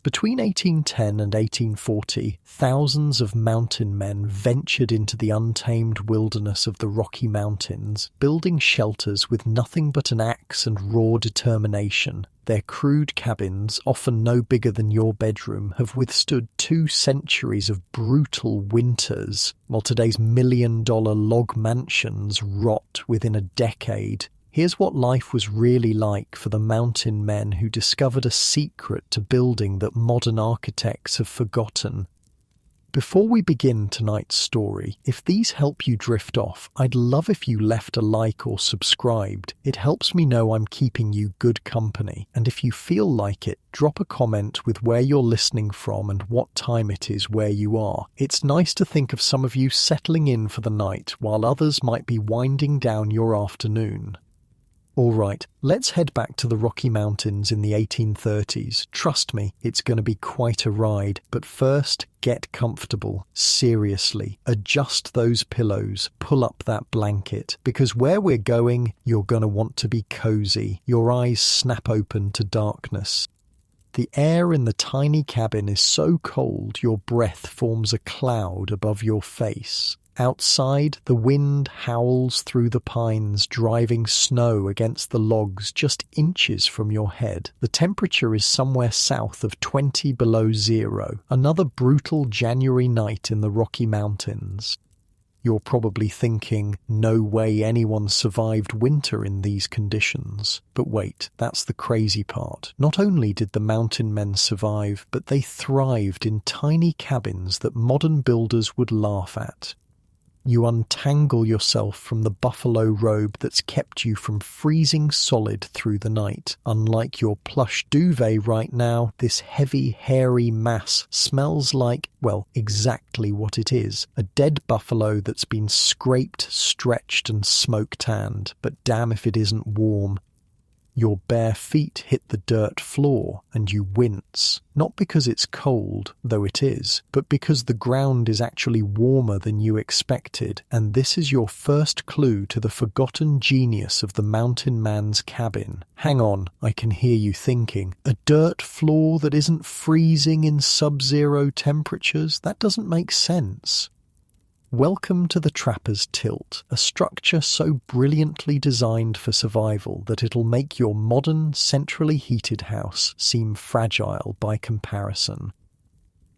Between 1810 and 1840, thousands of mountain men ventured into the untamed wilderness of the Rocky Mountains, building shelters with nothing but an axe and raw determination. Their crude cabins, often no bigger than your bedroom, have withstood 2 centuries of brutal winters, while today's million-dollar log mansions rot within a decade. Here's what life was really like for the mountain men who discovered a secret to building that modern architects have forgotten. Before we begin tonight's story, if these help you drift off, I'd love if you left a like or subscribed. It helps me know I'm keeping you good company. And if you feel like it, drop a comment with where you're listening from and what time it is where you are. It's nice to think of some of you settling in for the night while others might be winding down your afternoon. All right, let's head back to the Rocky Mountains in the 1830s. Trust me, it's going to be quite a ride. But first, get comfortable. Seriously, adjust those pillows, pull up that blanket, because where we're going, you're going to want to be cozy. Your eyes snap open to darkness. The air in the tiny cabin is so cold your breath forms a cloud above your face. Outside, the wind howls through the pines, driving snow against the logs just inches from your head. The temperature is somewhere south of 20 below zero. Another brutal January night in the Rocky Mountains. You're probably thinking, no way anyone survived winter in these conditions. But wait, that's the crazy part. Not only did the mountain men survive, but they thrived in tiny cabins that modern builders would laugh at. You untangle yourself from the buffalo robe that's kept you from freezing solid through the night. Unlike your plush duvet right now, this heavy, hairy mass smells like, well, exactly what it is. A dead buffalo that's been scraped, stretched and smoke-tanned. But damn if it isn't warm. Your bare feet hit the dirt floor and you wince, not because it's cold, though it is, but because the ground is actually warmer than you expected, and this is your first clue to the forgotten genius of the mountain man's cabin. Hang on, I can hear you thinking, a dirt floor that isn't freezing in sub-zero temperatures? That doesn't make sense. Welcome to the Trapper's Tilt, a structure so brilliantly designed for survival that it'll make your modern, centrally heated house seem fragile by comparison.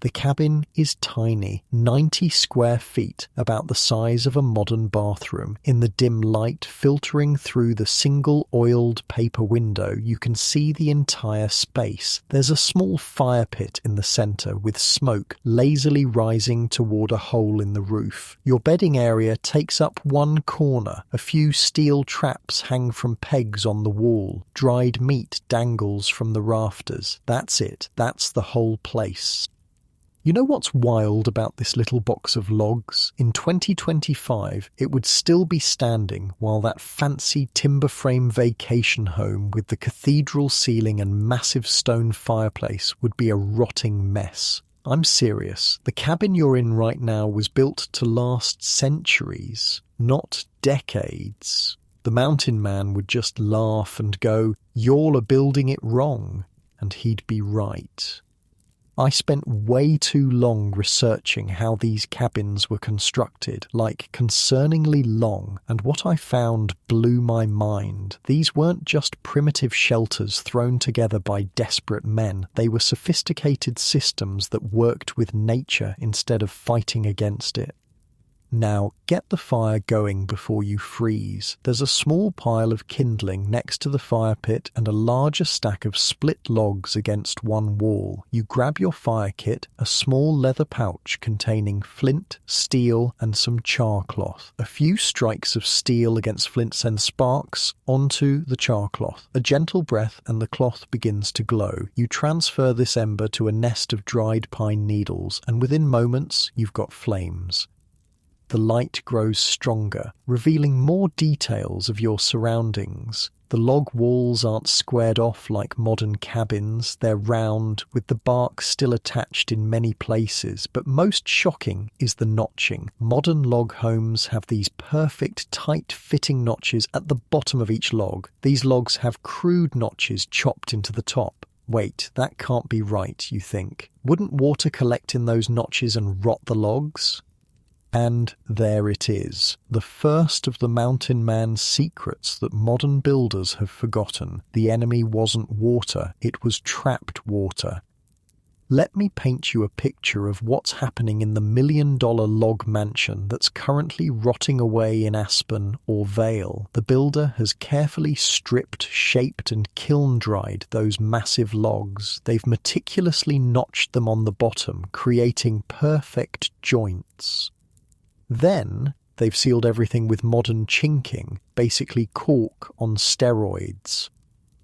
The cabin is tiny, 90 square feet, about the size of a modern bathroom. In the dim light filtering through the single oiled paper window, you can see the entire space. There's a small fire pit in the center with smoke lazily rising toward a hole in the roof. Your bedding area takes up one corner. A few steel traps hang from pegs on the wall. Dried meat dangles from the rafters. That's it. That's the whole place. You know what's wild about this little box of logs? In 2025, it would still be standing while that fancy timber frame vacation home with the cathedral ceiling and massive stone fireplace would be a rotting mess. I'm serious. The cabin you're in right now was built to last centuries, not decades. The mountain man would just laugh and go, "Y'all are building it wrong," and he'd be right. I spent way too long researching how these cabins were constructed, like concerningly long, and what I found blew my mind. These weren't just primitive shelters thrown together by desperate men. They were sophisticated systems that worked with nature instead of fighting against it. Now, get the fire going before you freeze. There's a small pile of kindling next to the fire pit and a larger stack of split logs against one wall. You grab your fire kit, a small leather pouch containing flint, steel, and some char cloth. A few strikes of steel against flint send sparks onto the char cloth. A gentle breath and the cloth begins to glow. You transfer this ember to a nest of dried pine needles, and within moments, you've got flames. The light grows stronger, revealing more details of your surroundings. The log walls aren't squared off like modern cabins. They're round, with the bark still attached in many places, but most shocking is the notching. Modern log homes have these perfect, tight-fitting notches at the bottom of each log. These logs have crude notches chopped into the top. Wait, that can't be right, you think. Wouldn't water collect in those notches and rot the logs? And there it is, the first of the mountain man's secrets that modern builders have forgotten. The enemy wasn't water, it was trapped water. Let me paint you a picture of what's happening in the $1 million log mansion that's currently rotting away in Aspen or Vale. The builder has carefully stripped, shaped and kiln-dried those massive logs. They've meticulously notched them on the bottom, creating perfect joints. Then they've sealed everything with modern chinking, basically cork on steroids.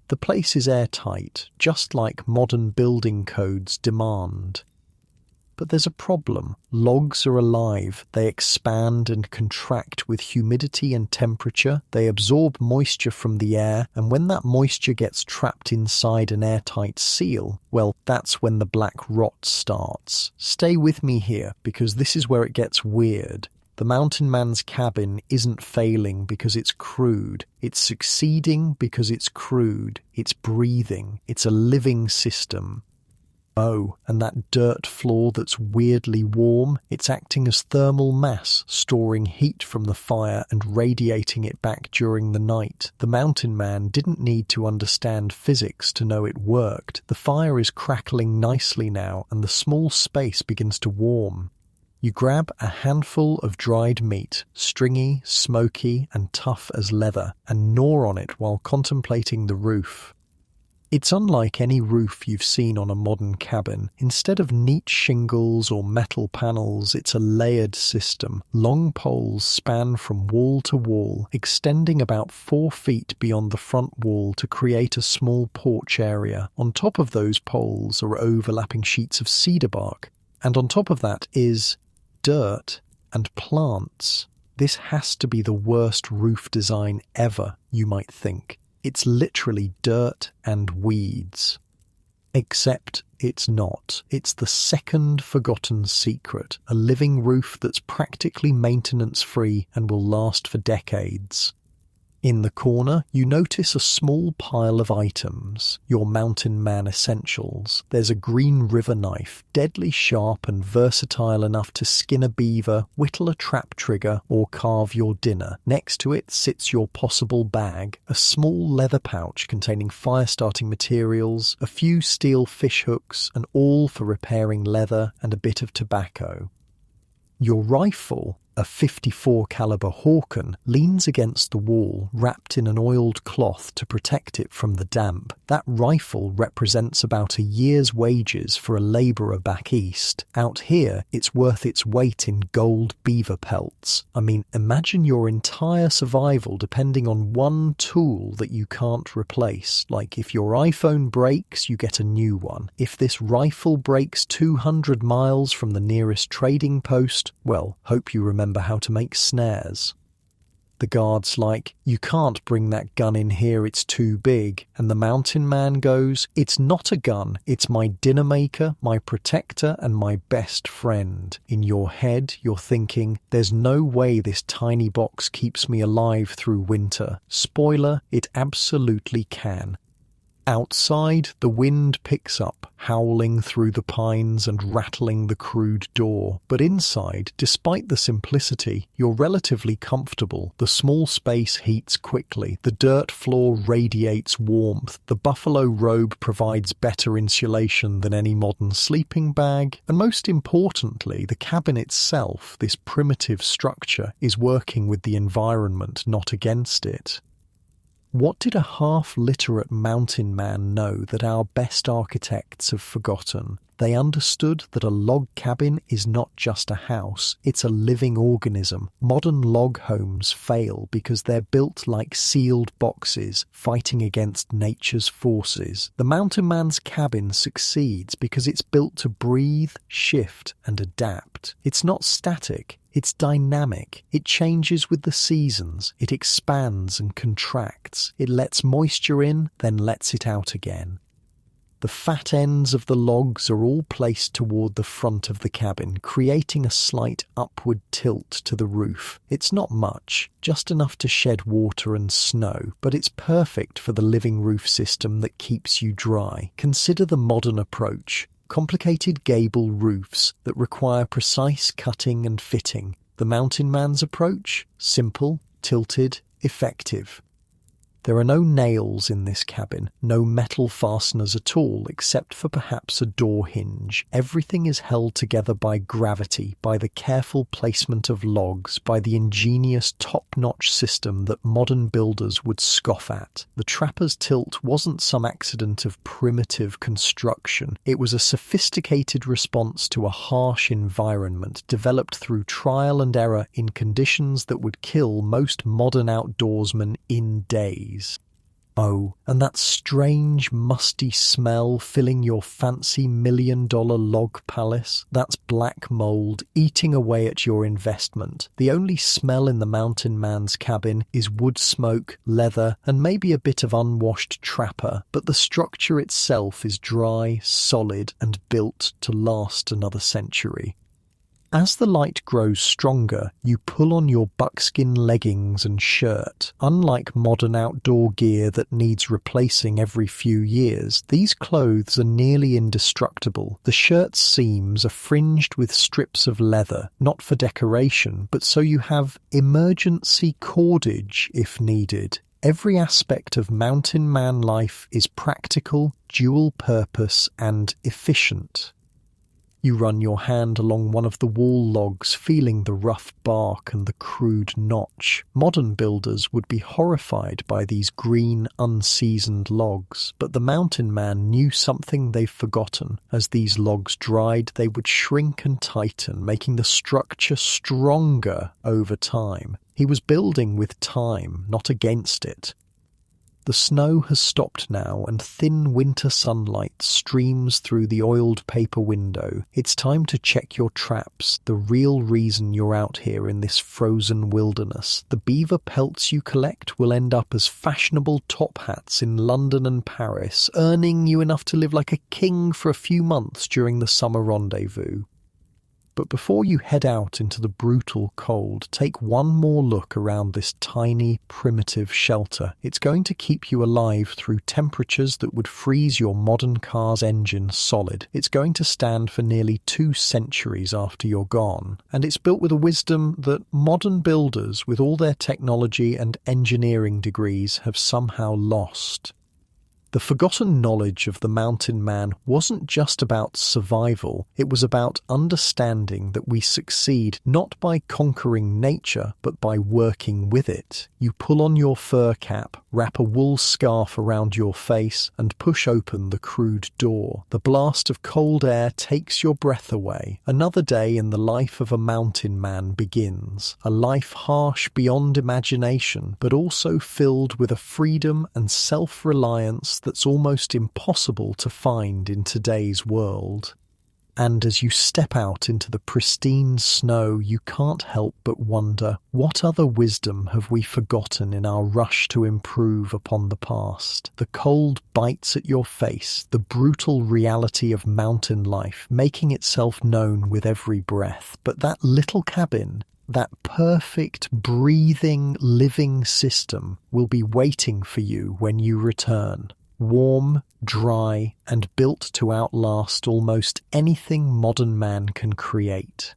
The place is airtight, just like modern building codes demand. But there's a problem. Logs are alive. They expand and contract with humidity and temperature. They absorb moisture from the air, and when that moisture gets trapped inside an airtight seal, well, that's when the black rot starts. Stay with me here, because this is where it gets weird. The mountain man's cabin isn't failing because it's crude. It's succeeding because it's crude. It's breathing. It's a living system. Oh, and that dirt floor that's weirdly warm, it's acting as thermal mass, storing heat from the fire and radiating it back during the night. The mountain man didn't need to understand physics to know it worked. The fire is crackling nicely now, and the small space begins to warm. You grab a handful of dried meat, stringy, smoky, and tough as leather, and gnaw on it while contemplating the roof. It's unlike any roof you've seen on a modern cabin. Instead of neat shingles or metal panels, it's a layered system. Long poles span from wall to wall, extending about 4 feet beyond the front wall to create a small porch area. On top of those poles are overlapping sheets of cedar bark, and on top of that is dirt and plants. This has to be the worst roof design ever, you might think. It's literally dirt and weeds. Except it's not. It's the second forgotten secret, a living roof that's practically maintenance-free and will last for decades. In the corner, you notice a small pile of items, your mountain man essentials. There's a green river knife, deadly sharp and versatile enough to skin a beaver, whittle a trap trigger, or carve your dinner. Next to it sits your possible bag, a small leather pouch containing fire-starting materials, a few steel fish hooks, and all for repairing leather and a bit of tobacco. Your rifle, a .54 caliber Hawken, leans against the wall, wrapped in an oiled cloth to protect it from the damp. That rifle represents about a year's wages for a labourer back east. Out here, it's worth its weight in gold beaver pelts. I mean, imagine your entire survival depending on one tool that you can't replace. Like, if your iPhone breaks, you get a new one. If this rifle breaks 200 miles from the nearest trading post, well, hope you remember how to make snares. The guard's like, "You can't bring that gun in here, it's too big." And the mountain man goes, "It's not a gun, it's my dinner maker, my protector, and my best friend." In your head, you're thinking, there's no way this tiny box keeps me alive through winter. Spoiler, it absolutely can. Outside, the wind picks up, howling through the pines and rattling the crude door. But inside, despite the simplicity, you're relatively comfortable. The small space heats quickly. The dirt floor radiates warmth. The buffalo robe provides better insulation than any modern sleeping bag. And most importantly, the cabin itself, this primitive structure, is working with the environment, not against it. What did a half-literate mountain man know that our best architects have forgotten? They understood that a log cabin is not just a house, it's a living organism. Modern log homes fail because they're built like sealed boxes, fighting against nature's forces. The mountain man's cabin succeeds because it's built to breathe, shift, and adapt. It's not static. It's dynamic. It changes with the seasons. It expands and contracts. It lets moisture in, then lets it out again. The fat ends of the logs are all placed toward the front of the cabin, creating a slight upward tilt to the roof. It's not much, just enough to shed water and snow, but it's perfect for the living roof system that keeps you dry. Consider the modern approach. Complicated gable roofs that require precise cutting and fitting. The mountain man's approach? Simple, tilted, effective. There are no nails in this cabin, no metal fasteners at all, except for perhaps a door hinge. Everything is held together by gravity, by the careful placement of logs, by the ingenious top-notch system that modern builders would scoff at. The trapper's tilt wasn't some accident of primitive construction. It was a sophisticated response to a harsh environment, developed through trial and error in conditions that would kill most modern outdoorsmen in days. Oh, and that strange, musty smell filling your fancy $1,000,000 log palace? That's black mold eating away at your investment. The only smell in the mountain man's cabin is wood smoke, leather, and maybe a bit of unwashed trapper, but the structure itself is dry, solid, and built to last another century. As the light grows stronger, you pull on your buckskin leggings and shirt. Unlike modern outdoor gear that needs replacing every few years, these clothes are nearly indestructible. The shirt's seams are fringed with strips of leather, not for decoration, but so you have emergency cordage if needed. Every aspect of mountain man life is practical, dual purpose, and efficient. You run your hand along one of the wall logs, feeling the rough bark and the crude notch. Modern builders would be horrified by these green, unseasoned logs, but the mountain man knew something they've forgotten. As these logs dried, they would shrink and tighten, making the structure stronger over time. He was building with time, not against it. The snow has stopped now, and thin winter sunlight streams through the oiled paper window. It's time to check your traps, the real reason you're out here in this frozen wilderness. The beaver pelts you collect will end up as fashionable top hats in London and Paris, earning you enough to live like a king for a few months during the summer rendezvous. But before you head out into the brutal cold, take one more look around this tiny, primitive shelter. It's going to keep you alive through temperatures that would freeze your modern car's engine solid. It's going to stand for nearly 2 centuries after you're gone. And it's built with a wisdom that modern builders, with all their technology and engineering degrees, have somehow lost. The forgotten knowledge of the mountain man wasn't just about survival, it was about understanding that we succeed not by conquering nature, but by working with it. You pull on your fur cap, wrap a wool scarf around your face, and push open the crude door. The blast of cold air takes your breath away. Another day in the life of a mountain man begins, a life harsh beyond imagination, but also filled with a freedom and self-reliance that's almost impossible to find in today's world. And as you step out into the pristine snow, you can't help but wonder, what other wisdom have we forgotten in our rush to improve upon the past? The cold bites at your face, the brutal reality of mountain life, making itself known with every breath. But that little cabin, that perfect, breathing, living system will be waiting for you when you return. Warm, dry, and built to outlast almost anything modern man can create.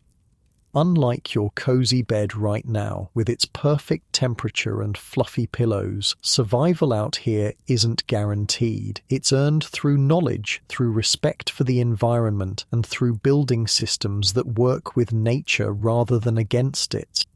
Unlike your cozy bed right now, with its perfect temperature and fluffy pillows, survival out here isn't guaranteed. It's earned through knowledge, through respect for the environment, and through building systems that work with nature rather than against it.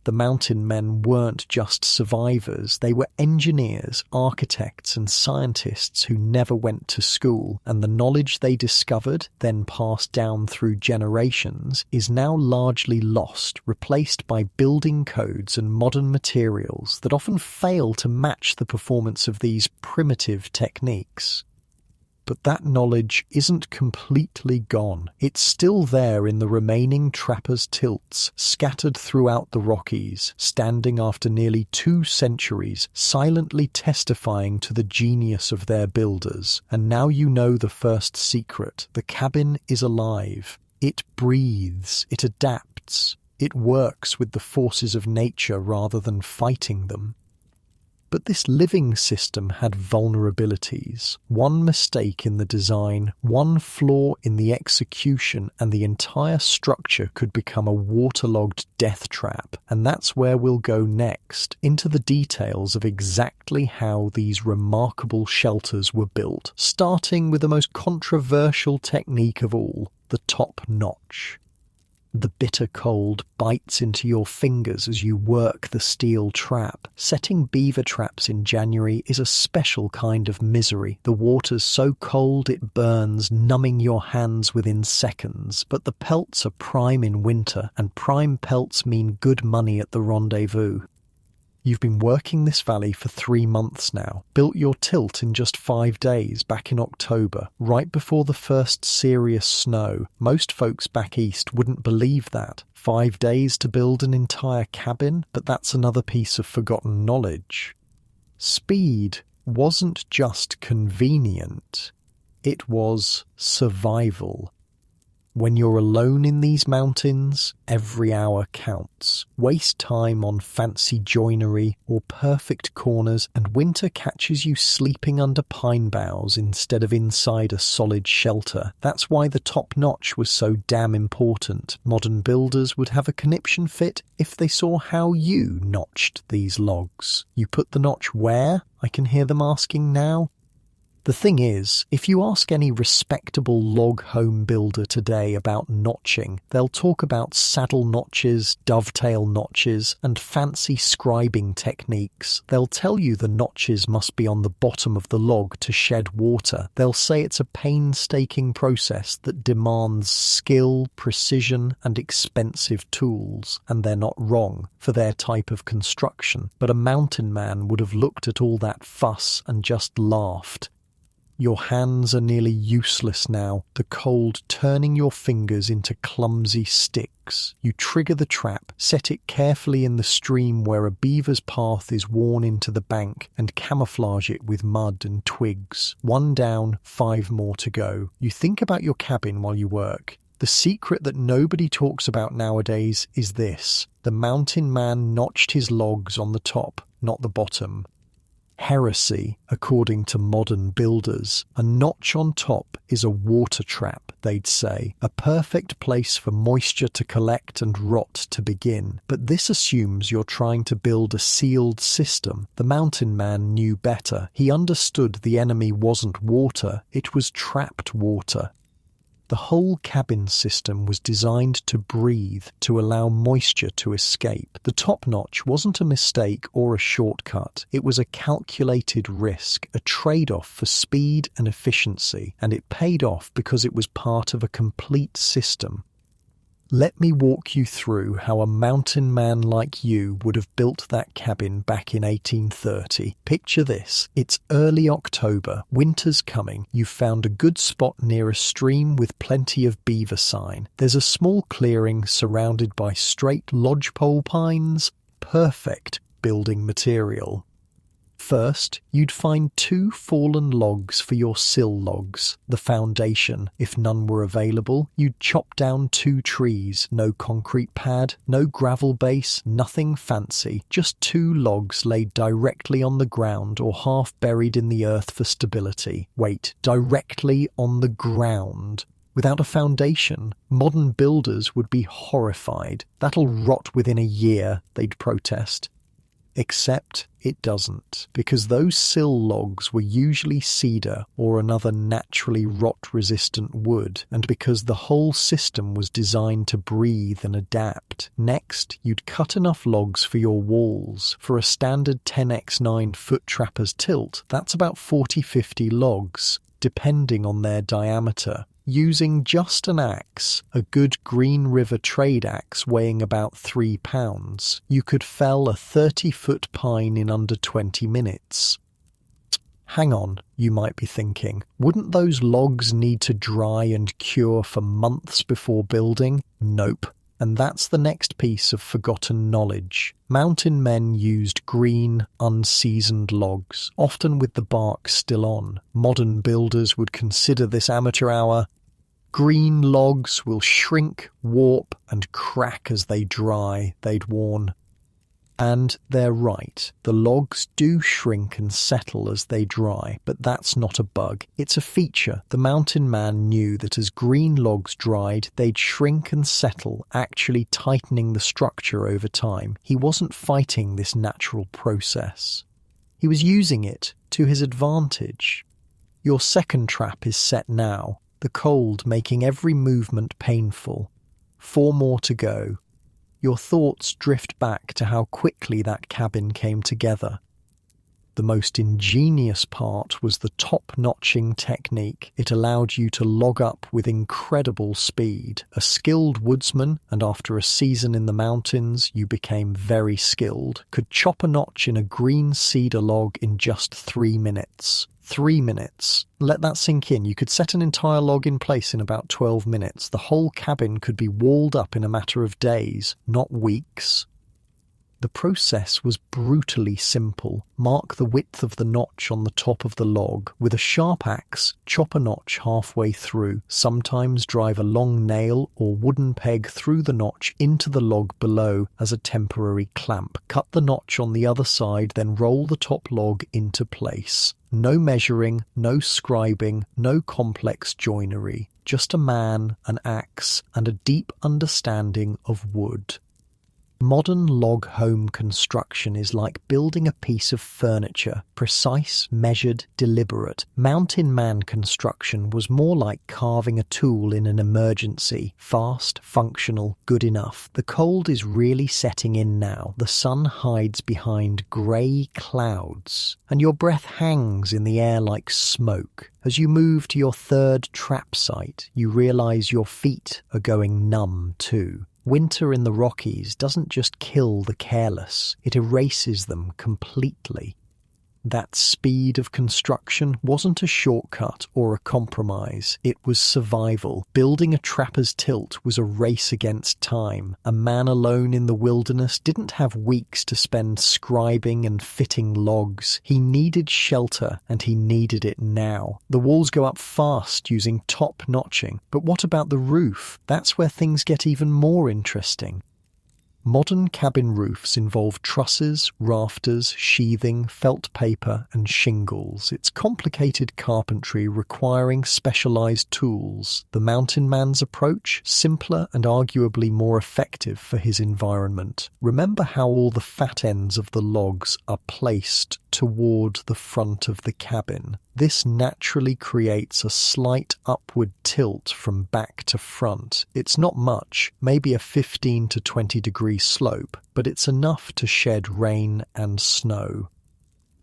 The mountain men weren't just survivors, they were engineers, architects and scientists who never went to school, and the knowledge they discovered, then passed down through generations, is now largely lost, replaced by building codes and modern materials that often fail to match the performance of these primitive techniques. But that knowledge isn't completely gone. It's still there in the remaining trappers' tilts, scattered throughout the Rockies, standing after nearly 2 centuries, silently testifying to the genius of their builders. And now you know the first secret. The cabin is alive. It breathes. It adapts. It works with the forces of nature rather than fighting them. But this living system had vulnerabilities. One mistake in the design, one flaw in the execution, and the entire structure could become a waterlogged death trap. And that's where we'll go next, into the details of exactly how these remarkable shelters were built, starting with the most controversial technique of all, the top notch. The bitter cold bites into your fingers as you work the steel trap. Setting beaver traps in January is a special kind of misery. The water's so cold it burns, numbing your hands within seconds. But the pelts are prime in winter, and prime pelts mean good money at the rendezvous. You've been working this valley for 3 months now, built your tilt in just 5 days back in October, right before the first serious snow. Most folks back east wouldn't believe that. 5 days to build an entire cabin, but that's another piece of forgotten knowledge. Speed wasn't just convenient, it was survival. When you're alone in these mountains, every hour counts. Waste time on fancy joinery or perfect corners, and winter catches you sleeping under pine boughs instead of inside a solid shelter. That's why the top notch was so damn important. Modern builders would have a conniption fit if they saw how you notched these logs. You put the notch where? I can hear them asking now. The thing is, if you ask any respectable log home builder today about notching, they'll talk about saddle notches, dovetail notches, and fancy scribing techniques. They'll tell you the notches must be on the bottom of the log to shed water. They'll say it's a painstaking process that demands skill, precision, and expensive tools. And they're not wrong for their type of construction. But a mountain man would have looked at all that fuss and just laughed. Your hands are nearly useless now, the cold turning your fingers into clumsy sticks. You trigger the trap, set it carefully in the stream where a beaver's path is worn into the bank, and camouflage it with mud and twigs. 1 down, 5 more to go. You think about your cabin while you work. The secret that nobody talks about nowadays is this. The mountain man notched his logs on the top, not the bottom. Heresy, according to modern builders. A notch on top is a water trap, they'd say, a perfect place for moisture to collect and rot to begin. But this assumes you're trying to build a sealed system. The mountain man knew better. He understood the enemy wasn't water, it was trapped water. The whole cabin system was designed to breathe, to allow moisture to escape. The top notch wasn't a mistake or a shortcut. It was a calculated risk, a trade-off for speed and efficiency, and it paid off because it was part of a complete system. Let me walk you through how a mountain man like you would have built that cabin back in 1830. Picture this. It's early October. Winter's coming. You've found a good spot near a stream with plenty of beaver sign. There's a small clearing surrounded by straight lodgepole pines. Perfect building material. First, you'd find 2 fallen logs for your sill logs, the foundation. If none were available, you'd chop down 2 trees, no concrete pad, no gravel base, nothing fancy, just 2 logs laid directly on the ground or half buried in the earth for stability. Wait, directly on the ground. Without a foundation, modern builders would be horrified. That'll rot within a year, they'd protest. Except it doesn't, because those sill logs were usually cedar or another naturally rot-resistant wood, and because the whole system was designed to breathe and adapt. Next, you'd cut enough logs for your walls. For a standard 10x9 foot trapper's tilt, that's about 40-50 logs, depending on their diameter. Using just an axe, a good Green River trade axe weighing about 3 pounds, you could fell a 30-foot pine in under 20 minutes. Hang on, you might be thinking. Wouldn't those logs need to dry and cure for months before building? Nope. And that's the next piece of forgotten knowledge. Mountain men used green, unseasoned logs, often with the bark still on. Modern builders would consider this amateur hour. Green logs will shrink, warp, and crack as they dry, they'd warn. And they're right. The logs do shrink and settle as they dry, but that's not a bug. It's a feature. The mountain man knew that as green logs dried, they'd shrink and settle, actually tightening the structure over time. He wasn't fighting this natural process. He was using it to his advantage. Your second trap is set now, the cold making every movement painful. 4 more to go. Your thoughts drift back to how quickly that cabin came together. The most ingenious part was the top-notching technique. It allowed you to log up with incredible speed. A skilled woodsman, and after a season in the mountains, you became very skilled, could chop a notch in a green cedar log in just 3 minutes. 3 minutes. Let that sink in. You could set an entire log in place in about 12 minutes. The whole cabin could be walled up in a matter of days, not weeks. The process was brutally simple. Mark the width of the notch on the top of the log. With a sharp axe, chop a notch halfway through. Sometimes drive a long nail or wooden peg through the notch into the log below as a temporary clamp. Cut the notch on the other side, then roll the top log into place. No measuring, no scribing, no complex joinery. Just a man, an axe, and a deep understanding of wood. Modern log home construction is like building a piece of furniture, precise, measured, deliberate. Mountain man construction was more like carving a tool in an emergency, fast, functional, good enough. The cold is really setting in now. The sun hides behind grey clouds, and your breath hangs in the air like smoke. As you move to your third trap site, you realise your feet are going numb too. Winter in the Rockies doesn't just kill the careless, it erases them completely. That speed of construction wasn't a shortcut or a compromise, it was survival. Building a trapper's tilt was a race against time. A man alone in the wilderness didn't have weeks to spend scribing and fitting logs. He needed shelter, and he needed it now. The walls go up fast using top notching, but what about the roof? That's where things get even more interesting. Modern cabin roofs involve trusses, rafters, sheathing, felt paper, and shingles. It's complicated carpentry requiring specialized tools. The mountain man's approach, simpler and arguably more effective for his environment. Remember how all the fat ends of the logs are placed toward the front of the cabin. This naturally creates a slight upward tilt from back to front. It's not much, maybe a 15 to 20 degree slope, but it's enough to shed rain and snow.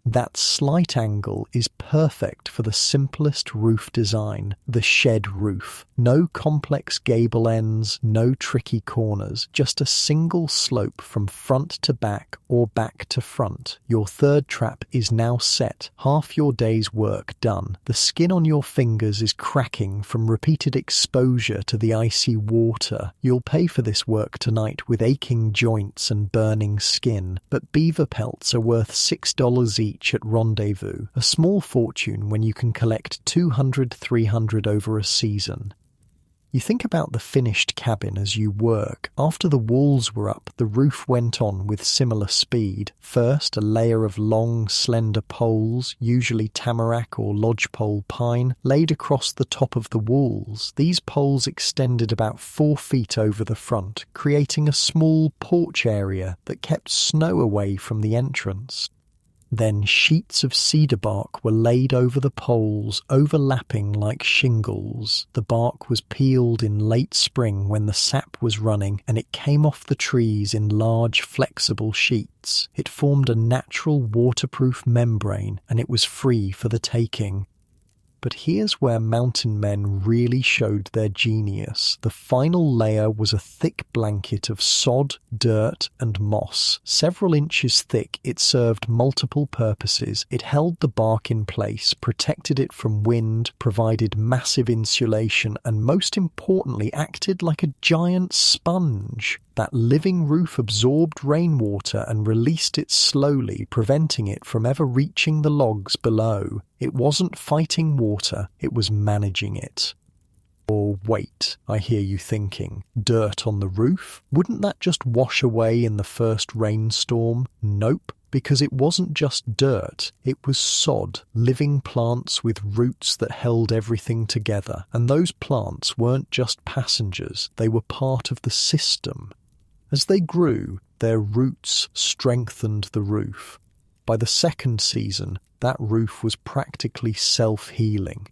That slight angle is perfect for the simplest roof design, the shed roof. No complex gable ends, no tricky corners, just a single slope from front to back or back to front. Your third trap is now set, half your day's work done. The skin on your fingers is cracking from repeated exposure to the icy water. You'll pay for this work tonight with aching joints and burning skin, but beaver pelts are worth $6 each at Rendezvous, a small fortune when you can collect 200-300 over a season. You think about the finished cabin as you work. After the walls were up, the roof went on with similar speed. First, a layer of long, slender poles, usually tamarack or lodgepole pine, laid across the top of the walls. These poles extended about 4 feet over the front, creating a small porch area that kept snow away from the entrance. Then sheets of cedar bark were laid over the poles, overlapping like shingles. The bark was peeled in late spring when the sap was running, and it came off the trees in large, flexible sheets. It formed a natural waterproof membrane, and it was free for the taking. But here's where mountain men really showed their genius. The final layer was a thick blanket of sod, dirt, and moss. Several inches thick, it served multiple purposes. It held the bark in place, protected it from wind, provided massive insulation, and most importantly, acted like a giant sponge. That living roof absorbed rainwater and released it slowly, preventing it from ever reaching the logs below. It wasn't fighting water, it was managing it. Or wait, I hear you thinking, dirt on the roof? Wouldn't that just wash away in the first rainstorm? Nope. Because it wasn't just dirt, it was sod, living plants with roots that held everything together. And those plants weren't just passengers, they were part of the system. As they grew, their roots strengthened the roof. By the second season, that roof was practically self-healing.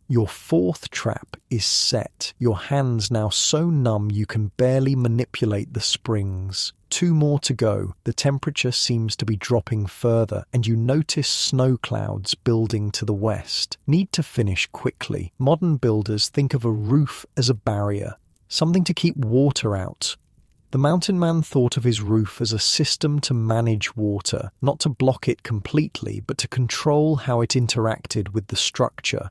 Your fourth trap is set, your hands now so numb you can barely manipulate the springs. 2 more to go, the temperature seems to be dropping further, and you notice snow clouds building to the west. Need to finish quickly. Modern builders think of a roof as a barrier, something to keep water out. The mountain man thought of his roof as a system to manage water, not to block it completely, but to control how it interacted with the structure.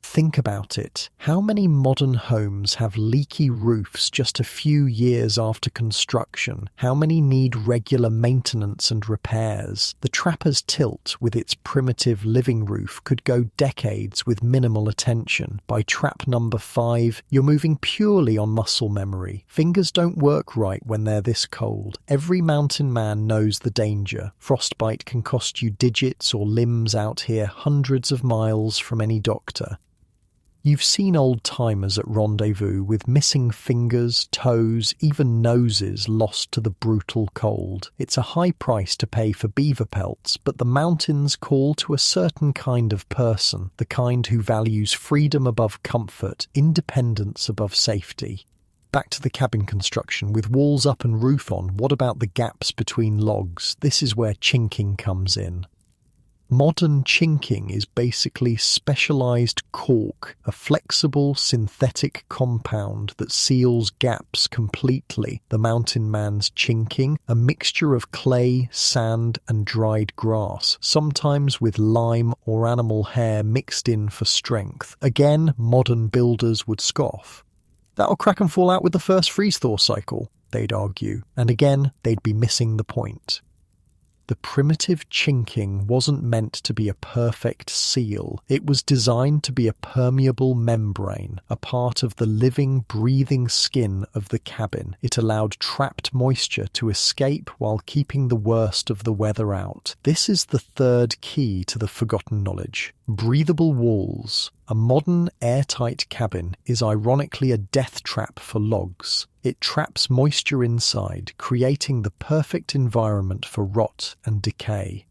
Think about it. How many modern homes have leaky roofs just a few years after construction? How many need regular maintenance and repairs? The trapper's tilt, with its primitive living roof, could go decades with minimal attention. By trap number 5, you're moving purely on muscle memory. Fingers don't work right when they're this cold. Every mountain man knows the danger. Frostbite can cost you digits or limbs out here hundreds of miles from any doctor. You've seen old-timers at Rendezvous with missing fingers, toes, even noses lost to the brutal cold. It's a high price to pay for beaver pelts, but the mountains call to a certain kind of person, the kind who values freedom above comfort, independence above safety. Back to the cabin construction. With walls up and roof on, what about the gaps between logs? This is where chinking comes in. Modern chinking is basically specialized cork, a flexible synthetic compound that seals gaps completely. The mountain man's chinking, a mixture of clay, sand, and dried grass, sometimes with lime or animal hair mixed in for strength. Again, modern builders would scoff. That'll crack and fall out with the first freeze-thaw cycle, they'd argue, and again, they'd be missing the point. The primitive chinking wasn't meant to be a perfect seal. It was designed to be a permeable membrane, a part of the living, breathing skin of the cabin. It allowed trapped moisture to escape while keeping the worst of the weather out. This is the third key to the forgotten knowledge. Breathable walls. A modern airtight cabin is ironically a death trap for logs. It traps moisture inside, creating the perfect environment for rot and decay.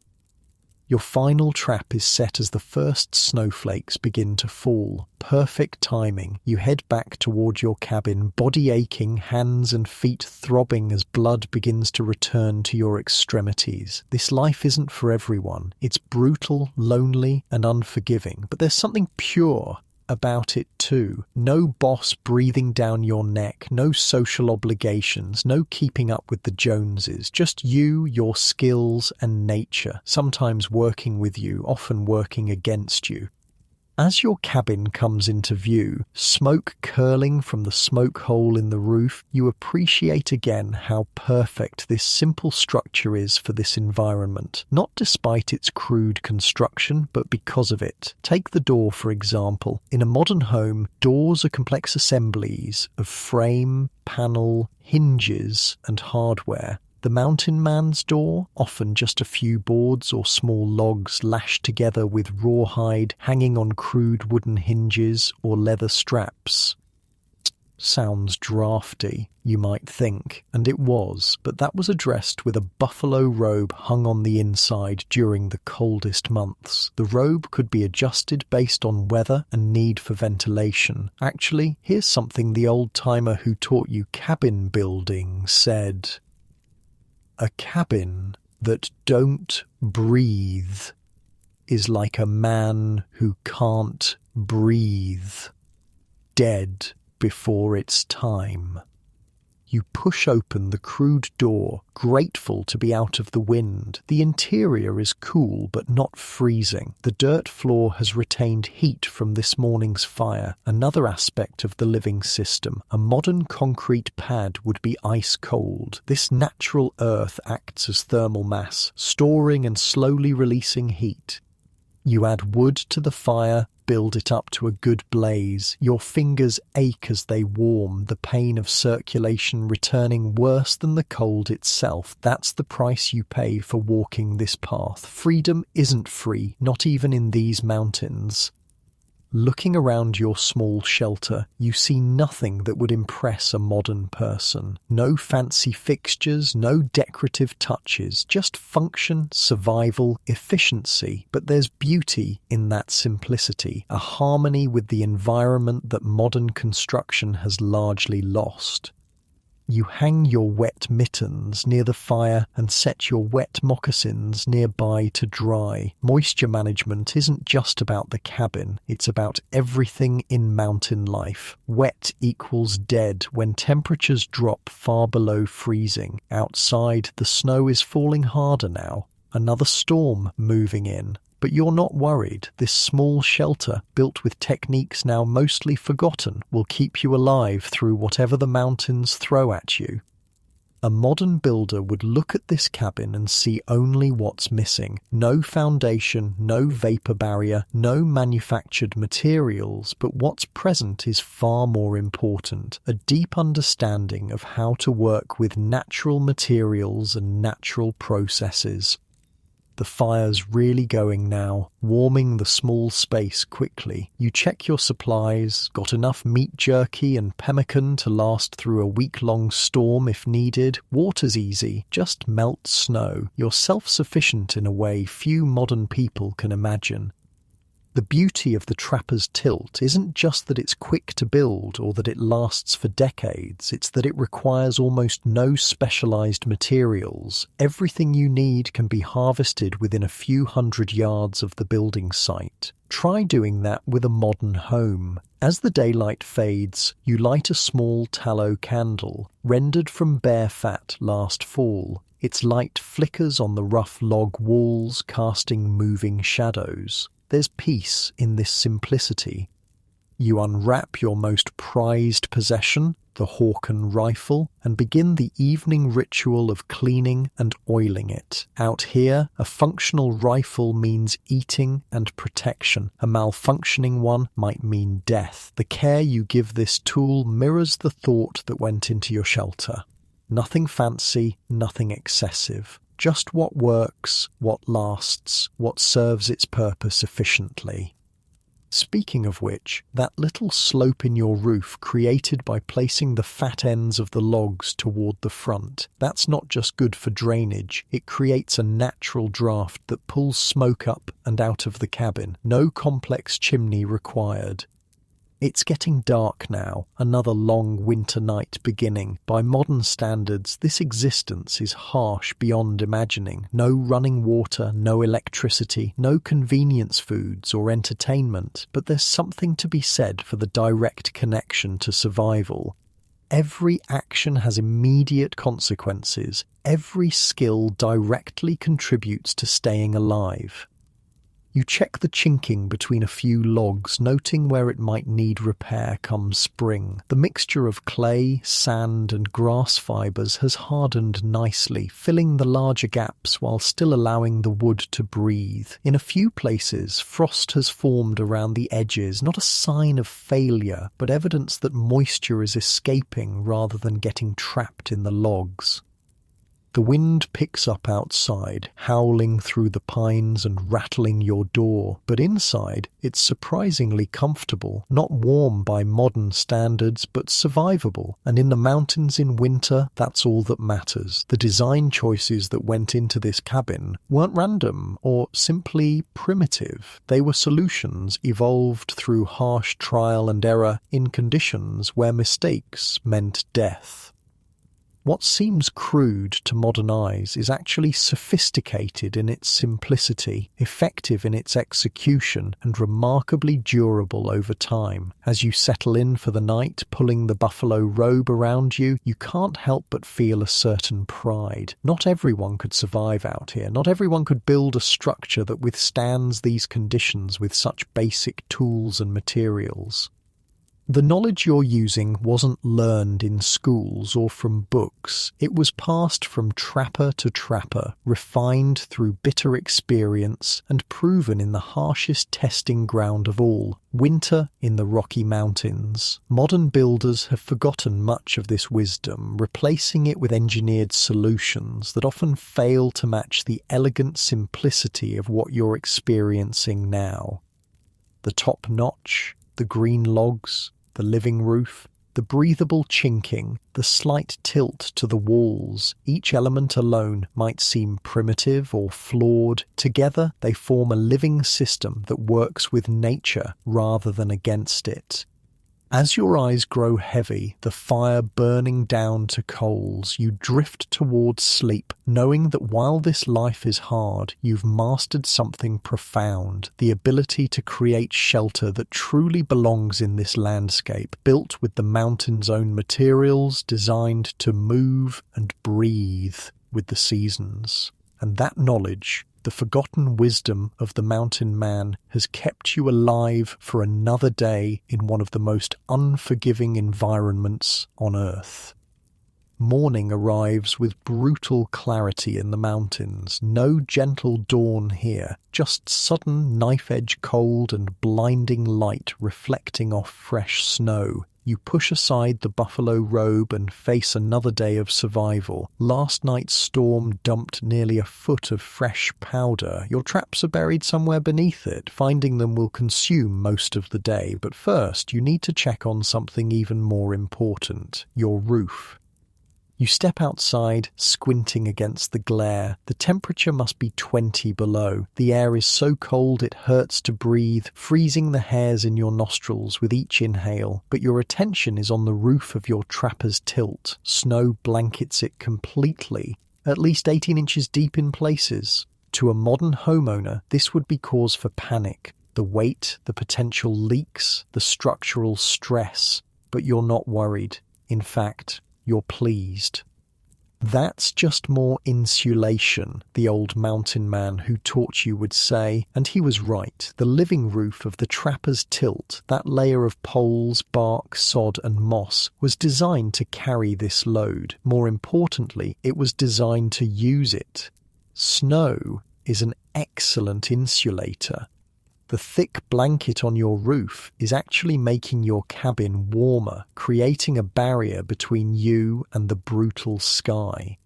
Your final trap is set as the first snowflakes begin to fall. Perfect timing. You head back toward your cabin, body aching, hands and feet throbbing as blood begins to return to your extremities. This life isn't for everyone. It's brutal, lonely, and unforgiving, but there's something pure about it too. No boss breathing down your neck, no social obligations, no keeping up with the Joneses, just you, your skills, and nature, sometimes working with you, often working against you. As your cabin comes into view, smoke curling from the smoke hole in the roof, you appreciate again how perfect this simple structure is for this environment. Not despite its crude construction, but because of it. Take the door, for example. In a modern home, doors are complex assemblies of frame, panel, hinges, and hardware. The mountain man's door, often just a few boards or small logs lashed together with rawhide hanging on crude wooden hinges or leather straps. Sounds drafty, you might think, and it was, but that was addressed with a buffalo robe hung on the inside during the coldest months. The robe could be adjusted based on weather and need for ventilation. Actually, here's something the old-timer who taught you cabin building said: "A cabin that don't breathe is like a man who can't breathe, dead before its time. You push open the crude door, grateful to be out of the wind. The interior is cool but not freezing. The dirt floor has retained heat from this morning's fire. Another aspect of the living system. A modern concrete pad would be ice cold. This natural earth acts as thermal mass, storing and slowly releasing heat. You add wood to the fire, build it up to a good blaze. Your fingers ache as they warm, the pain of circulation returning worse than the cold itself. That's the price you pay for walking this path. Freedom isn't free, not even in these mountains. Looking around your small shelter, you see nothing that would impress a modern person. No fancy fixtures, no decorative touches, just function, survival, efficiency. But there's beauty in that simplicity, a harmony with the environment that modern construction has largely lost. You hang your wet mittens near the fire and set your wet moccasins nearby to dry. Moisture management isn't just about the cabin, it's about everything in mountain life. Wet equals dead when temperatures drop far below freezing. Outside, the snow is falling harder now. Another storm moving in. But you're not worried. This small shelter, built with techniques now mostly forgotten, will keep you alive through whatever the mountains throw at you. A modern builder would look at this cabin and see only what's missing. No foundation, no vapor barrier, no manufactured materials, but what's present is far more important. A deep understanding of how to work with natural materials and natural processes. The fire's really going now, warming the small space quickly. You check your supplies, got enough meat jerky and pemmican to last through a week-long storm if needed. Water's easy, just melt snow. You're self-sufficient in a way few modern people can imagine. The beauty of the trapper's tilt isn't just that it's quick to build or that it lasts for decades, it's that it requires almost no specialized materials. Everything you need can be harvested within a few hundred yards of the building site. Try doing that with a modern home. As the daylight fades, you light a small tallow candle, rendered from bear fat last fall. Its light flickers on the rough log walls, casting moving shadows. There's peace in this simplicity. You unwrap your most prized possession, the Hawken rifle, and begin the evening ritual of cleaning and oiling it. Out here, a functional rifle means eating and protection. A malfunctioning one might mean death. The care you give this tool mirrors the thought that went into your shelter. Nothing fancy, nothing excessive. Just what works, what lasts, what serves its purpose efficiently. Speaking of which, that little slope in your roof created by placing the fat ends of the logs toward the front, that's not just good for drainage, it creates a natural draft that pulls smoke up and out of the cabin. No complex chimney required. It's getting dark now, another long winter night beginning. By modern standards, this existence is harsh beyond imagining. No running water, no electricity, no convenience foods or entertainment. But there's something to be said for the direct connection to survival. Every action has immediate consequences. Every skill directly contributes to staying alive. You check the chinking between a few logs, noting where it might need repair come spring. The mixture of clay, sand and grass fibres has hardened nicely, filling the larger gaps while still allowing the wood to breathe. In a few places, frost has formed around the edges, not a sign of failure, but evidence that moisture is escaping rather than getting trapped in the logs. The wind picks up outside, howling through the pines and rattling your door, but inside it's surprisingly comfortable, not warm by modern standards, but survivable. And in the mountains in winter, that's all that matters. The design choices that went into this cabin weren't random or simply primitive. They were solutions evolved through harsh trial and error in conditions where mistakes meant death. What seems crude to modern eyes is actually sophisticated in its simplicity, effective in its execution, and remarkably durable over time. As you settle in for the night, pulling the buffalo robe around you, you can't help but feel a certain pride. Not everyone could survive out here. Not everyone could build a structure that withstands these conditions with such basic tools and materials. The knowledge you're using wasn't learned in schools or from books. It was passed from trapper to trapper, refined through bitter experience, and proven in the harshest testing ground of all, winter in the Rocky Mountains. Modern builders have forgotten much of this wisdom, replacing it with engineered solutions that often fail to match the elegant simplicity of what you're experiencing now. The top notch, the green logs, the living roof, the breathable chinking, the slight tilt to the walls, each element alone might seem primitive or flawed. Together, they form a living system that works with nature rather than against it. As your eyes grow heavy, the fire burning down to coals, you drift towards sleep, knowing that while this life is hard, you've mastered something profound, the ability to create shelter that truly belongs in this landscape, built with the mountain's own materials, designed to move and breathe with the seasons. And that knowledge, the forgotten wisdom of the mountain man, has kept you alive for another day in one of the most unforgiving environments on Earth. Morning arrives with brutal clarity in the mountains. No gentle dawn here, just sudden knife-edge cold and blinding light reflecting off fresh snow. You push aside the buffalo robe and face another day of survival. Last night's storm dumped nearly a foot of fresh powder. Your traps are buried somewhere beneath it. Finding them will consume most of the day, but first you need to check on something even more important: your roof. You step outside, squinting against the glare. The temperature must be 20 below. The air is so cold it hurts to breathe, freezing the hairs in your nostrils with each inhale. But your attention is on the roof of your trapper's tilt. Snow blankets it completely, at least 18 inches deep in places. To a modern homeowner, this would be cause for panic. The weight, the potential leaks, the structural stress. But you're not worried. In fact, you're pleased. That's just more insulation, the old mountain man who taught you would say, and he was right. The living roof of the trapper's tilt, that layer of poles, bark, sod and moss, was designed to carry this load. More importantly, it was designed to use it. Snow is an excellent insulator. The thick blanket on your roof is actually making your cabin warmer, creating a barrier between you and the brutal sky.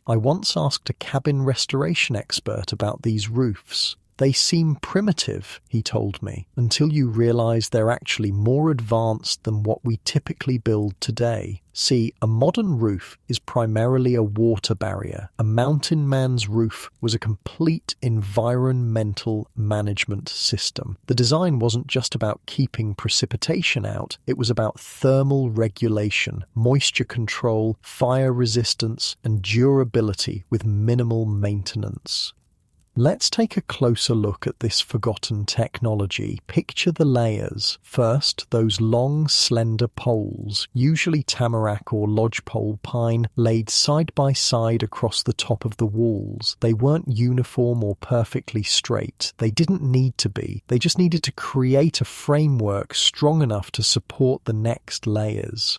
I once asked a cabin restoration expert about these roofs. They seem primitive, he told me, until you realize they're actually more advanced than what we typically build today. See, a modern roof is primarily a water barrier. A mountain man's roof was a complete environmental management system. The design wasn't just about keeping precipitation out, it was about thermal regulation, moisture control, fire resistance, and durability with minimal maintenance. Let's take a closer look at this forgotten technology. Picture the layers. First, those long, slender poles, usually tamarack or lodgepole pine, laid side by side across the top of the walls. They weren't uniform or perfectly straight. They didn't need to be. They just needed to create a framework strong enough to support the next layers.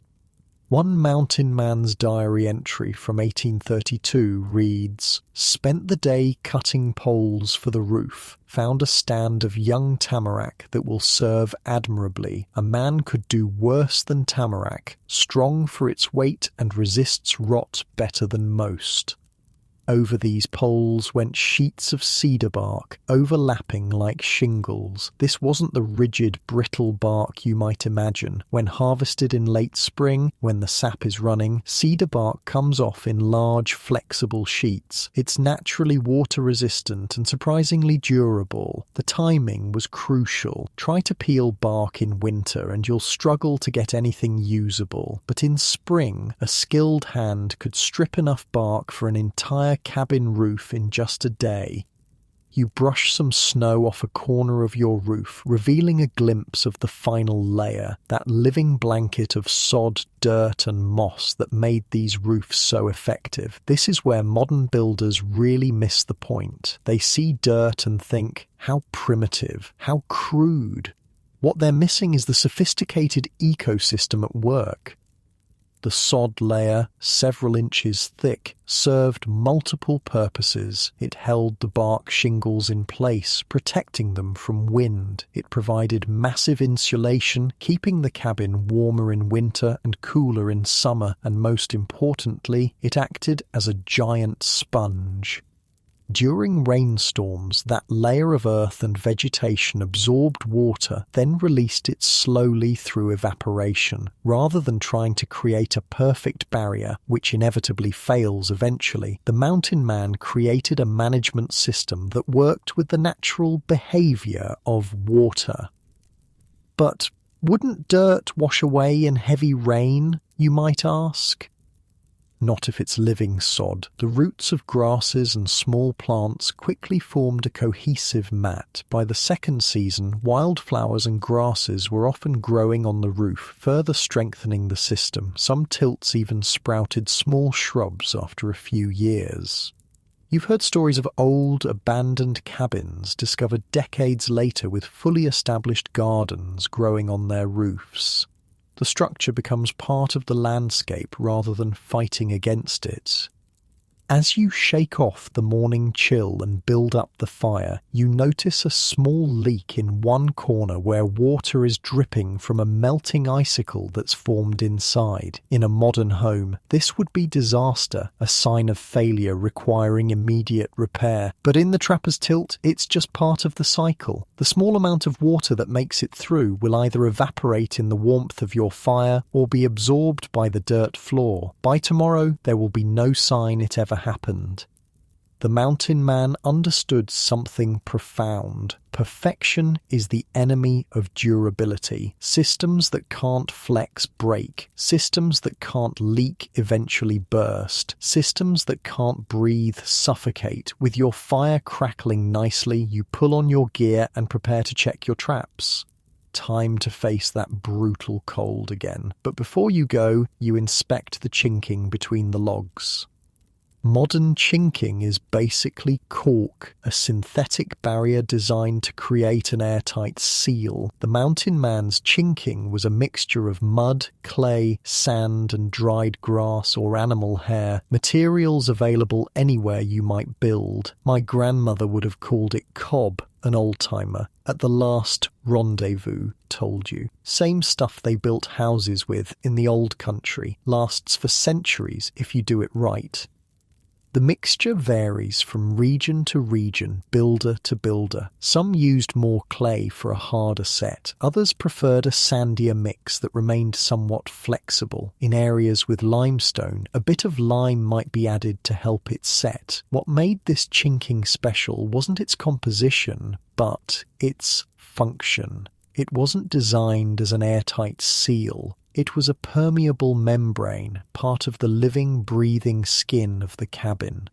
One mountain man's diary entry from 1832 reads, "Spent the day cutting poles for the roof. Found a stand of young tamarack that will serve admirably. A man could do worse than tamarack, strong for its weight and resists rot better than most." Over these poles went sheets of cedar bark, overlapping like shingles. This wasn't the rigid, brittle bark you might imagine. When harvested in late spring, when the sap is running, cedar bark comes off in large, flexible sheets. It's naturally water-resistant and surprisingly durable. The timing was crucial. Try to peel bark in winter and you'll struggle to get anything usable. But in spring, a skilled hand could strip enough bark for an entire cabin roof in just a day. You brush some snow off a corner of your roof, revealing a glimpse of the final layer, that living blanket of sod, dirt and moss that made these roofs so effective. This is where modern builders really miss the point. They see dirt and think, how primitive, how crude. What they're missing is the sophisticated ecosystem at work. The sod layer, several inches thick, served multiple purposes. It held the bark shingles in place, protecting them from wind. It provided massive insulation, keeping the cabin warmer in winter and cooler in summer, and most importantly, it acted as a giant sponge. During rainstorms, that layer of earth and vegetation absorbed water, then released it slowly through evaporation. Rather than trying to create a perfect barrier, which inevitably fails eventually, the mountain man created a management system that worked with the natural behavior of water. But wouldn't dirt wash away in heavy rain, you might ask? Not if it's living sod. The roots of grasses and small plants quickly formed a cohesive mat. By the second season, wildflowers and grasses were often growing on the roof, further strengthening the system. Some tilts even sprouted small shrubs after a few years. You've heard stories of old, abandoned cabins discovered decades later with fully established gardens growing on their roofs. The structure becomes part of the landscape rather than fighting against it. As you shake off the morning chill and build up the fire, you notice a small leak in one corner where water is dripping from a melting icicle that's formed inside. In a modern home, this would be disaster, a sign of failure requiring immediate repair. But in the trapper's tilt, it's just part of the cycle. The small amount of water that makes it through will either evaporate in the warmth of your fire or be absorbed by the dirt floor. By tomorrow, there will be no sign it ever happened. The mountain man understood something profound. Perfection is the enemy of durability. Systems that can't flex break. Systems that can't leak eventually burst. Systems that can't breathe suffocate. With your fire crackling nicely, you pull on your gear and prepare to check your traps. Time to face that brutal cold again. But before you go, you inspect the chinking between the logs. Modern chinking is basically cork, a synthetic barrier designed to create an airtight seal. The mountain man's chinking was a mixture of mud, clay, sand and dried grass or animal hair, materials available anywhere you might build. My grandmother would have called it cob, an old-timer, at the last rendezvous told you. Same stuff they built houses with in the old country, lasts for centuries if you do it right. The mixture varies from region to region, builder to builder. Some used more clay for a harder set. Others preferred a sandier mix that remained somewhat flexible. In areas with limestone, a bit of lime might be added to help it set. What made this chinking special wasn't its composition, but its function. It wasn't designed as an airtight seal. It was a permeable membrane, part of the living, breathing skin of the cabin.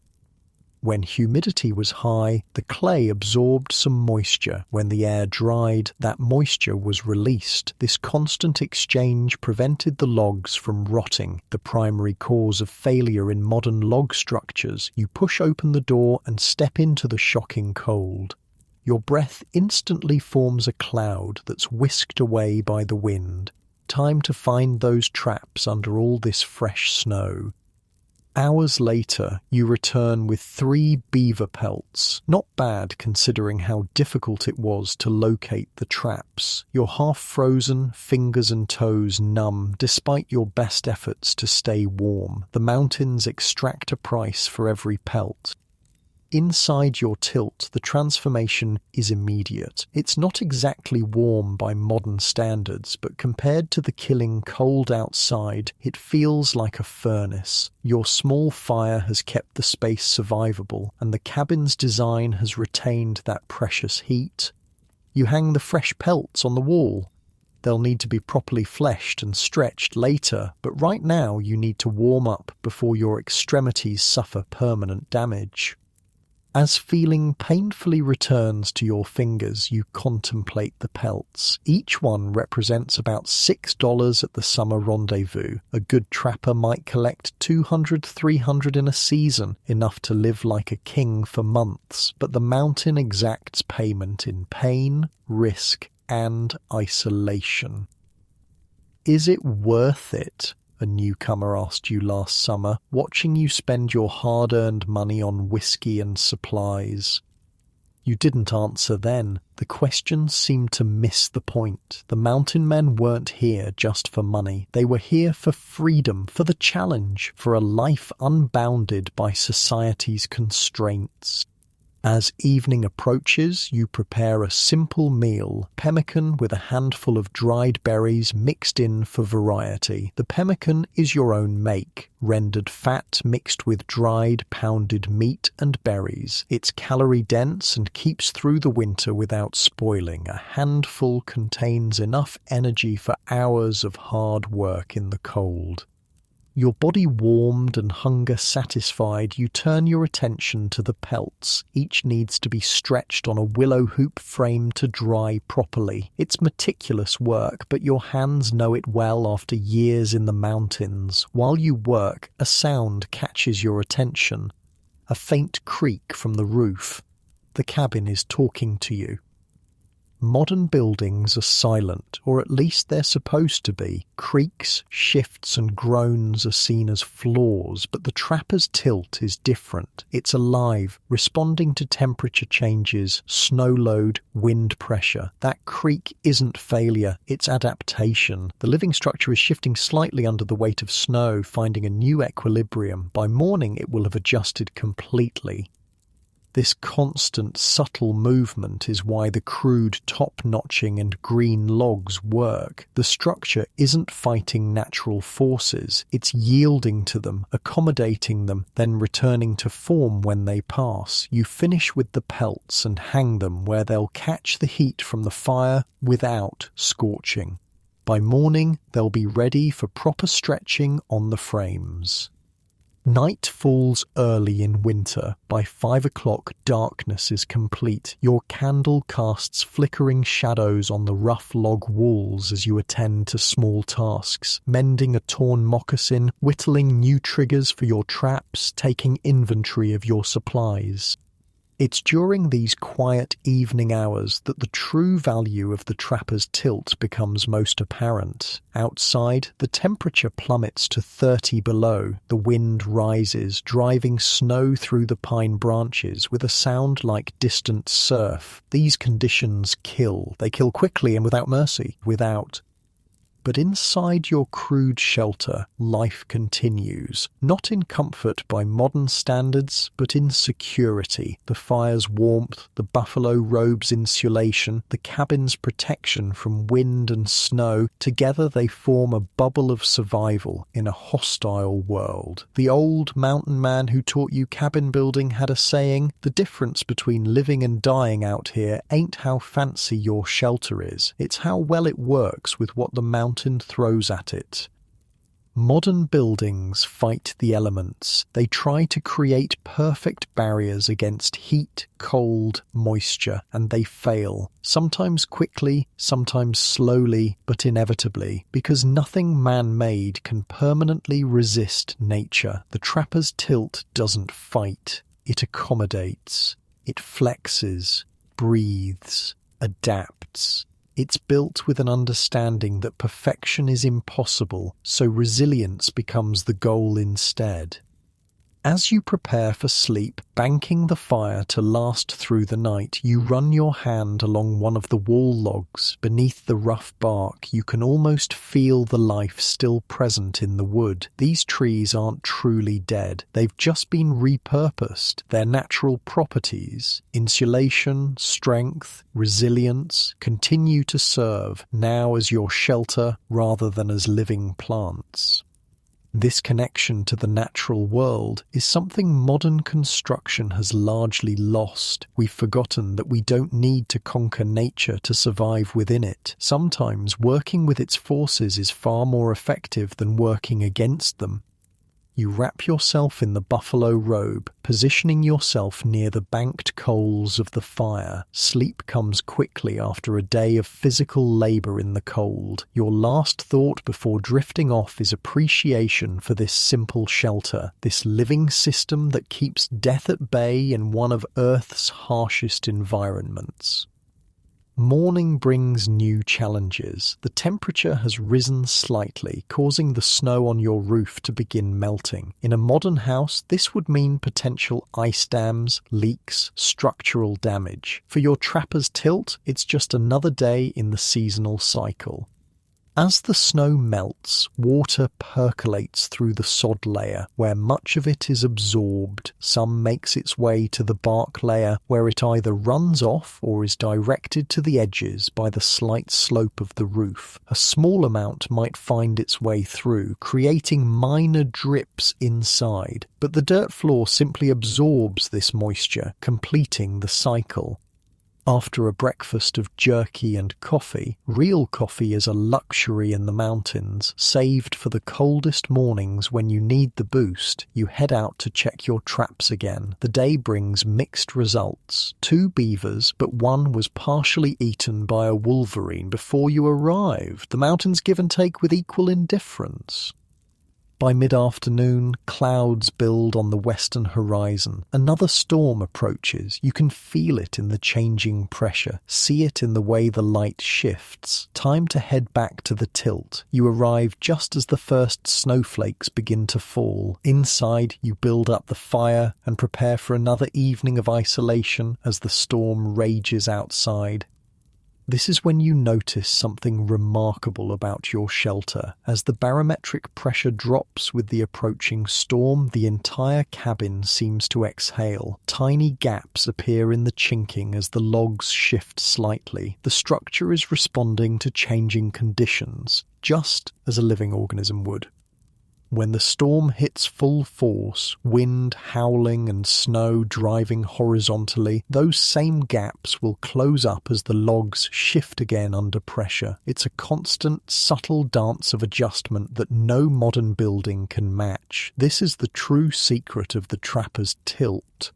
When humidity was high, the clay absorbed some moisture. When the air dried, that moisture was released. This constant exchange prevented the logs from rotting, the primary cause of failure in modern log structures. You push open the door and step into the shocking cold. Your breath instantly forms a cloud that's whisked away by the wind. Time to find those traps under all this fresh snow. Hours later, you return with 3 beaver pelts. Not bad considering how difficult it was to locate the traps. You're half frozen, fingers and toes numb, despite your best efforts to stay warm. The mountains extract a price for every pelt. Inside your tilt, the transformation is immediate. It's not exactly warm by modern standards, but compared to the killing cold outside, it feels like a furnace. Your small fire has kept the space survivable, and the cabin's design has retained that precious heat. You hang the fresh pelts on the wall. They'll need to be properly fleshed and stretched later, but right now you need to warm up before your extremities suffer permanent damage. As feeling painfully returns to your fingers, you contemplate the pelts. Each one represents about $6 at the summer rendezvous. A good trapper might collect 200, 300 in a season, enough to live like a king for months, but the mountain exacts payment in pain, risk, and isolation. Is it worth it? A newcomer asked you last summer, watching you spend your hard-earned money on whiskey and supplies. You didn't answer then. The questions seemed to miss the point. The mountain men weren't here just for money. They were here for freedom, for the challenge, for a life unbounded by society's constraints. As evening approaches, you prepare a simple meal, pemmican with a handful of dried berries mixed in for variety. The pemmican is your own make, rendered fat mixed with dried, pounded meat and berries. It's calorie-dense and keeps through the winter without spoiling. A handful contains enough energy for hours of hard work in the cold. Your body warmed and hunger satisfied, you turn your attention to the pelts. Each needs to be stretched on a willow hoop frame to dry properly. It's meticulous work, but your hands know it well after years in the mountains. While you work, a sound catches your attention. A faint creak from the roof. The cabin is talking to you. Modern buildings are silent, or at least they're supposed to be. Creaks, shifts and groans are seen as flaws, but the trapper's tilt is different. It's alive, responding to temperature changes, snow load, wind pressure. That creak isn't failure, it's adaptation. The living structure is shifting slightly under the weight of snow, finding a new equilibrium. By morning it will have adjusted completely. This constant, subtle movement is why the crude top-notching and green logs work. The structure isn't fighting natural forces, it's yielding to them, accommodating them, then returning to form when they pass. You finish with the pelts and hang them where they'll catch the heat from the fire without scorching. By morning, they'll be ready for proper stretching on the frames. Night falls early in winter. By 5 o'clock, darkness is complete. Your candle casts flickering shadows on the rough log walls as you attend to small tasks, mending a torn moccasin, whittling new triggers for your traps, taking inventory of your supplies. It's during these quiet evening hours that the true value of the trapper's tilt becomes most apparent. Outside, the temperature plummets to 30 below. The wind rises, driving snow through the pine branches with a sound like distant surf. These conditions kill. They kill quickly and without mercy. But inside your crude shelter, life continues, not in comfort by modern standards, but in security. The fire's warmth, the buffalo robe's insulation, the cabin's protection from wind and snow, together they form a bubble of survival in a hostile world. The old mountain man who taught you cabin building had a saying, "The difference between living and dying out here ain't how fancy your shelter is, it's how well it works with what the mountain throws at it." Modern buildings fight the elements. They try to create perfect barriers against heat, cold, moisture, and they fail. Sometimes quickly, sometimes slowly, but inevitably, because nothing man-made can permanently resist nature. The trapper's tilt doesn't fight. It accommodates. It flexes, breathes, adapts. It's built with an understanding that perfection is impossible, so resilience becomes the goal instead. As you prepare for sleep, banking the fire to last through the night, you run your hand along one of the wall logs. Beneath the rough bark, you can almost feel the life still present in the wood. These trees aren't truly dead. They've just been repurposed. Their natural properties, insulation, strength, resilience, continue to serve now as your shelter rather than as living plants. This connection to the natural world is something modern construction has largely lost. We've forgotten that we don't need to conquer nature to survive within it. Sometimes working with its forces is far more effective than working against them. You wrap yourself in the buffalo robe, positioning yourself near the banked coals of the fire. Sleep comes quickly after a day of physical labor in the cold. Your last thought before drifting off is appreciation for this simple shelter, this living system that keeps death at bay in one of Earth's harshest environments. Morning brings new challenges. The temperature has risen slightly, causing the snow on your roof to begin melting. In a modern house, this would mean potential ice dams, leaks, structural damage. For your trapper's tilt, it's just another day in the seasonal cycle. As the snow melts, water percolates through the sod layer, where much of it is absorbed. Some makes its way to the bark layer, where it either runs off or is directed to the edges by the slight slope of the roof. A small amount might find its way through, creating minor drips inside, but the dirt floor simply absorbs this moisture, completing the cycle. After a breakfast of jerky and coffee, real coffee is a luxury in the mountains, saved for the coldest mornings when you need the boost. You head out to check your traps again. The day brings mixed results. 2 beavers, but one was partially eaten by a wolverine before you arrived. The mountains give and take with equal indifference. By mid-afternoon, clouds build on the western horizon. Another storm approaches. You can feel it in the changing pressure, see it in the way the light shifts. Time to head back to the tilt. You arrive just as the first snowflakes begin to fall. Inside, you build up the fire and prepare for another evening of isolation as the storm rages outside. This is when you notice something remarkable about your shelter. As the barometric pressure drops with the approaching storm, the entire cabin seems to exhale. Tiny gaps appear in the chinking as the logs shift slightly. The structure is responding to changing conditions, just as a living organism would. When the storm hits full force, wind howling and snow driving horizontally, those same gaps will close up as the logs shift again under pressure. It's a constant, subtle dance of adjustment that no modern building can match. This is the true secret of the trapper's tilt.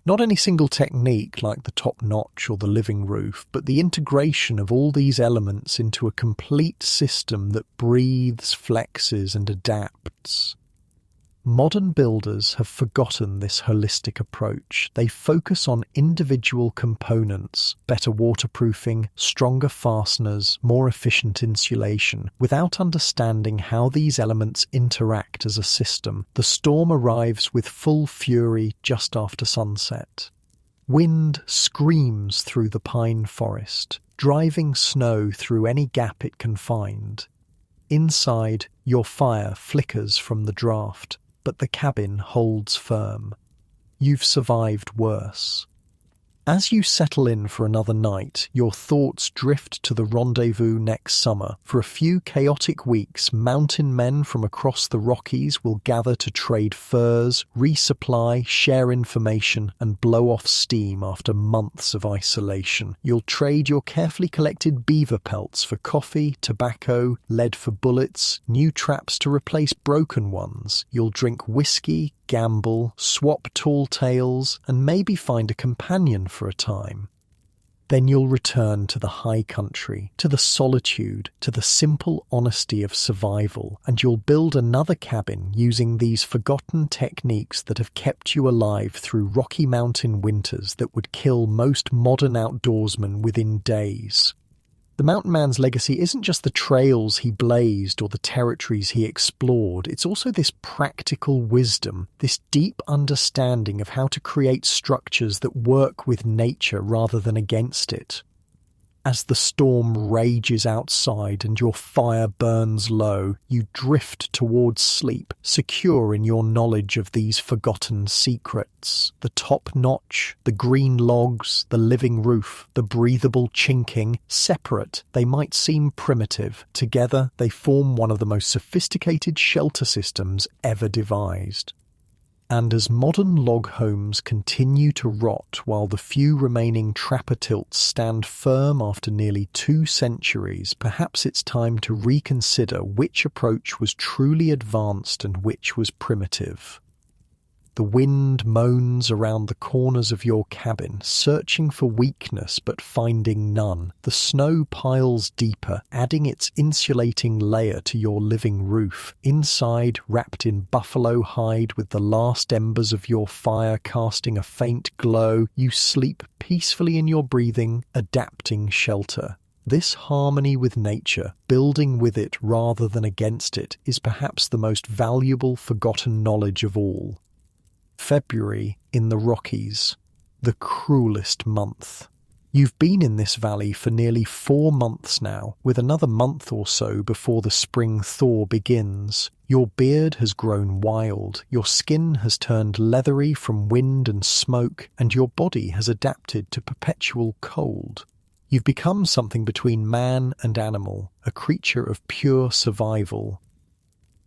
Not any single technique like the top notch or the living roof, but the integration of all these elements into a complete system that breathes, flexes, and adapts. Modern builders have forgotten this holistic approach. They focus on individual components, better waterproofing, stronger fasteners, more efficient insulation, without understanding how these elements interact as a system. The storm arrives with full fury just after sunset. Wind screams through the pine forest, driving snow through any gap it can find. Inside, your fire flickers from the draft, but the cabin holds firm. You've survived worse. As you settle in for another night, your thoughts drift to the rendezvous next summer. For a few chaotic weeks, mountain men from across the Rockies will gather to trade furs, resupply, share information, and blow off steam after months of isolation. You'll trade your carefully collected beaver pelts for coffee, tobacco, lead for bullets, new traps to replace broken ones. You'll drink whiskey, gamble, swap tall tales, and maybe find a companion for a time. Then you'll return to the high country, to the solitude, to the simple honesty of survival, and you'll build another cabin using these forgotten techniques that have kept you alive through Rocky Mountain winters that would kill most modern outdoorsmen within days. The mountain man's legacy isn't just the trails he blazed or the territories he explored, it's also this practical wisdom, this deep understanding of how to create structures that work with nature rather than against it. As the storm rages outside and your fire burns low, you drift towards sleep, secure in your knowledge of these forgotten secrets. The top notch, the green logs, the living roof, the breathable chinking, separate, they might seem primitive. Together, they form one of the most sophisticated shelter systems ever devised. And as modern log homes continue to rot while the few remaining trapper tilts stand firm after nearly 2 centuries, perhaps it's time to reconsider which approach was truly advanced and which was primitive. The wind moans around the corners of your cabin, searching for weakness but finding none. The snow piles deeper, adding its insulating layer to your living roof. Inside, wrapped in buffalo hide with the last embers of your fire casting a faint glow, you sleep peacefully in your breathing, adapting shelter. This harmony with nature, building with it rather than against it, is perhaps the most valuable forgotten knowledge of all. February in the Rockies, the cruelest month. You've been in this valley for nearly 4 months now, with another month or so before the spring thaw begins. Your beard has grown wild, your skin has turned leathery from wind and smoke, and your body has adapted to perpetual cold. You've become something between man and animal, a creature of pure survival.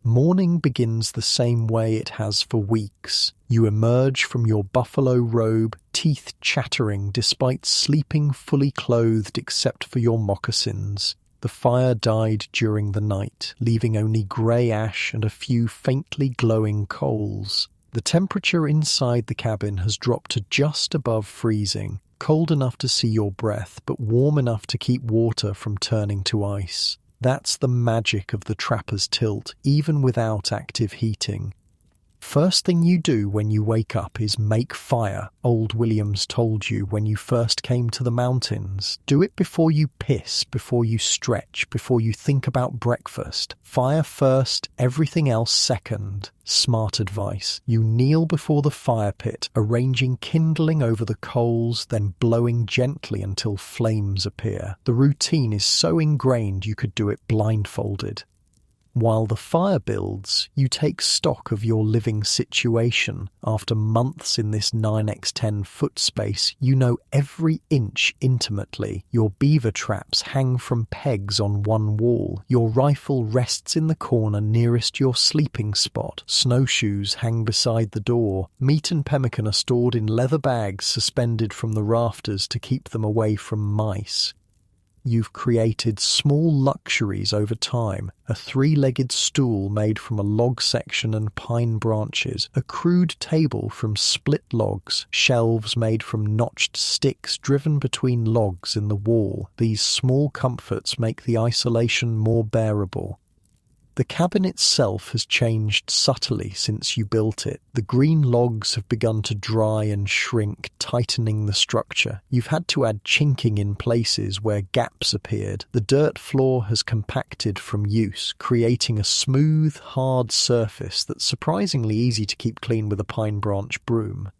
Morning begins the same way it has for weeks. You emerge from your buffalo robe, teeth chattering despite sleeping fully clothed except for your moccasins. The fire died during the night, leaving only grey ash and a few faintly glowing coals. The temperature inside the cabin has dropped to just above freezing, cold enough to see your breath, but warm enough to keep water from turning to ice. That's the magic of the trapper's tilt, even without active heating. First thing you do when you wake up is make fire, old Williams told you when you first came to the mountains. Do it before you piss, before you stretch, before you think about breakfast. Fire first, everything else second. Smart advice. You kneel before the fire pit, arranging kindling over the coals, then blowing gently until flames appear. The routine is so ingrained you could do it blindfolded. While the fire builds, you take stock of your living situation. After months in this 9x10 foot space, you know every inch intimately. Your beaver traps hang from pegs on one wall. Your rifle rests in the corner nearest your sleeping spot. Snowshoes hang beside the door. Meat and pemmican are stored in leather bags suspended from the rafters to keep them away from mice. You've created small luxuries over time, a 3-legged stool made from a log section and pine branches, a crude table from split logs, shelves made from notched sticks driven between logs in the wall. These small comforts make the isolation more bearable. The cabin itself has changed subtly since you built it. The green logs have begun to dry and shrink, tightening the structure. You've had to add chinking in places where gaps appeared. The dirt floor has compacted from use, creating a smooth, hard surface that's surprisingly easy to keep clean with a pine branch broom.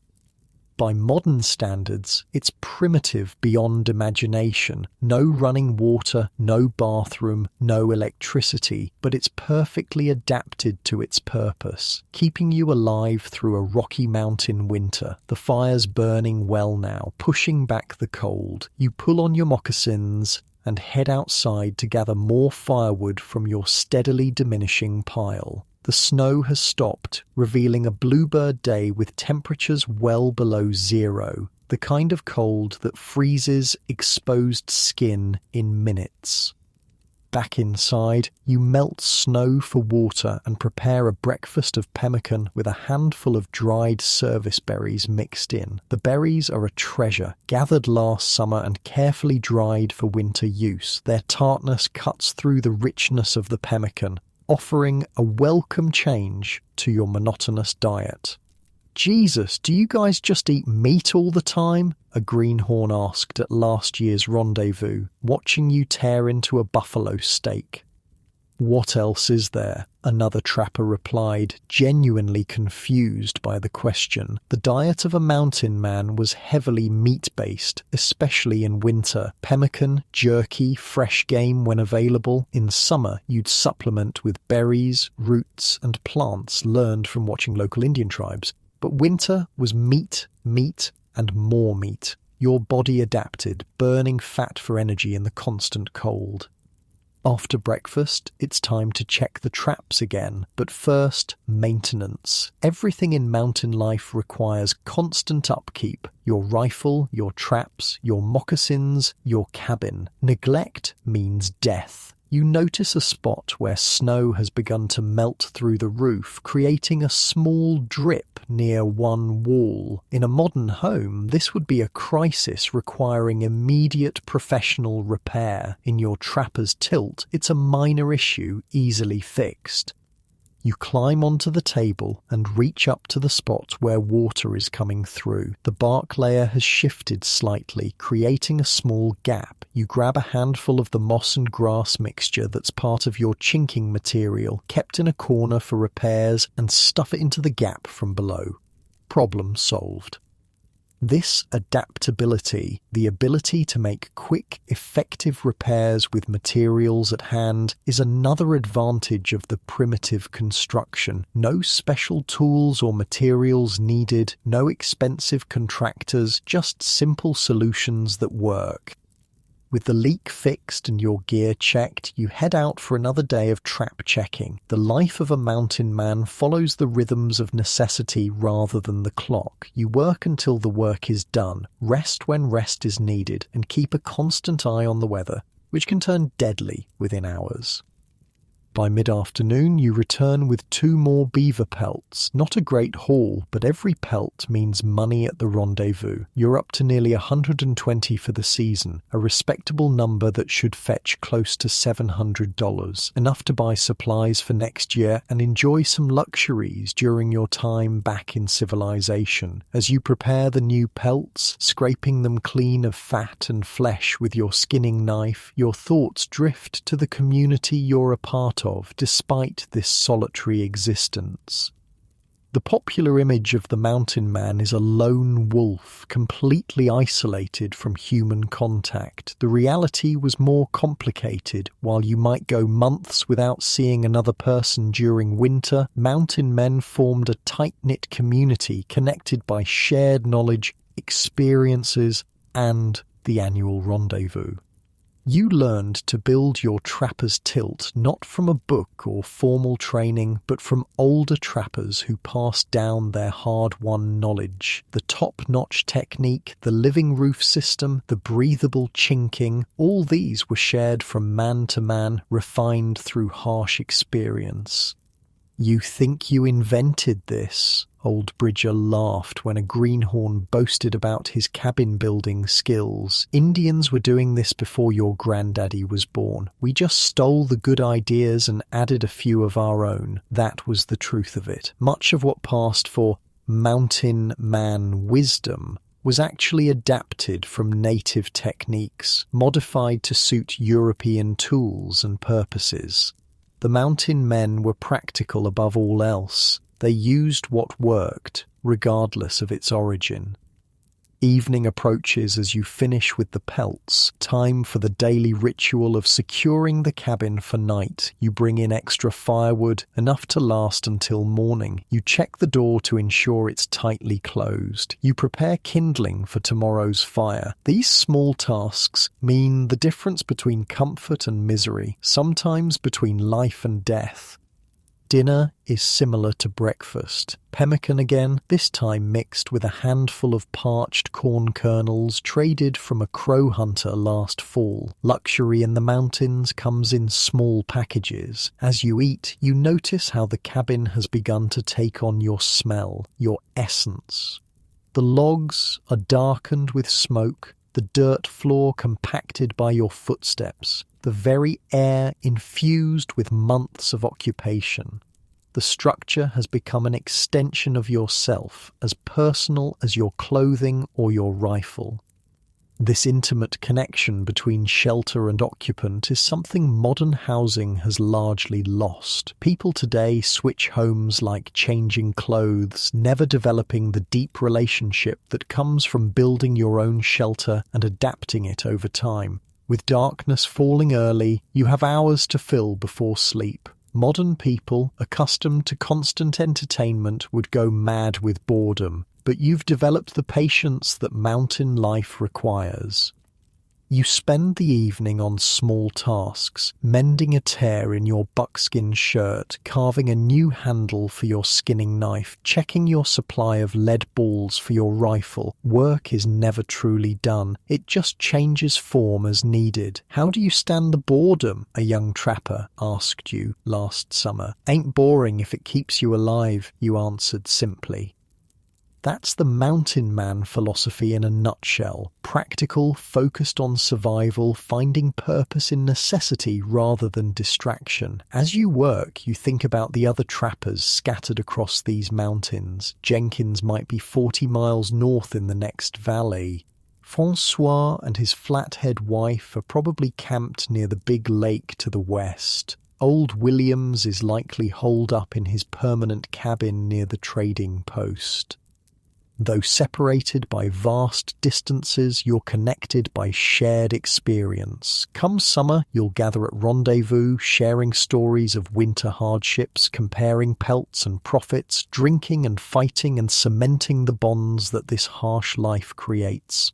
By modern standards, it's primitive beyond imagination. No running water, no bathroom, no electricity, but it's perfectly adapted to its purpose, keeping you alive through a Rocky Mountain winter. The fire's burning well now, pushing back the cold. You pull on your moccasins and head outside to gather more firewood from your steadily diminishing pile. The snow has stopped, revealing a bluebird day with temperatures well below zero, the kind of cold that freezes exposed skin in minutes. Back inside, you melt snow for water and prepare a breakfast of pemmican with a handful of dried service berries mixed in. The berries are a treasure, gathered last summer and carefully dried for winter use. Their tartness cuts through the richness of the pemmican, offering a welcome change to your monotonous diet. Jesus, do you guys just eat meat all the time? A greenhorn asked at last year's rendezvous, watching you tear into a buffalo steak. What else is there? Another trapper replied, genuinely confused by the question. The diet of a mountain man was heavily meat-based, especially in winter. Pemmican, jerky, fresh game when available. In summer, you'd supplement with berries, roots, and plants learned from watching local Indian tribes. But winter was meat, and more meat. Your body adapted, burning fat for energy in the constant cold. After breakfast, it's time to check the traps again, but first, maintenance. Everything in mountain life requires constant upkeep. Your rifle, your traps, your moccasins, your cabin. Neglect means death. You notice a spot where snow has begun to melt through the roof, creating a small drip near one wall. In a modern home, this would be a crisis requiring immediate professional repair. In your trapper's tilt, it's a minor issue easily fixed. You climb onto the table and reach up to the spot where water is coming through. The bark layer has shifted slightly, creating a small gap. You grab a handful of the moss and grass mixture that's part of your chinking material, kept in a corner for repairs, and stuff it into the gap from below. Problem solved. This adaptability, the ability to make quick, effective repairs with materials at hand, is another advantage of the primitive construction. No special tools or materials needed, no expensive contractors, just simple solutions that work. With the leak fixed and your gear checked, you head out for another day of trap checking. The life of a mountain man follows the rhythms of necessity rather than the clock. You work until the work is done, rest when rest is needed, and keep a constant eye on the weather, which can turn deadly within hours. By mid-afternoon, you return with 2 more beaver pelts. Not a great haul, but every pelt means money at the rendezvous. You're up to nearly 120 for the season, a respectable number that should fetch close to $700, enough to buy supplies for next year and enjoy some luxuries during your time back in civilization. As you prepare the new pelts, scraping them clean of fat and flesh with your skinning knife, your thoughts drift to the community you're a part of despite this solitary existence. The popular image of the mountain man is a lone wolf, completely isolated from human contact. The reality was more complicated. While you might go months without seeing another person during winter, mountain men formed a tight-knit community connected by shared knowledge, experiences, and the annual rendezvous. You learned to build your trapper's tilt not from a book or formal training, but from older trappers who passed down their hard-won knowledge. The top-notch technique, the living roof system, the breathable chinking, all these were shared from man to man, refined through harsh experience. You think you invented this? Old Bridger laughed when a greenhorn boasted about his cabin-building skills. Indians were doing this before your granddaddy was born. We just stole the good ideas and added a few of our own. That was the truth of it. Much of what passed for mountain man wisdom was actually adapted from native techniques, modified to suit European tools and purposes. The mountain men were practical above all else. They used what worked, regardless of its origin. Evening approaches as you finish with the pelts. Time for the daily ritual of securing the cabin for night. You bring in extra firewood, enough to last until morning. You check the door to ensure it's tightly closed. You prepare kindling for tomorrow's fire. These small tasks mean the difference between comfort and misery, sometimes between life and death. Dinner is similar to breakfast. Pemmican again, this time mixed with a handful of parched corn kernels traded from a crow hunter last fall. Luxury in the mountains comes in small packages. As you eat, you notice how the cabin has begun to take on your smell, your essence. The logs are darkened with smoke, the dirt floor compacted by your footsteps, the very air infused with months of occupation. The structure has become an extension of yourself, as personal as your clothing or your rifle. This intimate connection between shelter and occupant is something modern housing has largely lost. People today switch homes like changing clothes, never developing the deep relationship that comes from building your own shelter and adapting it over time. With darkness falling early, you have hours to fill before sleep. Modern people, accustomed to constant entertainment, would go mad with boredom, but you've developed the patience that mountain life requires. You spend the evening on small tasks, mending a tear in your buckskin shirt, carving a new handle for your skinning knife, checking your supply of lead balls for your rifle. Work is never truly done. It just changes form as needed. How do you stand the boredom? A young trapper asked you last summer. Ain't boring if it keeps you alive, you answered simply. That's the mountain man philosophy in a nutshell. Practical, focused on survival, finding purpose in necessity rather than distraction. As you work, you think about the other trappers scattered across these mountains. Jenkins might be 40 miles north in the next valley. Francois and his flathead wife are probably camped near the big lake to the west. Old Williams is likely holed up in his permanent cabin near the trading post. Though separated by vast distances, you're connected by shared experience. Come summer, you'll gather at rendezvous, sharing stories of winter hardships, comparing pelts and profits, drinking and fighting and cementing the bonds that this harsh life creates.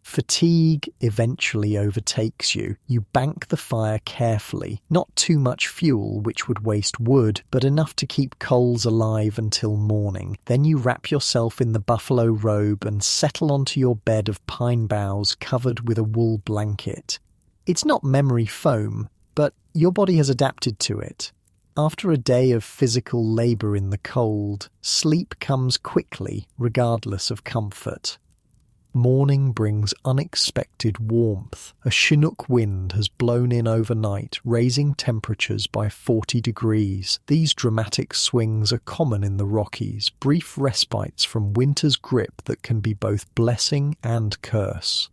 Fatigue eventually overtakes you. You bank the fire carefully, not too much fuel, which would waste wood, but enough to keep coals alive until morning. Then you wrap yourself in the buffalo robe and settle onto your bed of pine boughs covered with a wool blanket. It's not memory foam, but your body has adapted to it. After a day of physical labor in the cold, sleep comes quickly, regardless of comfort. Morning brings unexpected warmth. A Chinook wind has blown in overnight, raising temperatures by 40 degrees. These dramatic swings are common in the Rockies, brief respites from winter's grip that can be both blessing and curse.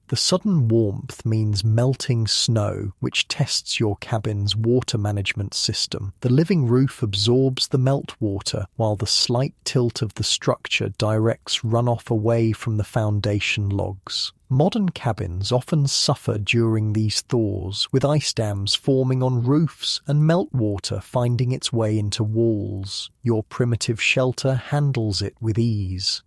The sudden warmth means melting snow, which tests your cabin's water management system. The living roof absorbs the meltwater, while the slight tilt of the structure directs runoff away from the foundation logs. Modern cabins often suffer during these thaws, with ice dams forming on roofs and meltwater finding its way into walls. Your primitive shelter handles it with ease.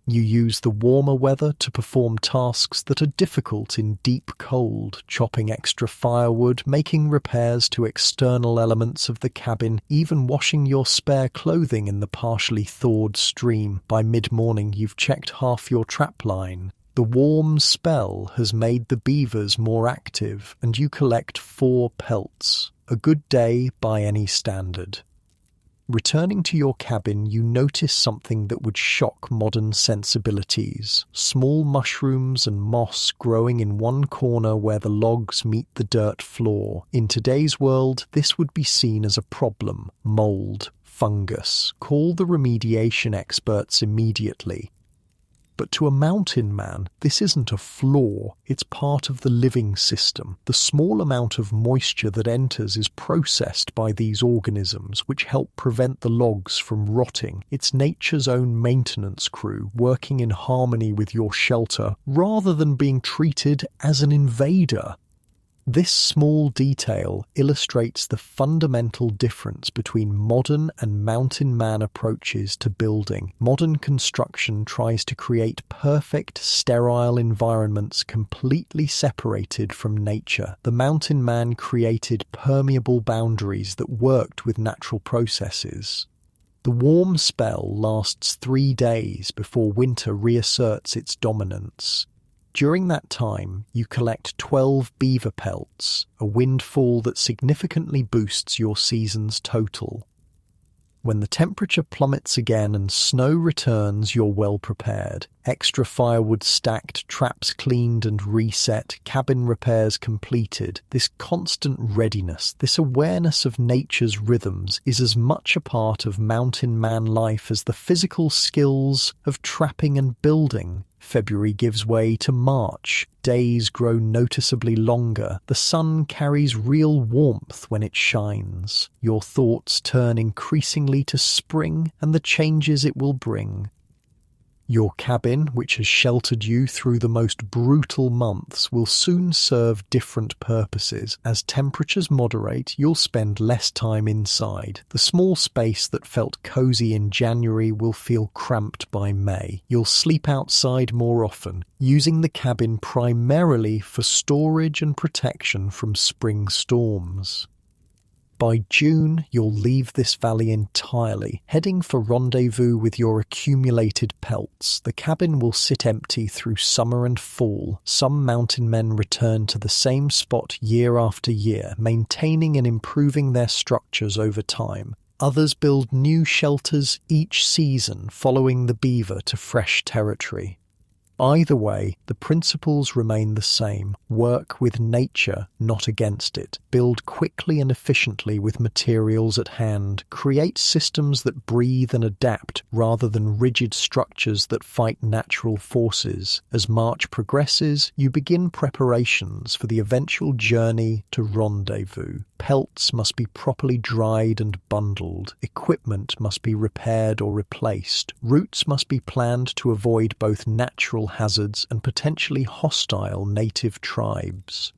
You use the warmer weather to perform tasks that are difficult in deep cold, chopping extra firewood, making repairs to external elements of the cabin, even washing your spare clothing in the partially thawed stream. By mid-morning, you've checked half your trap line. The warm spell has made the beavers more active, and you collect 4 pelts. A good day by any standard. Returning to your cabin, you notice something that would shock modern sensibilities. Small mushrooms and moss growing in one corner where the logs meet the dirt floor. In today's world, this would be seen as a problem. Mold, fungus. Call the remediation experts immediately. But to a mountain man, this isn't a flaw, it's part of the living system. The small amount of moisture that enters is processed by these organisms, which help prevent the logs from rotting. It's nature's own maintenance crew, working in harmony with your shelter, rather than being treated as an invader. This small detail illustrates the fundamental difference between modern and mountain man approaches to building. Modern construction tries to create perfect, sterile environments completely separated from nature. The mountain man created permeable boundaries that worked with natural processes. The warm spell lasts 3 days before winter reasserts its dominance. During that time, you collect 12 beaver pelts, a windfall that significantly boosts your season's total. When the temperature plummets again and snow returns, you're well prepared. Extra firewood stacked, traps cleaned and reset, cabin repairs completed. This constant readiness, this awareness of nature's rhythms is as much a part of mountain man life as the physical skills of trapping and building. February gives way to March. Days grow noticeably longer. The sun carries real warmth when it shines. Your thoughts turn increasingly to spring and the changes it will bring. Your cabin, which has sheltered you through the most brutal months, will soon serve different purposes. As temperatures moderate, you'll spend less time inside. The small space that felt cozy in January will feel cramped by May. You'll sleep outside more often, using the cabin primarily for storage and protection from spring storms. By June, you'll leave this valley entirely, heading for rendezvous with your accumulated pelts. The cabin will sit empty through summer and fall. Some mountain men return to the same spot year after year, maintaining and improving their structures over time. Others build new shelters each season, following the beaver to fresh territory. Either way, the principles remain the same. Work with nature, not against it. Build quickly and efficiently with materials at hand. Create systems that breathe and adapt rather than rigid structures that fight natural forces. As March progresses, you begin preparations for the eventual journey to rendezvous. Pelts must be properly dried and bundled. Equipment must be repaired or replaced. Routes must be planned to avoid both natural hazards and potentially hostile native tribes.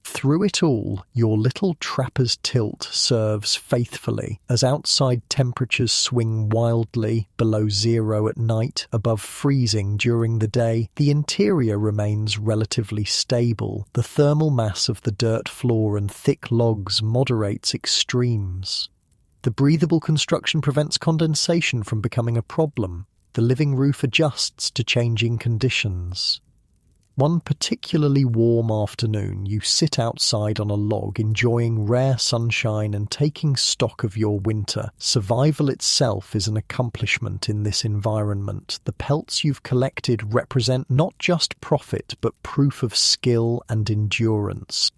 Through it all, your little trapper's tilt serves faithfully. As outside temperatures swing wildly, below zero at night, above freezing during the day, the interior remains relatively stable. The thermal mass of the dirt floor and thick logs moderates extremes. The breathable construction prevents condensation from becoming a problem. The living roof adjusts to changing conditions. One particularly warm afternoon, you sit outside on a log, enjoying rare sunshine and taking stock of your winter. Survival itself is an accomplishment in this environment. The pelts you've collected represent not just profit, but proof of skill and endurance.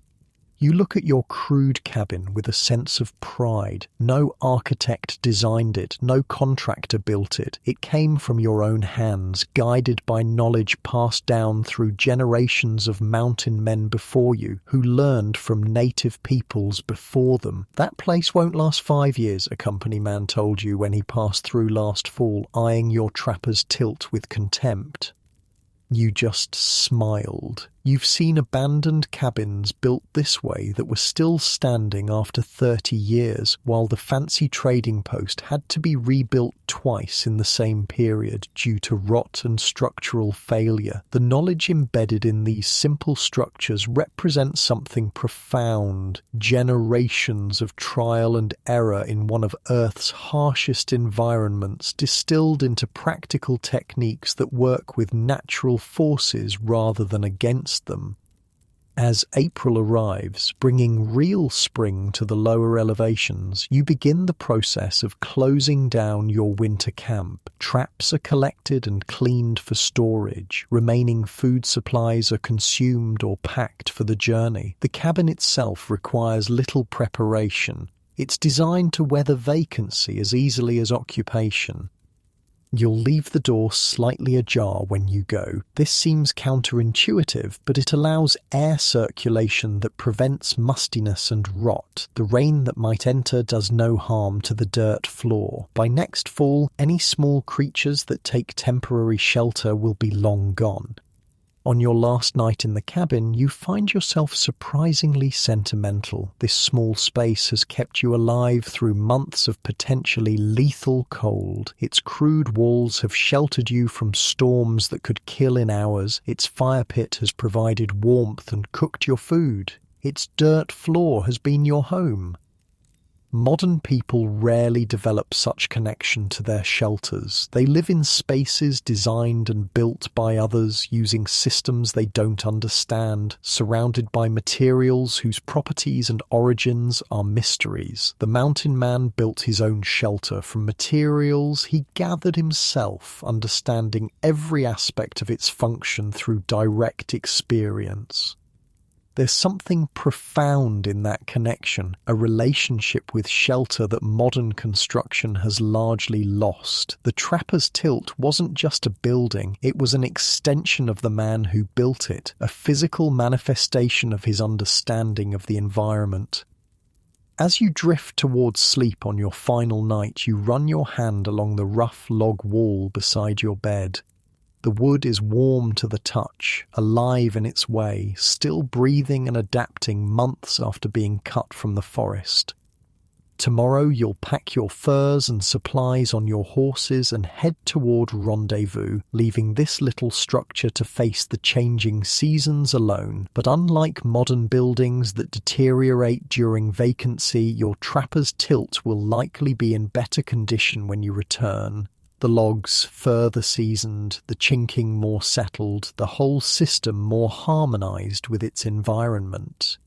You look at your crude cabin with a sense of pride. No architect designed it, no contractor built it. It came from your own hands, guided by knowledge passed down through generations of mountain men before you, who learned from native peoples before them. That place won't last 5 years, a company man told you when he passed through last fall, eyeing your trapper's tilt with contempt. You just smiled. You've seen abandoned cabins built this way that were still standing after 30 years, while the fancy trading post had to be rebuilt twice in the same period due to rot and structural failure. The knowledge embedded in these simple structures represents something profound. Generations of trial and error in one of Earth's harshest environments, distilled into practical techniques that work with natural forces rather than against them. As April arrives, bringing real spring to the lower elevations, you begin the process of closing down your winter camp. Traps are collected and cleaned for storage. Remaining food supplies are consumed or packed for the journey. The cabin itself requires little preparation. It's designed to weather vacancy as easily as occupation. You'll leave the door slightly ajar when you go. This seems counterintuitive, but it allows air circulation that prevents mustiness and rot. The rain that might enter does no harm to the dirt floor. By next fall, any small creatures that take temporary shelter will be long gone. On your last night in the cabin, you find yourself surprisingly sentimental. This small space has kept you alive through months of potentially lethal cold. Its crude walls have sheltered you from storms that could kill in hours. Its fire pit has provided warmth and cooked your food. Its dirt floor has been your home. Modern people rarely develop such connection to their shelters. They live in spaces designed and built by others, using systems they don't understand, surrounded by materials whose properties and origins are mysteries. The mountain man built his own shelter from materials he gathered himself, understanding every aspect of its function through direct experience. There's something profound in that connection, a relationship with shelter that modern construction has largely lost. The trapper's tilt wasn't just a building, it was an extension of the man who built it, a physical manifestation of his understanding of the environment. As you drift towards sleep on your final night, you run your hand along the rough log wall beside your bed. The wood is warm to the touch, alive in its way, still breathing and adapting months after being cut from the forest. Tomorrow you'll pack your furs and supplies on your horses and head toward Rendezvous, leaving this little structure to face the changing seasons alone. But unlike modern buildings that deteriorate during vacancy, your trapper's tilt will likely be in better condition when you return. The logs further seasoned, the chinking more settled, the whole system more harmonized with its environment.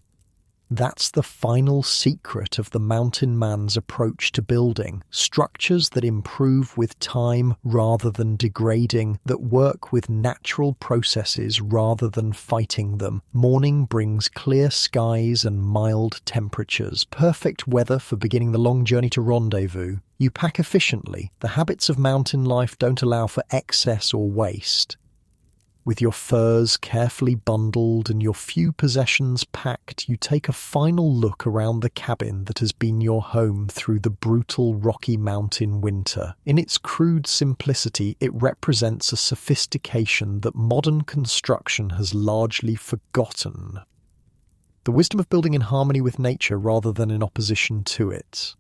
That's the final secret of the mountain man's approach to building, structures that improve with time rather than degrading, that work with natural processes rather than fighting them. Morning brings clear skies and mild temperatures, perfect weather for beginning the long journey to Rendezvous. You pack efficiently. The habits of mountain life don't allow for excess or waste. With your furs carefully bundled and your few possessions packed, you take a final look around the cabin that has been your home through the brutal Rocky Mountain winter. In its crude simplicity, it represents a sophistication that modern construction has largely forgotten. The wisdom of building in harmony with nature rather than in opposition to it.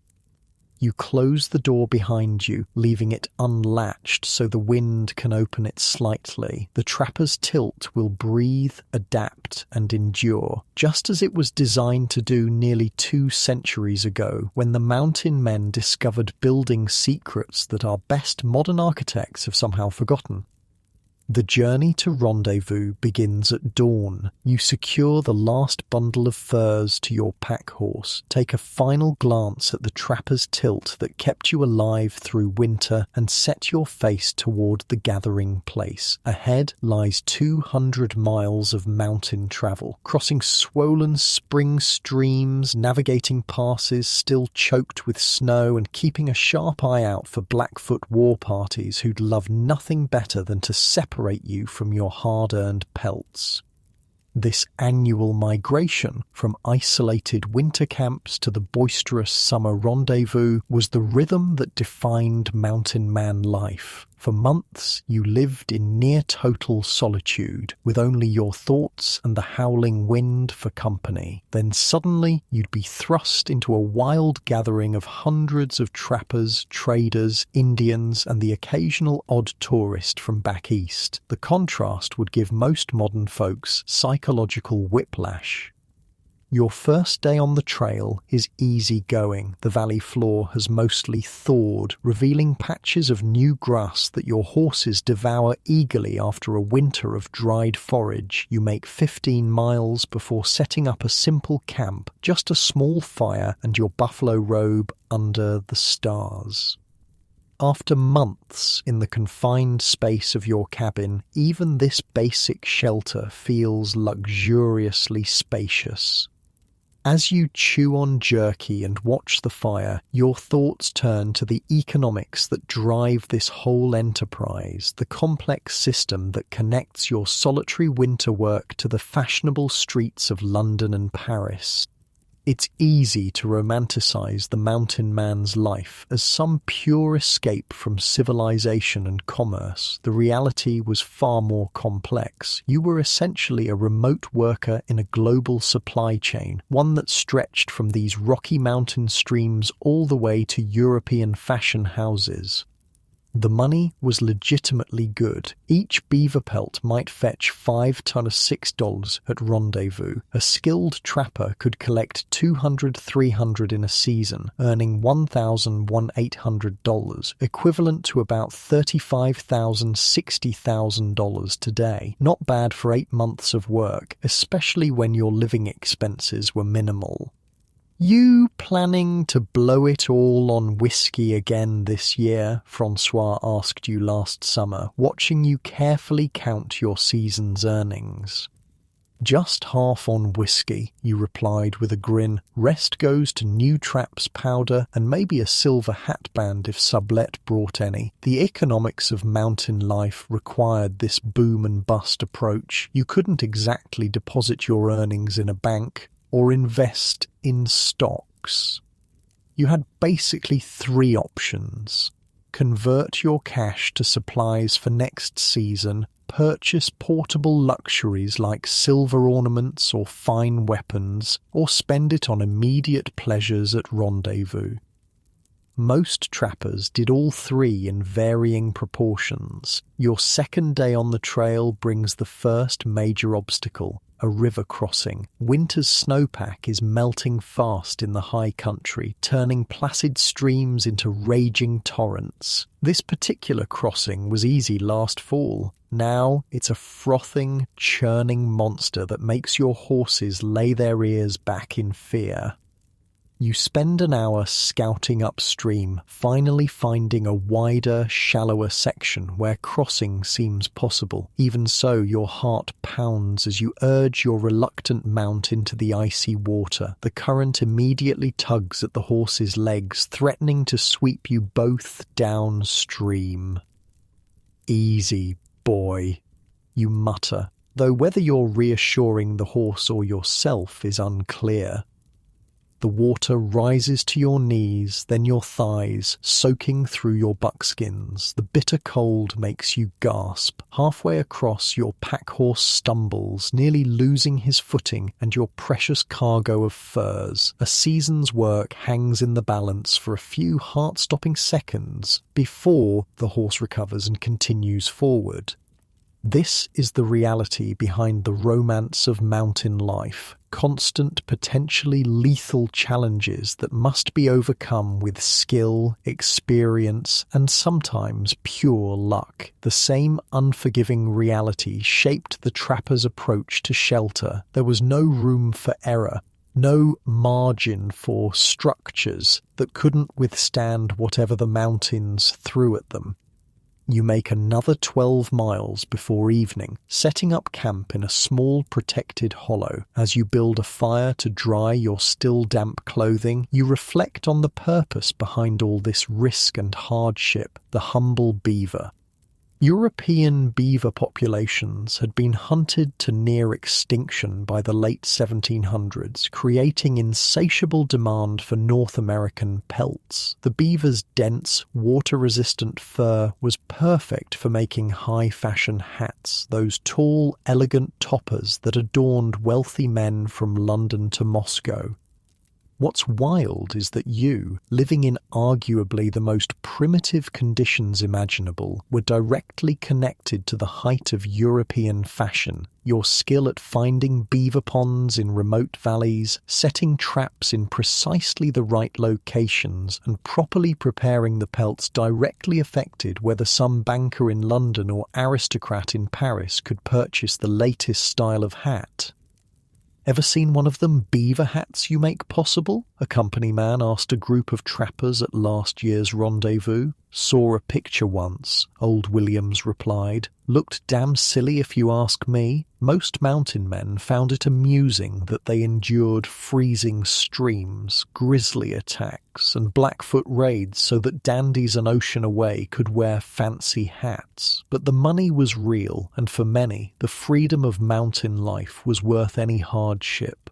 You close the door behind you, leaving it unlatched so the wind can open it slightly. The trapper's tilt will breathe, adapt, and endure, just as it was designed to do nearly 2 centuries ago, when the mountain men discovered building secrets that our best modern architects have somehow forgotten. The journey to Rendezvous begins at dawn. You secure the last bundle of furs to your pack horse, take a final glance at the trapper's tilt that kept you alive through winter, and set your face toward the gathering place. Ahead lies 200 miles of mountain travel, crossing swollen spring streams, navigating passes still choked with snow, and keeping a sharp eye out for Blackfoot war parties who'd love nothing better than to separate you from your hard-earned pelts. This annual migration from isolated winter camps to the boisterous summer rendezvous was the rhythm that defined mountain man life. For months you lived in near-total solitude, with only your thoughts and the howling wind for company. Then suddenly you'd be thrust into a wild gathering of hundreds of trappers, traders, Indians, and the occasional odd tourist from back east. The contrast would give most modern folks psychological whiplash. Your first day on the trail is easy going. The valley floor has mostly thawed, revealing patches of new grass that your horses devour eagerly after a winter of dried forage. You make 15 miles before setting up a simple camp, just a small fire and your buffalo robe under the stars. After months in the confined space of your cabin, even this basic shelter feels luxuriously spacious. As you chew on jerky and watch the fire, your thoughts turn to the economics that drive this whole enterprise, the complex system that connects your solitary winter work to the fashionable streets of London and Paris. It's easy to romanticize the mountain man's life as some pure escape from civilization and commerce. The reality was far more complex. You were essentially a remote worker in a global supply chain, one that stretched from these Rocky Mountain streams all the way to European fashion houses. The money was legitimately good. Each beaver pelt might fetch 5 to $6 at Rendezvous. A skilled trapper could collect 200-300 in a season, earning $1,800, equivalent to about $35,000-$60,000 today. Not bad for 8 months of work, especially when your living expenses were minimal. "You planning to blow it all on whiskey again this year?" Francois asked you last summer, watching you carefully count your season's earnings. "Just half on whiskey," you replied with a grin. "Rest goes to new traps, powder, and maybe a silver hatband if Sublet brought any." The economics of mountain life required this boom and bust approach. You couldn't exactly deposit your earnings in a bank or invest in stocks. You had basically 3 options. Convert your cash to supplies for next season, purchase portable luxuries like silver ornaments or fine weapons, or spend it on immediate pleasures at Rendezvous. Most trappers did all 3 in varying proportions. Your second day on the trail brings the first major obstacle, a river crossing. Winter's snowpack is melting fast in the high country, turning placid streams into raging torrents. This particular crossing was easy last fall. Now it's a frothing, churning monster that makes your horses lay their ears back in fear. You spend an hour scouting upstream, finally finding a wider, shallower section where crossing seems possible. Even so, your heart pounds as you urge your reluctant mount into the icy water. The current immediately tugs at the horse's legs, threatening to sweep you both downstream. "Easy, boy," you mutter, though whether you're reassuring the horse or yourself is unclear. The water rises to your knees, then your thighs, soaking through your buckskins. The bitter cold makes you gasp. Halfway across, your pack horse stumbles, nearly losing his footing and your precious cargo of furs. A season's work hangs in the balance for a few heart-stopping seconds before the horse recovers and continues forward. This is the reality behind the romance of mountain life. Constant, potentially lethal challenges that must be overcome with skill, experience, and sometimes pure luck. The same unforgiving reality shaped the trapper's approach to shelter. There was no room for error, no margin for structures that couldn't withstand whatever the mountains threw at them. You make another 12 miles before evening, setting up camp in a small protected hollow. As you build a fire to dry your still damp clothing, you reflect on the purpose behind all this risk and hardship, the humble beaver. European beaver populations had been hunted to near extinction by the late 1700s, creating insatiable demand for North American pelts. The beaver's dense, water-resistant fur was perfect for making high-fashion hats, those tall, elegant toppers that adorned wealthy men from London to Moscow. What's wild is that you, living in arguably the most primitive conditions imaginable, were directly connected to the height of European fashion. Your skill at finding beaver ponds in remote valleys, setting traps in precisely the right locations, and properly preparing the pelts directly affected whether some banker in London or aristocrat in Paris could purchase the latest style of hat. "Ever seen one of them beaver hats you make possible?" a company man asked a group of trappers at last year's rendezvous. "Saw a picture once," old Williams replied. "Looked damn silly if you ask me." Most mountain men found it amusing that they endured freezing streams, grizzly attacks, and Blackfoot raids so that dandies an ocean away could wear fancy hats. But the money was real, and for many, the freedom of mountain life was worth any hardship.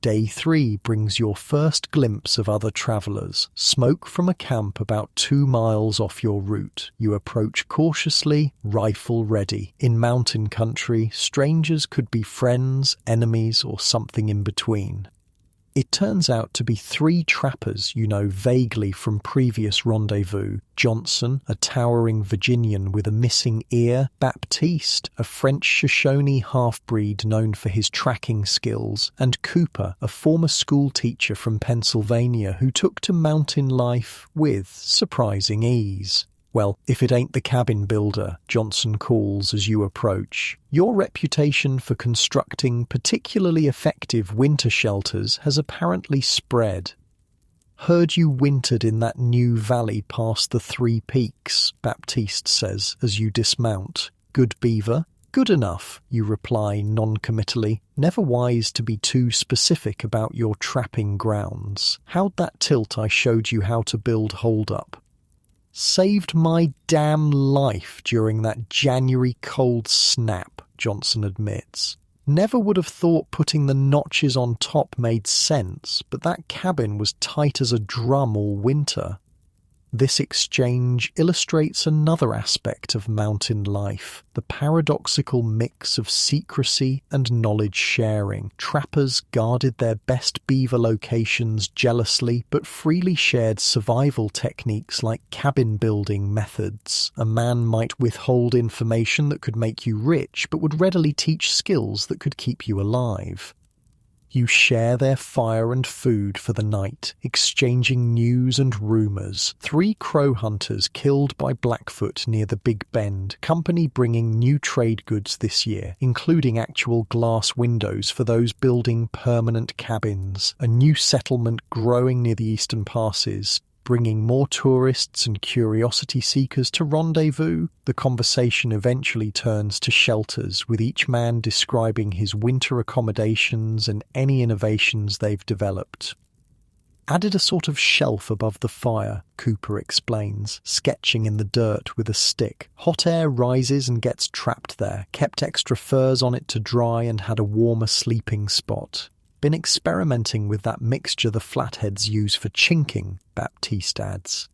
Day 3 brings your first glimpse of other travelers. Smoke from a camp about 2 miles off your route. You approach cautiously, rifle ready. In mountain country, strangers could be friends, enemies, or something in between. It turns out to be 3 trappers you know vaguely from previous rendezvous. Johnson, a towering Virginian with a missing ear, Baptiste, a French Shoshone half-breed known for his tracking skills, and Cooper, a former school teacher from Pennsylvania who took to mountain life with surprising ease. Well, if it ain't the cabin builder, Johnson calls as you approach. Your reputation for constructing particularly effective winter shelters has apparently spread. Heard you wintered in that new valley past the 3 peaks, Baptiste says as you dismount. Good beaver? Good enough, you reply non-committally, never wise to be too specific about your trapping grounds. How'd that tilt I showed you how to build hold up? Saved my damn life during that January cold snap, Johnson admits. Never would have thought putting the notches on top made sense, but that cabin was tight as a drum all winter. This exchange illustrates another aspect of mountain life, the paradoxical mix of secrecy and knowledge sharing. Trappers guarded their best beaver locations jealously, but freely shared survival techniques like cabin building methods. A man might withhold information that could make you rich, but would readily teach skills that could keep you alive. You share their fire and food for the night, exchanging news and rumours. 3 crow hunters killed by Blackfoot near the Big Bend. Company bringing new trade goods this year, including actual glass windows for those building permanent cabins. A new settlement growing near the eastern passes, bringing more tourists and curiosity seekers to rendezvous. The conversation eventually turns to shelters, with each man describing his winter accommodations and any innovations they've developed. Added a sort of shelf above the fire, Cooper explains, sketching in the dirt with a stick. Hot air rises and gets trapped there, kept extra furs on it to dry and had a warmer sleeping spot. Been experimenting with that mixture the flatheads use for chinking, Baptiste adds.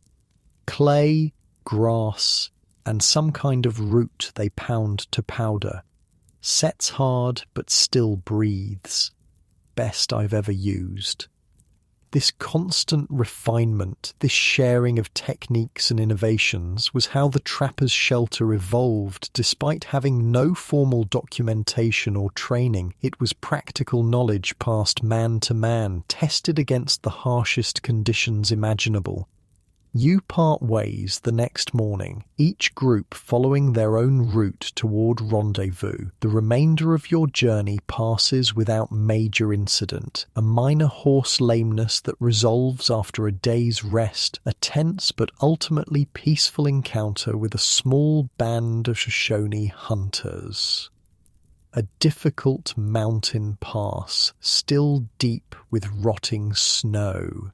Clay, grass, and some kind of root they pound to powder. Sets hard but still breathes. Best I've ever used. This constant refinement, this sharing of techniques and innovations was how the trapper's shelter evolved. Despite having no formal documentation or training, it was practical knowledge passed man to man, tested against the harshest conditions imaginable. You part ways the next morning, each group following their own route toward rendezvous. The remainder of your journey passes without major incident. A minor horse lameness that resolves after a day's rest, a tense but ultimately peaceful encounter with a small band of Shoshone hunters. A difficult mountain pass, still deep with rotting snow.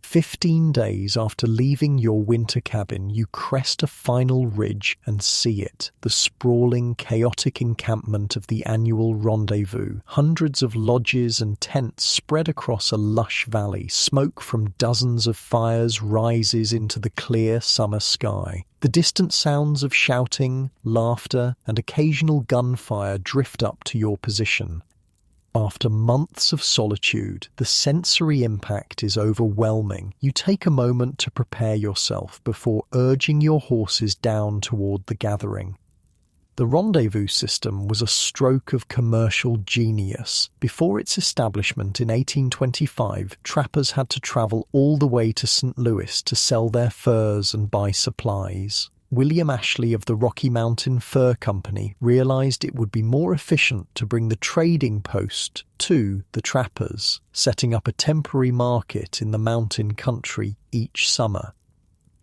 15 days after leaving your winter cabin, you crest a final ridge and see it, the sprawling, chaotic encampment of the annual rendezvous. Hundreds of lodges and tents spread across a lush valley. Smoke from dozens of fires rises into the clear summer sky. The distant sounds of shouting, laughter, and occasional gunfire drift up to your position. After months of solitude, the sensory impact is overwhelming. You take a moment to prepare yourself before urging your horses down toward the gathering. The rendezvous system was a stroke of commercial genius. Before its establishment in 1825, trappers had to travel all the way to St. Louis to sell their furs and buy supplies. William Ashley of the Rocky Mountain Fur Company realized it would be more efficient to bring the trading post to the trappers, setting up a temporary market in the mountain country each summer.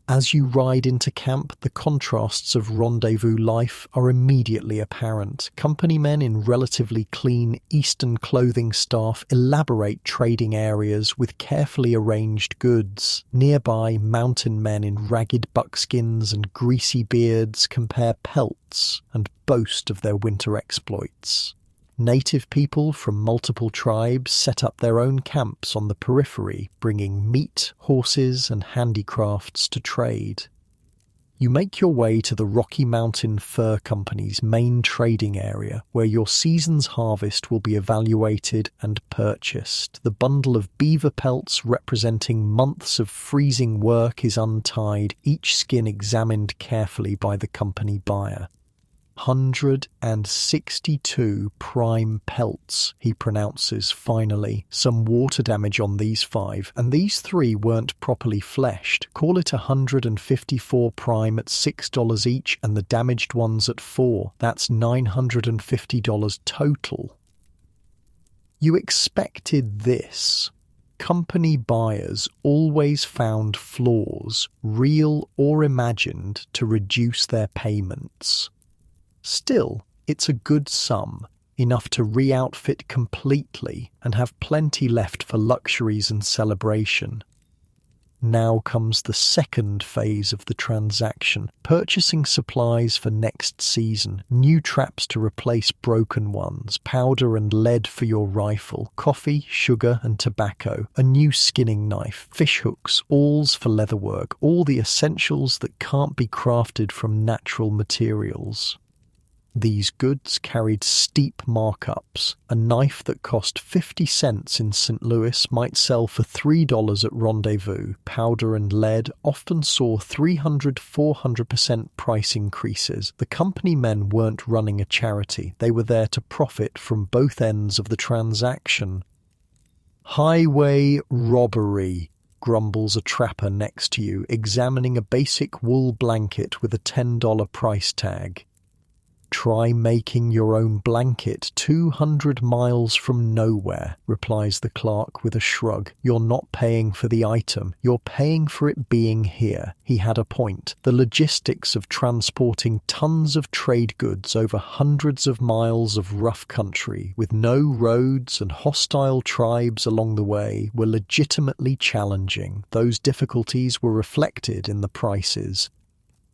As you ride into camp, the contrasts of rendezvous life are immediately apparent. Company men in relatively clean Eastern clothing staff elaborate trading areas with carefully arranged goods. Nearby, mountain men in ragged buckskins and greasy beards compare pelts and boast of their winter exploits. Native people from multiple tribes set up their own camps on the periphery, bringing meat, horses, and handicrafts to trade. You make your way to the Rocky Mountain Fur Company's main trading area, where your season's harvest will be evaluated and purchased. The bundle of beaver pelts representing months of freezing work is untied, each skin examined carefully by the company buyer. 162 prime pelts, he pronounces finally. Some water damage on these 5, and these 3 weren't properly fleshed. Call it 154 prime at $6 each, and the damaged ones at 4. That's $950 total. You expected this. Company buyers always found flaws, real or imagined, to reduce their payments. Still, it's a good sum, enough to re-outfit completely and have plenty left for luxuries and celebration. Now comes the second phase of the transaction, purchasing supplies for next season, new traps to replace broken ones, powder and lead for your rifle, coffee, sugar and tobacco, a new skinning knife, fish hooks, awls for leatherwork, all the essentials that can't be crafted from natural materials. These goods carried steep markups. A knife that cost 50 cents in St. Louis might sell for $3 at Rendezvous. Powder and lead often saw 300–400% price increases. The company men weren't running a charity. They were there to profit from both ends of the transaction. Highway robbery, grumbles a trapper next to you, examining a basic wool blanket with a $10 price tag. Try making your own blanket 200 miles from nowhere, replies the clerk with a shrug. You're not paying for the item, you're paying for it being here. He had a point. The logistics of transporting tons of trade goods over hundreds of miles of rough country with no roads and hostile tribes along the way were legitimately challenging. Those difficulties were reflected in the prices.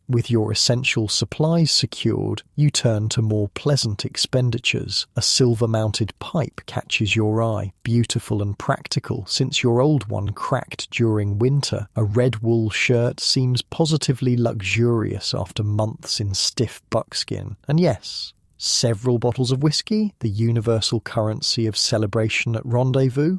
With your essential supplies secured, you turn to more pleasant expenditures. A silver-mounted pipe catches your eye, beautiful and practical since your old one cracked during winter. A red wool shirt seems positively luxurious after months in stiff buckskin. And yes, several bottles of whiskey, the universal currency of celebration at Rendezvous.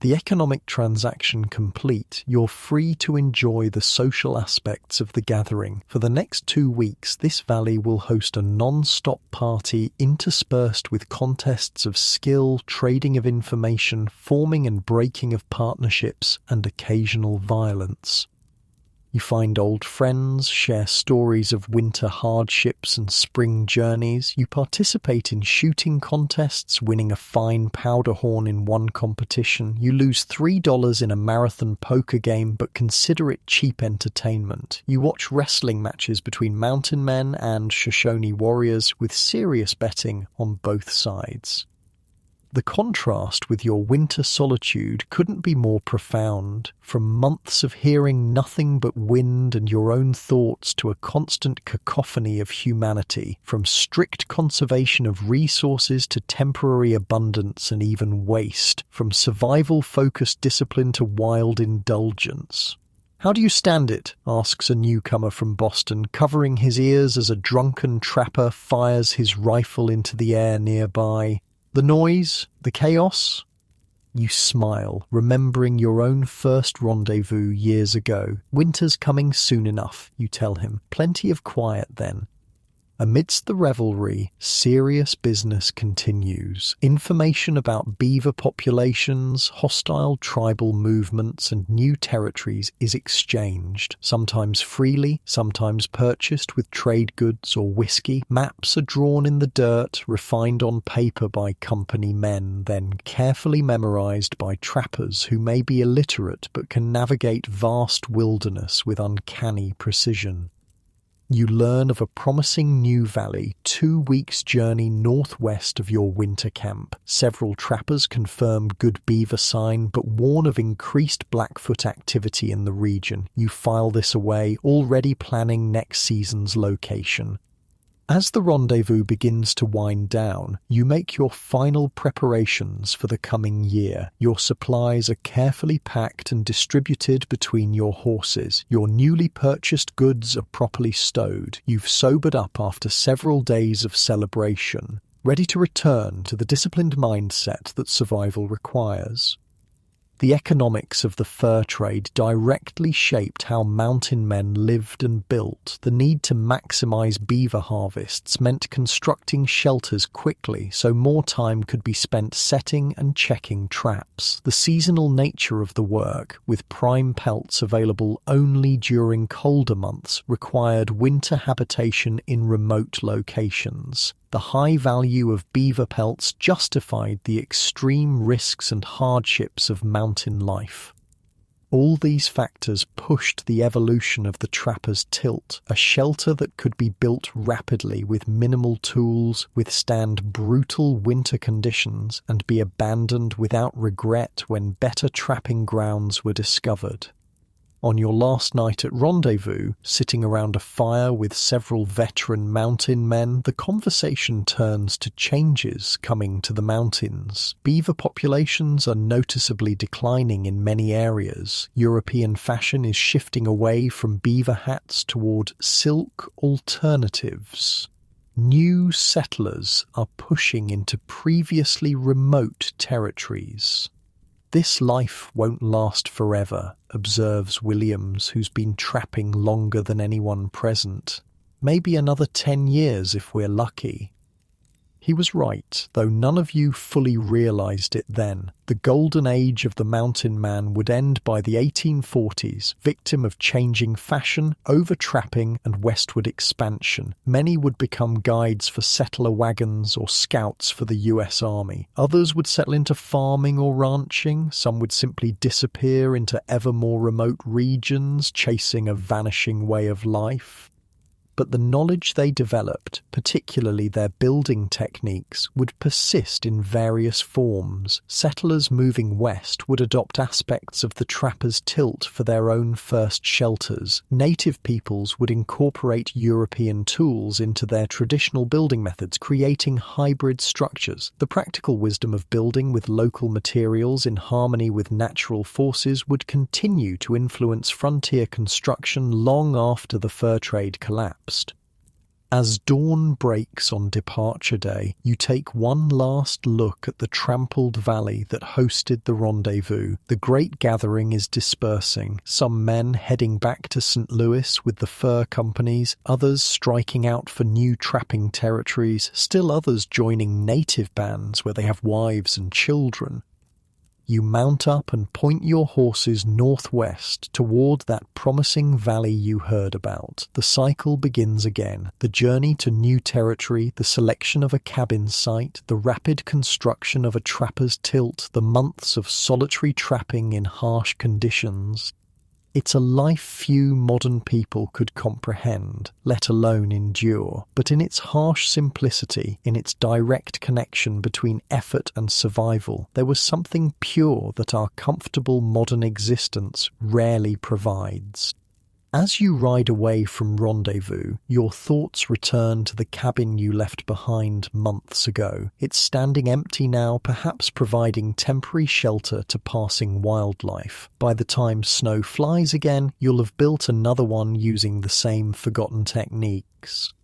The economic transaction complete, you're free to enjoy the social aspects of the gathering. For the next 2 weeks, this valley will host a non-stop party interspersed with contests of skill, trading of information, forming and breaking of partnerships, and occasional violence. You find old friends, share stories of winter hardships and spring journeys. You participate in shooting contests, winning a fine powder horn in one competition. You lose $3 in a marathon poker game, but consider it cheap entertainment. You watch wrestling matches between mountain men and Shoshone warriors with serious betting on both sides. The contrast with your winter solitude couldn't be more profound. From months of hearing nothing but wind and your own thoughts to a constant cacophony of humanity, from strict conservation of resources to temporary abundance and even waste, from survival-focused discipline to wild indulgence. "How do you stand it?" asks a newcomer from Boston, covering his ears as a drunken trapper fires his rifle into the air nearby. "The noise? The chaos?" You smile, remembering your own first rendezvous years ago. "Winter's coming soon enough," you tell him. "Plenty of quiet then." Amidst the revelry, serious business continues. Information about beaver populations, hostile tribal movements, and new territories is exchanged, sometimes freely, sometimes purchased with trade goods or whiskey. Maps are drawn in the dirt, refined on paper by company men, then carefully memorized by trappers who may be illiterate but can navigate vast wilderness with uncanny precision. You learn of a promising new valley 2 weeks' journey northwest of your winter camp. Several trappers confirm good beaver sign, but warn of increased Blackfoot activity in the region. You file this away, already planning next season's location. As the rendezvous begins to wind down, you make your final preparations for the coming year. Your supplies are carefully packed and distributed between your horses. Your newly purchased goods are properly stowed. You've sobered up after several days of celebration, ready to return to the disciplined mindset that survival requires. The economics of the fur trade directly shaped how mountain men lived and built. The need to maximize beaver harvests meant constructing shelters quickly so more time could be spent setting and checking traps. The seasonal nature of the work, with prime pelts available only during colder months, required winter habitation in remote locations. The high value of beaver pelts justified the extreme risks and hardships of mountain life. All these factors pushed the evolution of the trapper's tilt, a shelter that could be built rapidly with minimal tools, withstand brutal winter conditions, and be abandoned without regret when better trapping grounds were discovered. On your last night at rendezvous, sitting around a fire with several veteran mountain men, the conversation turns to changes coming to the mountains. Beaver populations are noticeably declining in many areas. European fashion is shifting away from beaver hats toward silk alternatives. New settlers are pushing into previously remote territories. "This life won't last forever," observes Williams, who's been trapping longer than anyone present. "Maybe another 10 years if we're lucky." He was right, though none of you fully realized it then. The golden age of the mountain man would end by the 1840s, victim of changing fashion, overtrapping, and westward expansion. Many would become guides for settler wagons or scouts for the US Army. Others would settle into farming or ranching. Some would simply disappear into ever more remote regions, chasing a vanishing way of life. But the knowledge they developed, particularly their building techniques, would persist in various forms. Settlers moving west would adopt aspects of the trapper's tilt for their own first shelters. Native peoples would incorporate European tools into their traditional building methods, creating hybrid structures. The practical wisdom of building with local materials in harmony with natural forces would continue to influence frontier construction long after the fur trade collapsed. As dawn breaks on departure day, you take one last look at the trampled valley that hosted the rendezvous. The great gathering is dispersing, some men heading back to St. Louis with the fur companies, others striking out for new trapping territories, still others joining native bands where they have wives and children. You mount up and point your horses northwest toward that promising valley you heard about. The cycle begins again. The journey to new territory, the selection of a cabin site, the rapid construction of a trapper's tilt, the months of solitary trapping in harsh conditions. It's a life few modern people could comprehend, let alone endure. But in its harsh simplicity, in its direct connection between effort and survival, there was something pure that our comfortable modern existence rarely provides. As you ride away from rendezvous, your thoughts return to the cabin you left behind months ago. It's standing empty now, perhaps providing temporary shelter to passing wildlife. By the time snow flies again, you'll have built another one using the same forgotten techniques.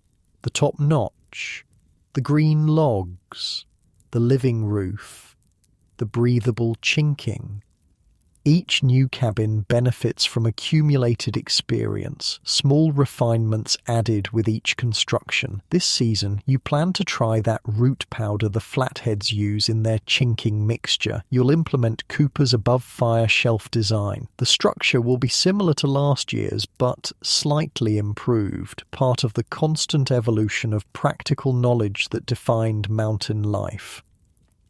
The top notch, the green logs, the living roof, the breathable chinking. Each new cabin benefits from accumulated experience, small refinements added with each construction. This season, you plan to try that root powder the flatheads use in their chinking mixture. You'll implement Cooper's above-fire shelf design. The structure will be similar to last year's, but slightly improved, part of the constant evolution of practical knowledge that defined mountain life.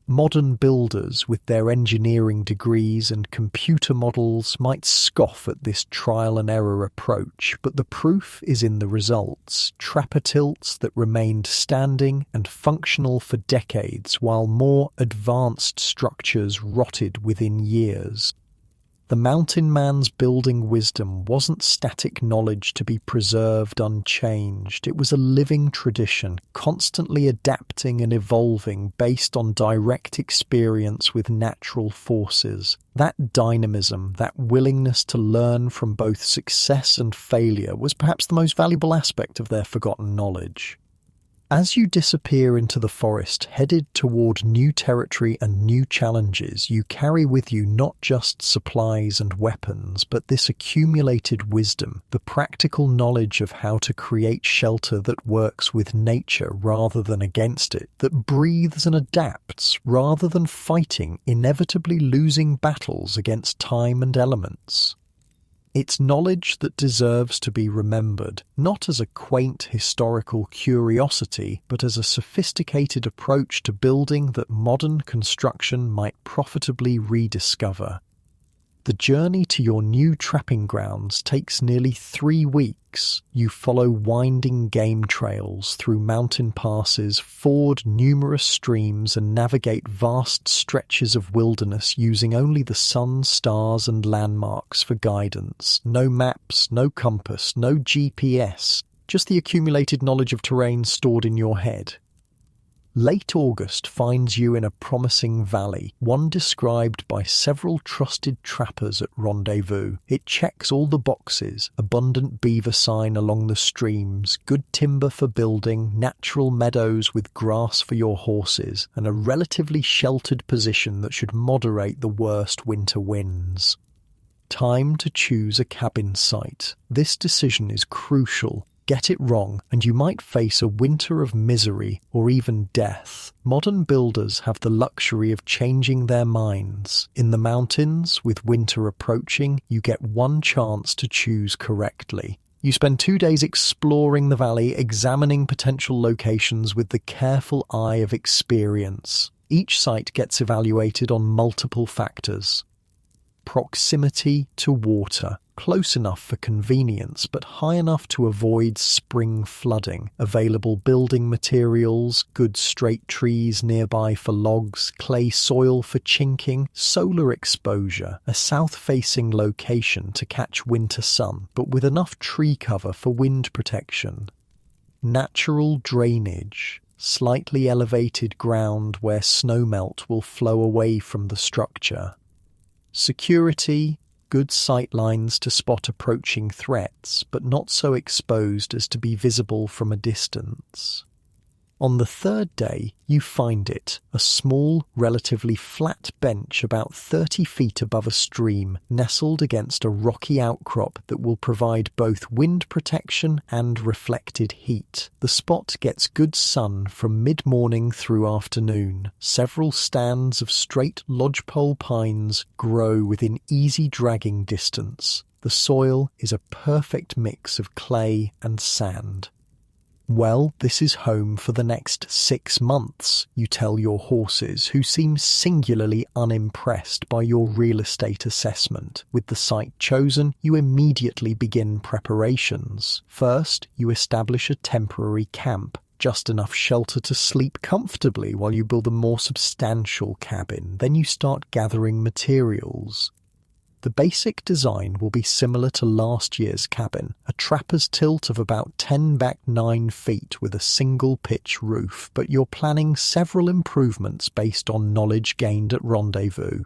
Modern builders, with their engineering degrees and computer models, might scoff at this trial-and-error approach, but the proof is in the results. Trapper tilts that remained standing and functional for decades, while more advanced structures rotted within years. The mountain man's building wisdom wasn't static knowledge to be preserved unchanged. It was a living tradition, constantly adapting and evolving based on direct experience with natural forces. That dynamism, that willingness to learn from both success and failure was perhaps the most valuable aspect of their forgotten knowledge. As you disappear into the forest, headed toward new territory and new challenges, you carry with you not just supplies and weapons, but this accumulated wisdom, the practical knowledge of how to create shelter that works with nature rather than against it, that breathes and adapts rather than fighting, inevitably losing battles against time and elements. It's knowledge that deserves to be remembered, not as a quaint historical curiosity, but as a sophisticated approach to building that modern construction might profitably rediscover. The journey to your new trapping grounds takes nearly 3 weeks. You follow winding game trails through mountain passes, ford numerous streams, and navigate vast stretches of wilderness using only the sun, stars, and landmarks for guidance. No maps, no compass, no GPS, just the accumulated knowledge of terrain stored in your head. Late August finds you in a promising valley, one described by several trusted trappers at Rendezvous. It checks all the boxes: abundant beaver sign along the streams, good timber for building, natural meadows with grass for your horses, and a relatively sheltered position that should moderate the worst winter winds. Time to choose a cabin site. This decision is crucial. Get it wrong, and you might face a winter of misery or even death. Modern builders have the luxury of changing their minds. In the mountains, with winter approaching, you get one chance to choose correctly. You spend 2 days exploring the valley, examining potential locations with the careful eye of experience. Each site gets evaluated on multiple factors. Proximity to water. Close enough for convenience, but high enough to avoid spring flooding. Available building materials, good straight trees nearby for logs, clay soil for chinking, solar exposure, a south-facing location to catch winter sun, but with enough tree cover for wind protection. Natural drainage. Slightly elevated ground where snowmelt will flow away from the structure. Security. Good sight lines to spot approaching threats, but not so exposed as to be visible from a distance. On the 3rd day, you find it, a small, relatively flat bench about 30 feet above a stream, nestled against a rocky outcrop that will provide both wind protection and reflected heat. The spot gets good sun from mid-morning through afternoon. Several stands of straight lodgepole pines grow within easy dragging distance. The soil is a perfect mix of clay and sand. Well, this is home for the next 6 months, you tell your horses, who seem singularly unimpressed by your real estate assessment. With the site chosen, you immediately begin preparations. First, you establish a temporary camp, just enough shelter to sleep comfortably while you build a more substantial cabin. Then you start gathering materials. The basic design will be similar to last year's cabin, a trapper's tilt of about 10 back 9 feet with a single pitch roof, but you're planning several improvements based on knowledge gained at Rendezvous.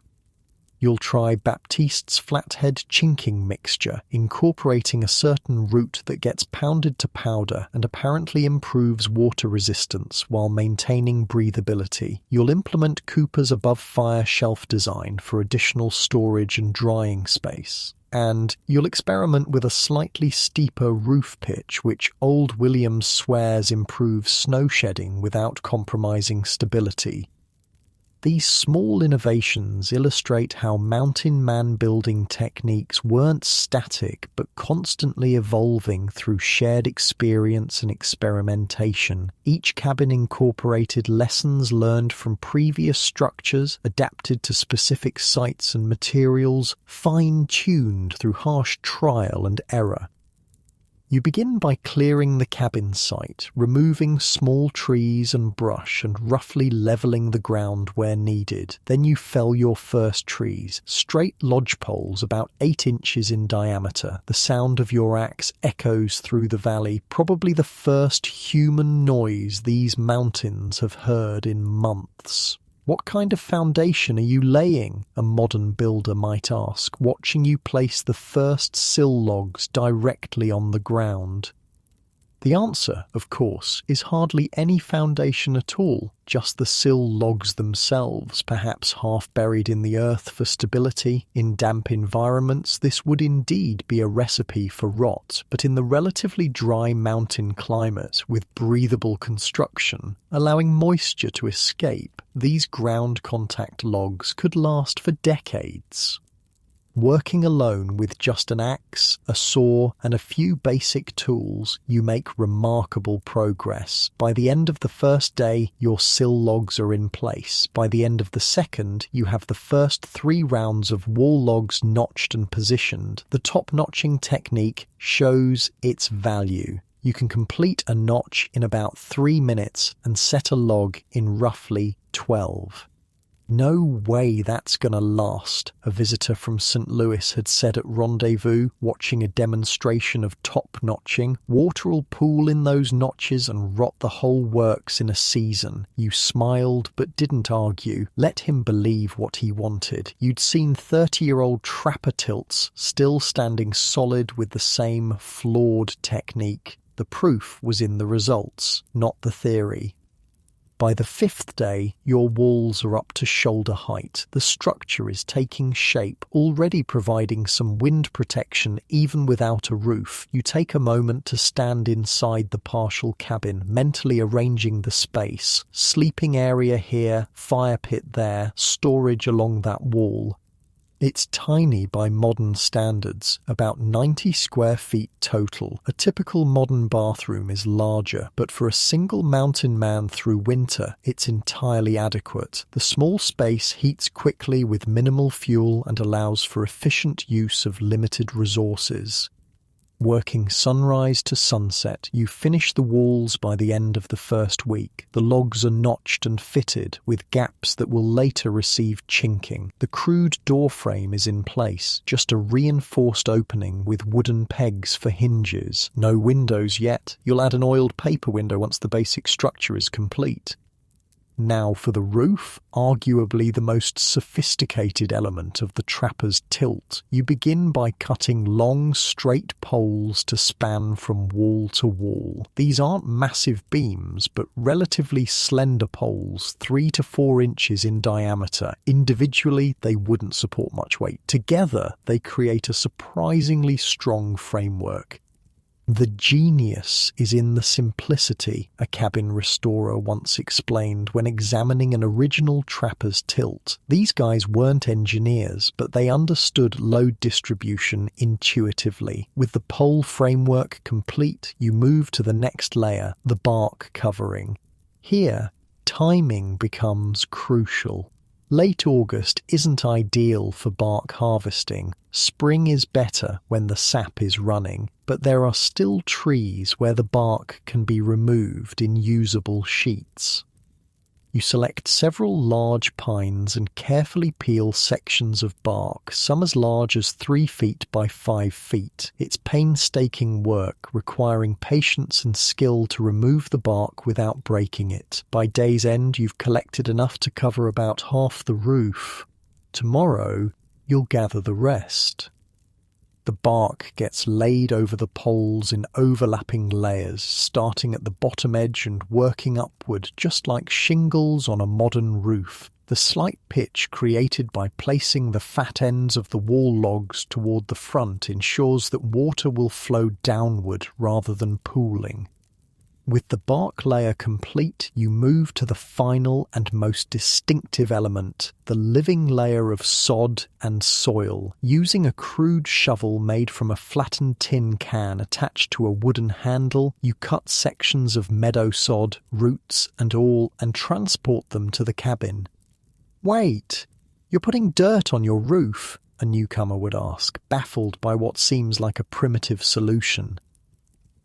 You'll try Baptiste's flathead chinking mixture, incorporating a certain root that gets pounded to powder and apparently improves water resistance while maintaining breathability. You'll implement Cooper's above-fire shelf design for additional storage and drying space. And you'll experiment with a slightly steeper roof pitch, which Old Williams swears improves snow shedding without compromising stability. These small innovations illustrate how mountain man building techniques weren't static but constantly evolving through shared experience and experimentation. Each cabin incorporated lessons learned from previous structures, adapted to specific sites and materials, fine-tuned through harsh trial and error. You begin by clearing the cabin site, removing small trees and brush and roughly levelling the ground where needed. Then you fell your first trees, straight lodge poles about 8 inches in diameter. The sound of your axe echoes through the valley, probably the first human noise these mountains have heard in months. What kind of foundation are you laying? A modern builder might ask, watching you place the first sill logs directly on the ground. The answer, of course, is hardly any foundation at all, just the sill logs themselves, perhaps half buried in the earth for stability. In damp environments, this would indeed be a recipe for rot, but in the relatively dry mountain climate, with breathable construction, allowing moisture to escape, these ground contact logs could last for decades. Working alone with just an axe, a saw, and a few basic tools, you make remarkable progress. By the end of the first day, your sill logs are in place. By the end of the second, you have the first 3 rounds of wall logs notched and positioned. The top notching technique shows its value. You can complete a notch in about 3 minutes and set a log in roughly 12. "No way that's gonna last," a visitor from St. Louis had said at Rendezvous, watching a demonstration of top notching. "Water'll pool in those notches and rot the whole works in a season." You smiled but didn't argue. Let him believe what he wanted. You'd seen 30-year-old trapper tilts still standing solid with the same flawed technique. The proof was in the results, not the theory. By the 5th day, your walls are up to shoulder height. The structure is taking shape, already providing some wind protection even without a roof. You take a moment to stand inside the partial cabin, mentally arranging the space. Sleeping area here, fire pit there, storage along that wall. It's tiny by modern standards, about 90 square feet total. A typical modern bathroom is larger, but for a single mountain man through winter, it's entirely adequate. The small space heats quickly with minimal fuel and allows for efficient use of limited resources. Working sunrise to sunset, you finish the walls by the end of the first week. The logs are notched and fitted, with gaps that will later receive chinking. The crude door frame is in place, just a reinforced opening with wooden pegs for hinges. No windows yet. You'll add an oiled paper window once the basic structure is complete. Now for the roof, arguably the most sophisticated element of the trapper's tilt. You begin by cutting long, straight poles to span from wall to wall. These aren't massive beams, but relatively slender poles, 3 to 4 inches in diameter. Individually, they wouldn't support much weight. Together, they create a surprisingly strong framework. "The genius is in the simplicity," a cabin restorer once explained when examining an original trapper's tilt. These guys weren't engineers, but they understood load distribution intuitively. With the pole framework complete, you move to the next layer, the bark covering. Here, timing becomes crucial. Late August isn't ideal for bark harvesting. Spring is better when the sap is running, but there are still trees where the bark can be removed in usable sheets. You select several large pines and carefully peel sections of bark, some as large as 3 feet by 5 feet. It's painstaking work, requiring patience and skill to remove the bark without breaking it. By day's end, you've collected enough to cover about half the roof. Tomorrow, you'll gather the rest. The bark gets laid over the poles in overlapping layers, starting at the bottom edge and working upward, just like shingles on a modern roof. The slight pitch created by placing the fat ends of the wall logs toward the front ensures that water will flow downward rather than pooling. With the bark layer complete, you move to the final and most distinctive element, the living layer of sod and soil. Using a crude shovel made from a flattened tin can attached to a wooden handle, you cut sections of meadow sod, roots and all, and transport them to the cabin. "Wait, you're putting dirt on your roof?" a newcomer would ask, baffled by what seems like a primitive solution.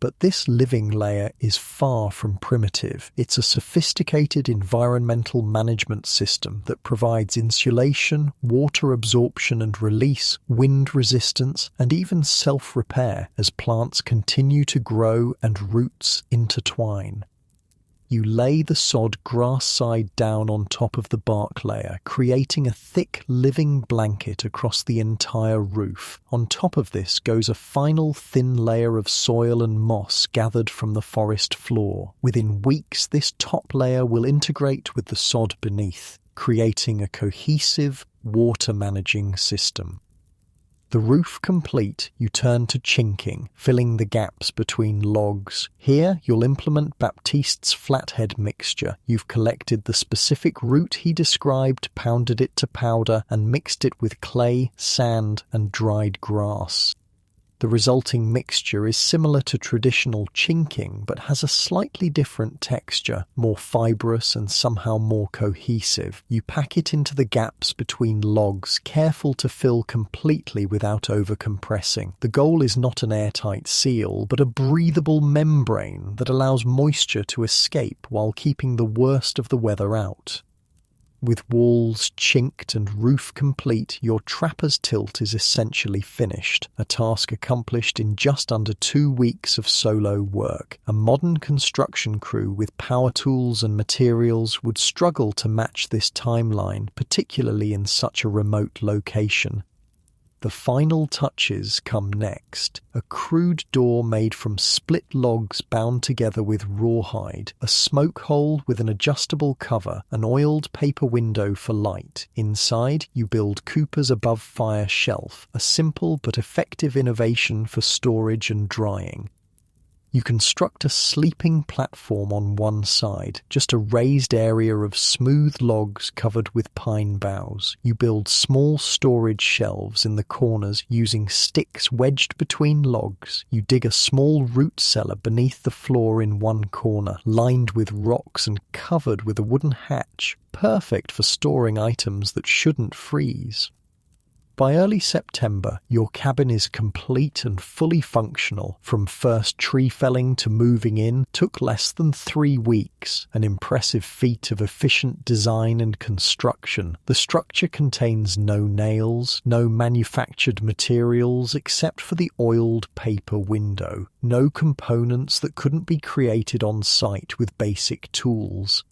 But this living layer is far from primitive. It's a sophisticated environmental management system that provides insulation, water absorption and release, wind resistance, and even self-repair as plants continue to grow and roots intertwine. You lay the sod grass side down on top of the bark layer, creating a thick living blanket across the entire roof. On top of this goes a final thin layer of soil and moss gathered from the forest floor. Within weeks, this top layer will integrate with the sod beneath, creating a cohesive, water-managing system. The roof complete, you turn to chinking, filling the gaps between logs. Here, you'll implement Baptiste's flathead mixture. You've collected the specific root he described, pounded it to powder, and mixed it with clay, sand, and dried grass. The resulting mixture is similar to traditional chinking, but has a slightly different texture, more fibrous and somehow more cohesive. You pack it into the gaps between logs, careful to fill completely without overcompressing. The goal is not an airtight seal, but a breathable membrane that allows moisture to escape while keeping the worst of the weather out. With walls chinked and roof complete, your trapper's tilt is essentially finished, a task accomplished in just under 2 weeks of solo work. A modern construction crew with power tools and materials would struggle to match this timeline, particularly in such a remote location. The final touches come next. A crude door made from split logs bound together with rawhide, a smoke hole with an adjustable cover, an oiled paper window for light. Inside, you build Cooper's above fire shelf, a simple but effective innovation for storage and drying. You construct a sleeping platform on one side, just a raised area of smooth logs covered with pine boughs. You build small storage shelves in the corners using sticks wedged between logs. You dig a small root cellar beneath the floor in one corner, lined with rocks and covered with a wooden hatch, perfect for storing items that shouldn't freeze. By early September, your cabin is complete and fully functional. From first tree felling to moving in took less than 3 weeks, an impressive feat of efficient design and construction. The structure contains no nails, no manufactured materials except for the oiled paper window, no components that couldn't be created on site with basic tools.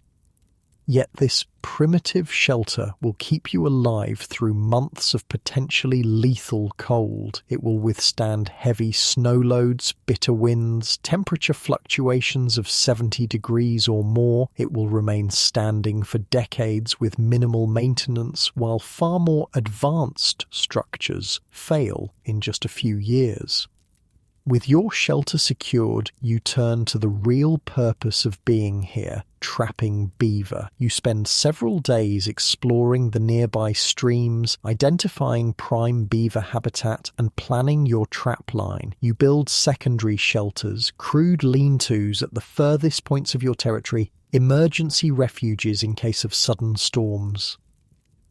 Yet this primitive shelter will keep you alive through months of potentially lethal cold. It will withstand heavy snow loads, bitter winds, temperature fluctuations of 70 degrees or more. It will remain standing for decades with minimal maintenance, while far more advanced structures fail in just a few years. With your shelter secured, you turn to the real purpose of being here, trapping beaver. You spend several days exploring the nearby streams, identifying prime beaver habitat, and planning your trap line. You build secondary shelters, crude lean-tos at the furthest points of your territory, emergency refuges in case of sudden storms.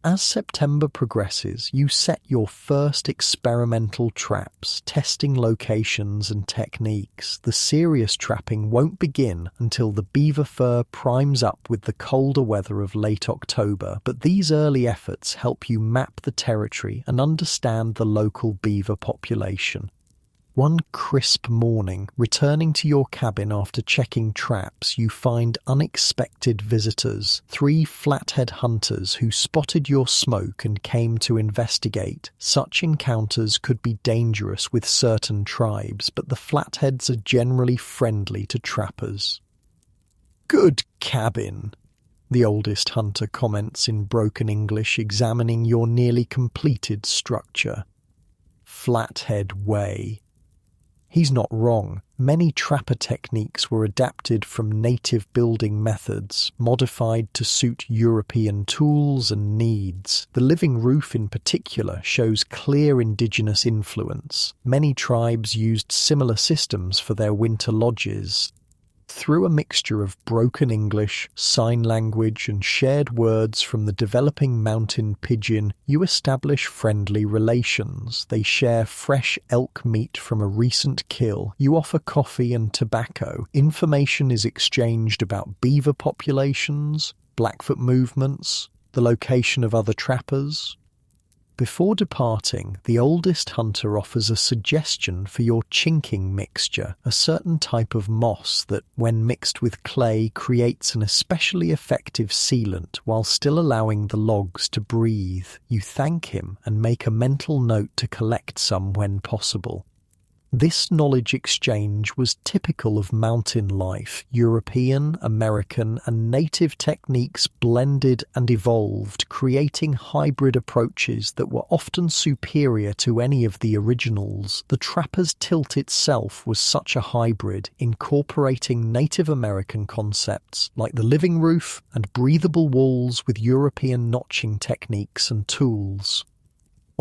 As September progresses, you set your first experimental traps, testing locations and techniques. The serious trapping won't begin until the beaver fur primes up with the colder weather of late October, but these early efforts help you map the territory and understand the local beaver population. One crisp morning, returning to your cabin after checking traps, you find unexpected visitors, 3 flathead hunters who spotted your smoke and came to investigate. Such encounters could be dangerous with certain tribes, but the flatheads are generally friendly to trappers. "Good cabin," the oldest hunter comments in broken English, examining your nearly completed structure. "Flathead way." He's not wrong. Many trapper techniques were adapted from native building methods, modified to suit European tools and needs. The living roof in particular shows clear indigenous influence. Many tribes used similar systems for their winter lodges. Through a mixture of broken English, sign language, and shared words from the developing mountain pigeon, you establish friendly relations. They share fresh elk meat from a recent kill. You offer coffee and tobacco. Information is exchanged about beaver populations, Blackfoot movements, the location of other trappers. Before departing, the oldest hunter offers a suggestion for your chinking mixture, a certain type of moss that, when mixed with clay, creates an especially effective sealant while still allowing the logs to breathe. You thank him and make a mental note to collect some when possible. This knowledge exchange was typical of mountain life. European, American, and native techniques blended and evolved, creating hybrid approaches that were often superior to any of the originals. The trapper's tilt itself was such a hybrid, incorporating Native American concepts like the living roof and breathable walls with European notching techniques and tools.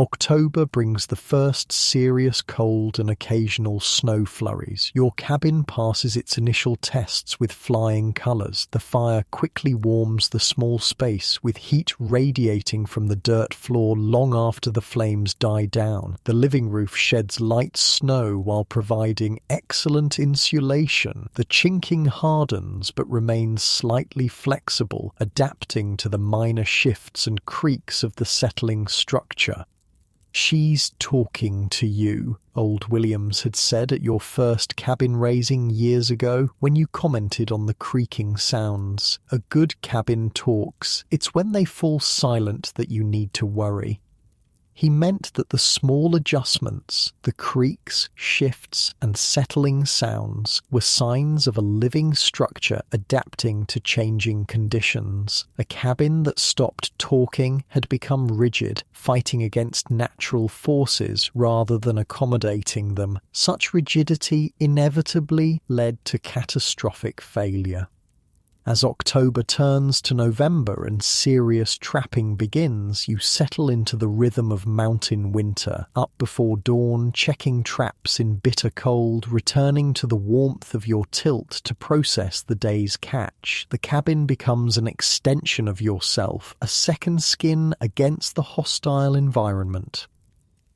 October brings the first serious cold and occasional snow flurries. Your cabin passes its initial tests with flying colours. The fire quickly warms the small space, with heat radiating from the dirt floor long after the flames die down. The living roof sheds light snow while providing excellent insulation. The chinking hardens but remains slightly flexible, adapting to the minor shifts and creaks of the settling structure. "She's talking to you," old Williams had said at your first cabin raising years ago when you commented on the creaking sounds. A good cabin talks. It's when they fall silent that you need to worry. He meant that the small adjustments, the creaks, shifts, and settling sounds were signs of a living structure adapting to changing conditions. A cabin that stopped talking had become rigid, fighting against natural forces rather than accommodating them. Such rigidity inevitably led to catastrophic failure. As October turns to November and serious trapping begins, you settle into the rhythm of mountain winter, up before dawn, checking traps in bitter cold, returning to the warmth of your tilt to process the day's catch. The cabin becomes an extension of yourself, a second skin against the hostile environment.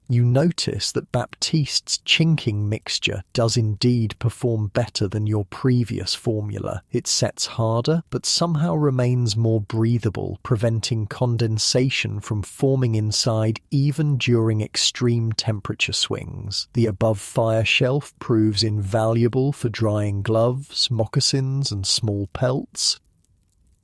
You notice that Baptiste's chinking mixture does indeed perform better than your previous formula. It sets harder, but somehow remains more breathable, preventing condensation from forming inside even during extreme temperature swings. The above fire shelf proves invaluable for drying gloves, moccasins, and small pelts.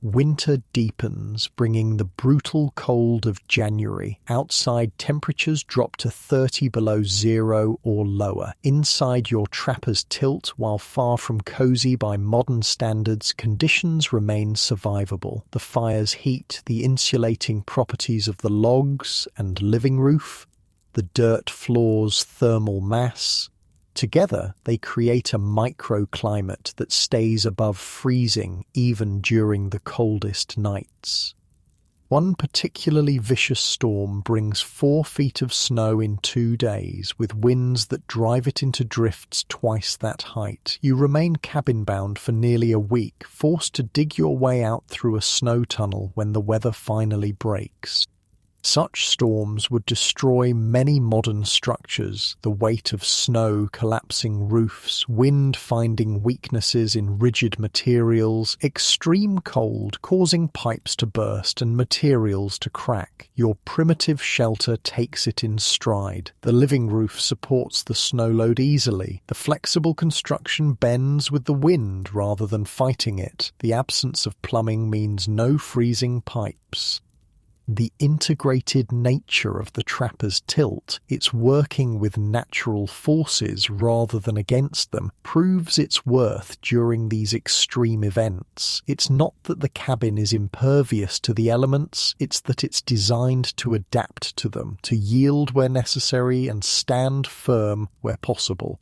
Winter deepens, bringing the brutal cold of January. Outside temperatures drop to 30 below zero or lower. Inside your trapper's tilt, while far from cozy by modern standards, conditions remain survivable. The fire's heat, the insulating properties of the logs and living roof, the dirt floor's thermal mass, together, they create a microclimate that stays above freezing even during the coldest nights. One particularly vicious storm brings 4 feet of snow in 2 days, with winds that drive it into drifts twice that height. You remain cabin-bound for nearly a week, forced to dig your way out through a snow tunnel when the weather finally breaks. Such storms would destroy many modern structures, the weight of snow collapsing roofs, wind finding weaknesses in rigid materials, extreme cold causing pipes to burst and materials to crack. Your primitive shelter takes it in stride. The living roof supports the snow load easily. The flexible construction bends with the wind rather than fighting it. The absence of plumbing means no freezing pipes. The integrated nature of the trapper's tilt, its working with natural forces rather than against them, proves its worth during these extreme events. It's not that the cabin is impervious to the elements, it's that it's designed to adapt to them, to yield where necessary and stand firm where possible.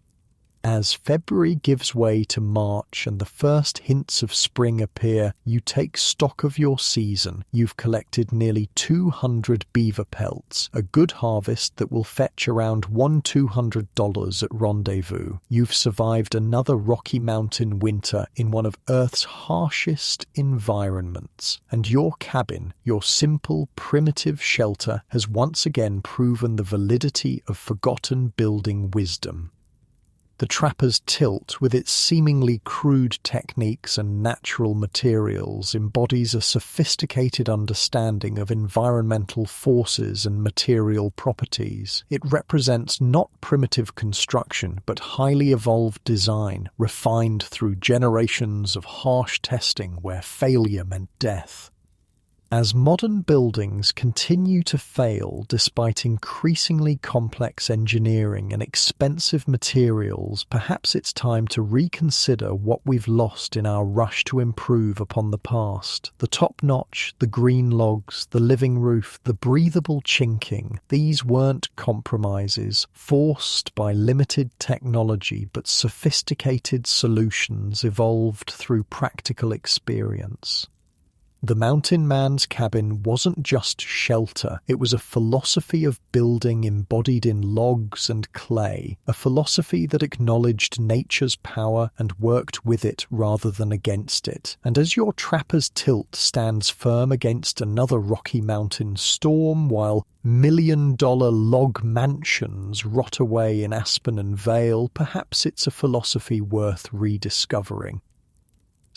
As February gives way to March and the first hints of spring appear, you take stock of your season. You've collected nearly 200 beaver pelts, a good harvest that will fetch around $200 at Rendezvous. You've survived another Rocky Mountain winter in one of Earth's harshest environments, and your cabin, your simple, primitive shelter, has once again proven the validity of forgotten building wisdom. The trapper's tilt, with its seemingly crude techniques and natural materials, embodies a sophisticated understanding of environmental forces and material properties. It represents not primitive construction, but highly evolved design, refined through generations of harsh testing where failure meant death. As modern buildings continue to fail despite increasingly complex engineering and expensive materials, perhaps it's time to reconsider what we've lost in our rush to improve upon the past. The top notch, the green logs, the living roof, the breathable chinking, these weren't compromises forced by limited technology, but sophisticated solutions evolved through practical experience. The mountain man's cabin wasn't just shelter, it was a philosophy of building embodied in logs and clay, a philosophy that acknowledged nature's power and worked with it rather than against it. And as your trapper's tilt stands firm against another Rocky Mountain storm, while million-dollar log mansions rot away in Aspen and Vale, perhaps it's a philosophy worth rediscovering.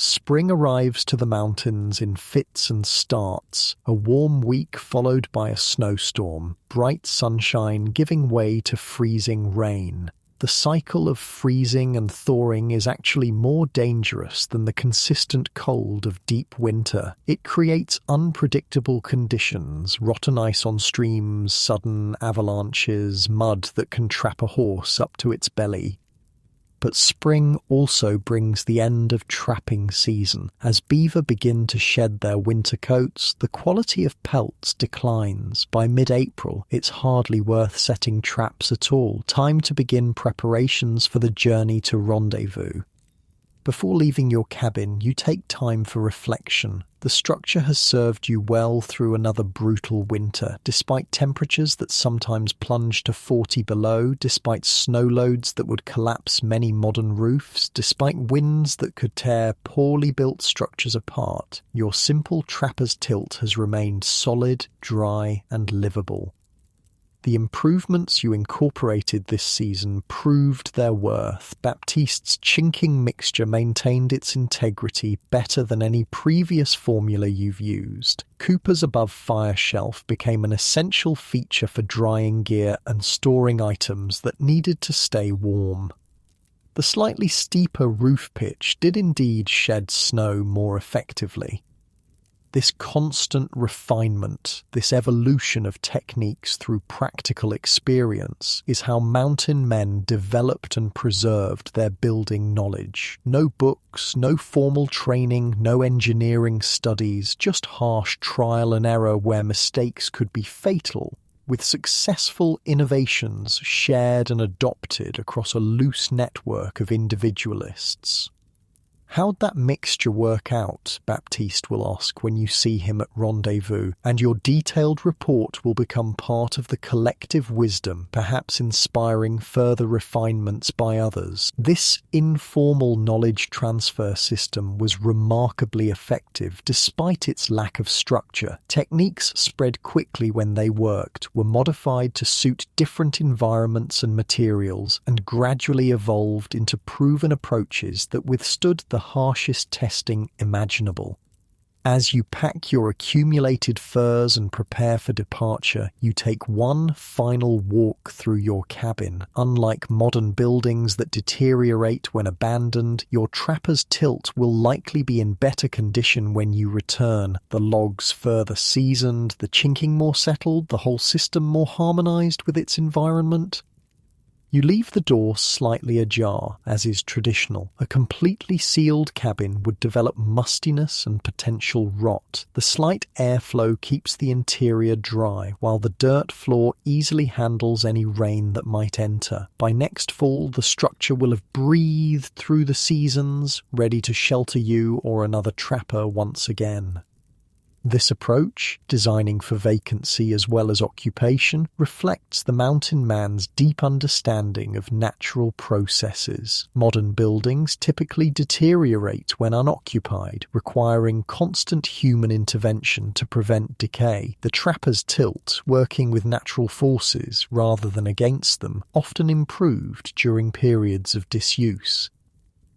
Spring arrives to the mountains in fits and starts, a warm week followed by a snowstorm, bright sunshine giving way to freezing rain. The cycle of freezing and thawing is actually more dangerous than the consistent cold of deep winter. It creates unpredictable conditions, rotten ice on streams, sudden avalanches, mud that can trap a horse up to its belly. But spring also brings the end of trapping season. As beaver begin to shed their winter coats, the quality of pelts declines. By mid-April, it's hardly worth setting traps at all. Time to begin preparations for the journey to Rendezvous. Before leaving your cabin, you take time for reflection. The structure has served you well through another brutal winter, despite temperatures that sometimes plunge to 40 below, despite snow loads that would collapse many modern roofs, despite winds that could tear poorly built structures apart. Your simple trapper's tilt has remained solid, dry, and livable. The improvements you incorporated this season proved their worth. Baptiste's chinking mixture maintained its integrity better than any previous formula you've used. Cooper's above fire shelf became an essential feature for drying gear and storing items that needed to stay warm. The slightly steeper roof pitch did indeed shed snow more effectively. This constant refinement, this evolution of techniques through practical experience, is how mountain men developed and preserved their building knowledge. No books, no formal training, no engineering studies, just harsh trial and error where mistakes could be fatal, with successful innovations shared and adopted across a loose network of individualists. How'd that mixture work out, Baptiste will ask when you see him at Rendezvous, and your detailed report will become part of the collective wisdom, perhaps inspiring further refinements by others. This informal knowledge transfer system was remarkably effective despite its lack of structure. Techniques spread quickly when they worked, were modified to suit different environments and materials, and gradually evolved into proven approaches that withstood the harshest testing imaginable. As you pack your accumulated furs and prepare for departure, you take one final walk through your cabin. Unlike modern buildings that deteriorate when abandoned, your trapper's tilt will likely be in better condition when you return. The logs further seasoned, the chinking more settled, the whole system more harmonized with its environment. You leave the door slightly ajar, as is traditional. A completely sealed cabin would develop mustiness and potential rot. The slight airflow keeps the interior dry, while the dirt floor easily handles any rain that might enter. By next fall, the structure will have breathed through the seasons, ready to shelter you or another trapper once again. This approach, designing for vacancy as well as occupation, reflects the mountain man's deep understanding of natural processes. Modern buildings typically deteriorate when unoccupied, requiring constant human intervention to prevent decay. The trapper's tilt, working with natural forces rather than against them, often improved during periods of disuse.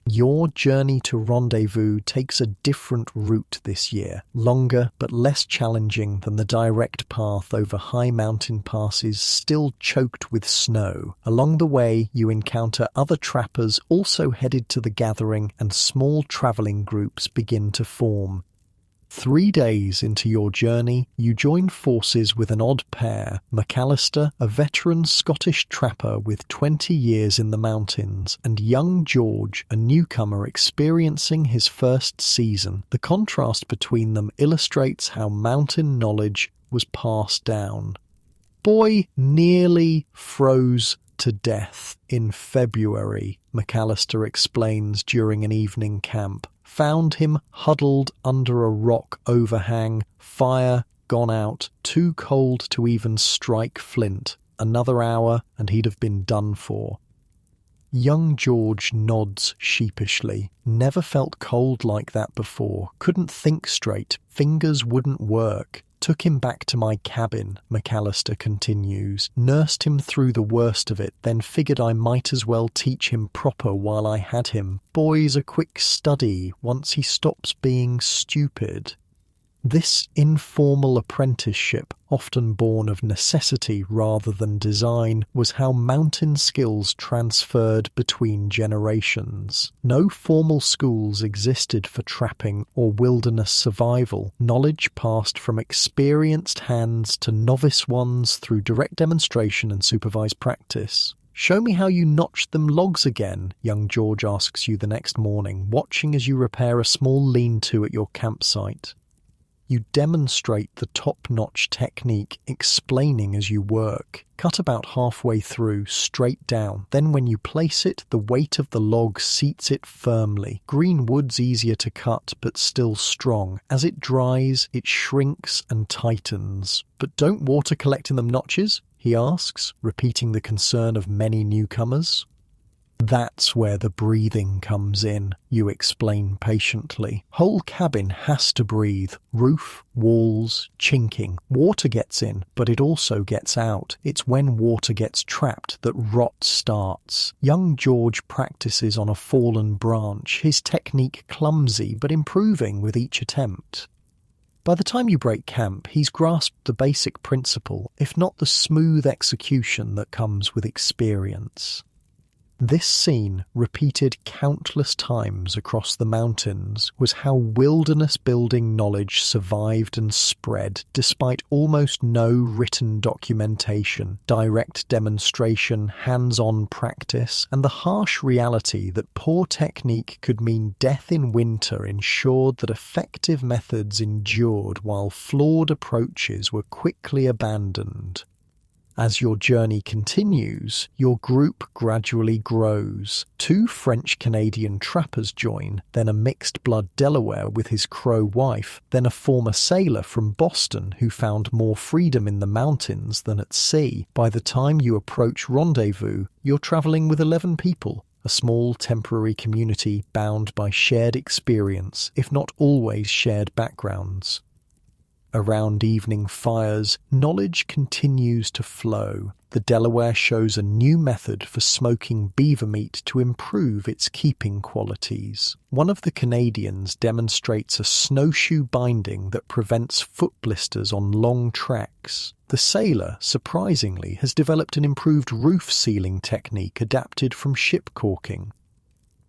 Your journey to Rendezvous takes a different route this year, longer but less challenging than the direct path over high mountain passes still choked with snow. Along the way, you encounter other trappers also headed to the gathering, and small travelling groups begin to form. 3 days into your journey, you join forces with an odd pair. McAllister, a veteran Scottish trapper with 20 years in the mountains, and young George, a newcomer experiencing his first season. The contrast between them illustrates how mountain knowledge was passed down. Boy nearly froze to death in February, McAllister explains during an evening camp. Found him huddled under a rock overhang, fire gone out, too cold to even strike flint. Another hour and he'd have been done for. Young George nods sheepishly. Never felt cold like that before. Couldn't think straight. Fingers wouldn't work. Took him back to my cabin, McAllister continues. Nursed him through the worst of it, then figured I might as well teach him proper while I had him. Boy's a quick study once he stops being stupid. This informal apprenticeship, often born of necessity rather than design, was how mountain skills transferred between generations. No formal schools existed for trapping or wilderness survival. Knowledge passed from experienced hands to novice ones through direct demonstration and supervised practice. "Show me how you notched them logs again," young George asks you the next morning, watching as you repair a small lean-to at your campsite. You demonstrate the top-notch technique, explaining as you work. Cut about halfway through, straight down. Then when you place it, the weight of the log seats it firmly. Green wood's easier to cut, but still strong. As it dries, it shrinks and tightens. "But don't water collect in them notches?" he asks, repeating the concern of many newcomers. "That's where the breathing comes in," you explain patiently. "Whole cabin has to breathe. Roof, walls, chinking. Water gets in, but it also gets out. It's when water gets trapped that rot starts." Young George practices on a fallen branch, his technique clumsy but improving with each attempt. By the time you break camp, he's grasped the basic principle, if not the smooth execution that comes with experience. This scene, repeated countless times across the mountains, was how wilderness building knowledge survived and spread, despite almost no written documentation, direct demonstration, hands-on practice, and the harsh reality that poor technique could mean death in winter ensured that effective methods endured while flawed approaches were quickly abandoned. As your journey continues, your group gradually grows. 2 French-Canadian trappers join, then a mixed-blood Delaware with his Crow wife, then a former sailor from Boston who found more freedom in the mountains than at sea. By the time you approach Rendezvous, you're travelling with 11 people, a small temporary community bound by shared experience, if not always shared backgrounds. Around evening fires, knowledge continues to flow. The Delaware shows a new method for smoking beaver meat to improve its keeping qualities. One of the Canadians demonstrates a snowshoe binding that prevents foot blisters on long treks. The sailor, surprisingly, has developed an improved roof sealing technique adapted from ship caulking.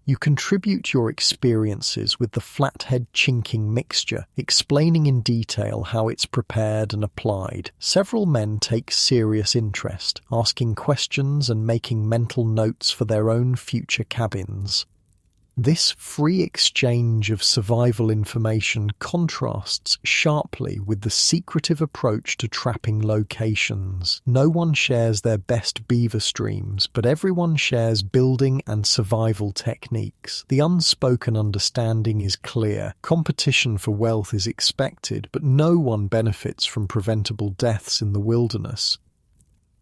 You contribute your experiences with the flathead chinking mixture, explaining in detail how it's prepared and applied. Several men take serious interest, asking questions and making mental notes for their own future cabins. This free exchange of survival information contrasts sharply with the secretive approach to trapping locations. No one shares their best beaver streams, but everyone shares building and survival techniques. The unspoken understanding is clear. Competition for wealth is expected, but no one benefits from preventable deaths in the wilderness.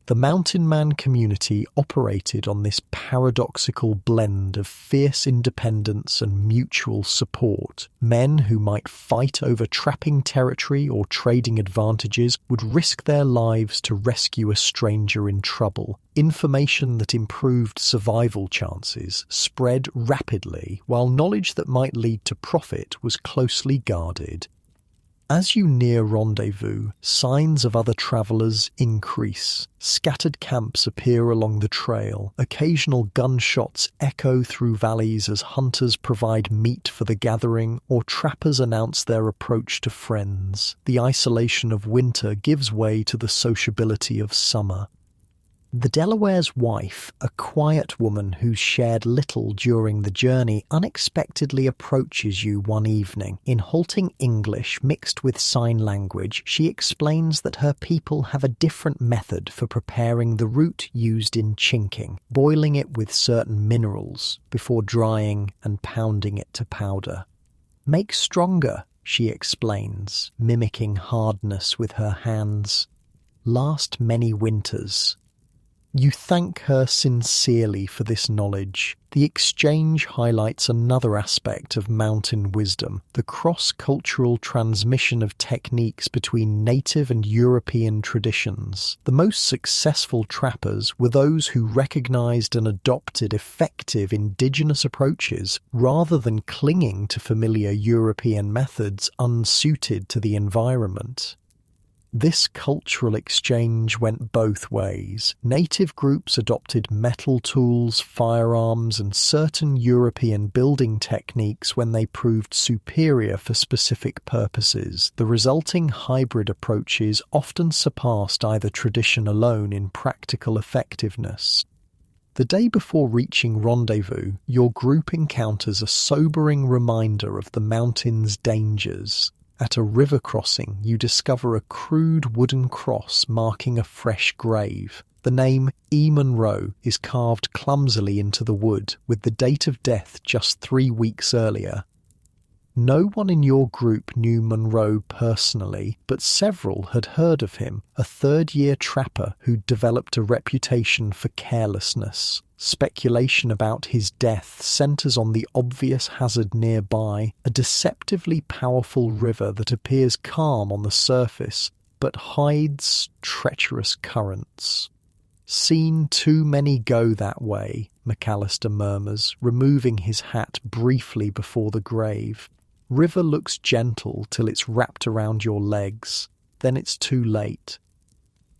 The mountain man community operated on this paradoxical blend of fierce independence and mutual support. Men who might fight over trapping territory or trading advantages would risk their lives to rescue a stranger in trouble. Information that improved survival chances spread rapidly, while knowledge that might lead to profit was closely guarded. As you near rendezvous, signs of other travelers increase. Scattered camps appear along the trail. Occasional gunshots echo through valleys as hunters provide meat for the gathering or trappers announce their approach to friends. The isolation of winter gives way to the sociability of summer. The Delaware's wife, a quiet woman who's shared little during the journey, unexpectedly approaches you one evening. In halting English mixed with sign language, she explains that her people have a different method for preparing the root used in chinking, boiling it with certain minerals before drying and pounding it to powder. "Make stronger," she explains, mimicking hardness with her hands. "Last many winters." You thank her sincerely for this knowledge. The exchange highlights another aspect of mountain wisdom, the cross-cultural transmission of techniques between native and European traditions. The most successful trappers were those who recognized and adopted effective indigenous approaches rather than clinging to familiar European methods unsuited to the environment. This cultural exchange went both ways. Native groups adopted metal tools, firearms, and certain European building techniques when they proved superior for specific purposes. The resulting hybrid approaches often surpassed either tradition alone in practical effectiveness. The day before reaching rendezvous, your group encounters a sobering reminder of the mountain's dangers. At a river crossing, you discover a crude wooden cross marking a fresh grave. The name E. Monroe is carved clumsily into the wood, with the date of death just 3 weeks earlier. No one in your group knew Monroe personally, but several had heard of him, a third-year trapper who developed a reputation for carelessness. Speculation about his death centers on the obvious hazard nearby, a deceptively powerful river that appears calm on the surface, but hides treacherous currents. "Seen too many go that way," McAllister murmurs, removing his hat briefly before the grave. "River looks gentle till it's wrapped around your legs. Then it's too late."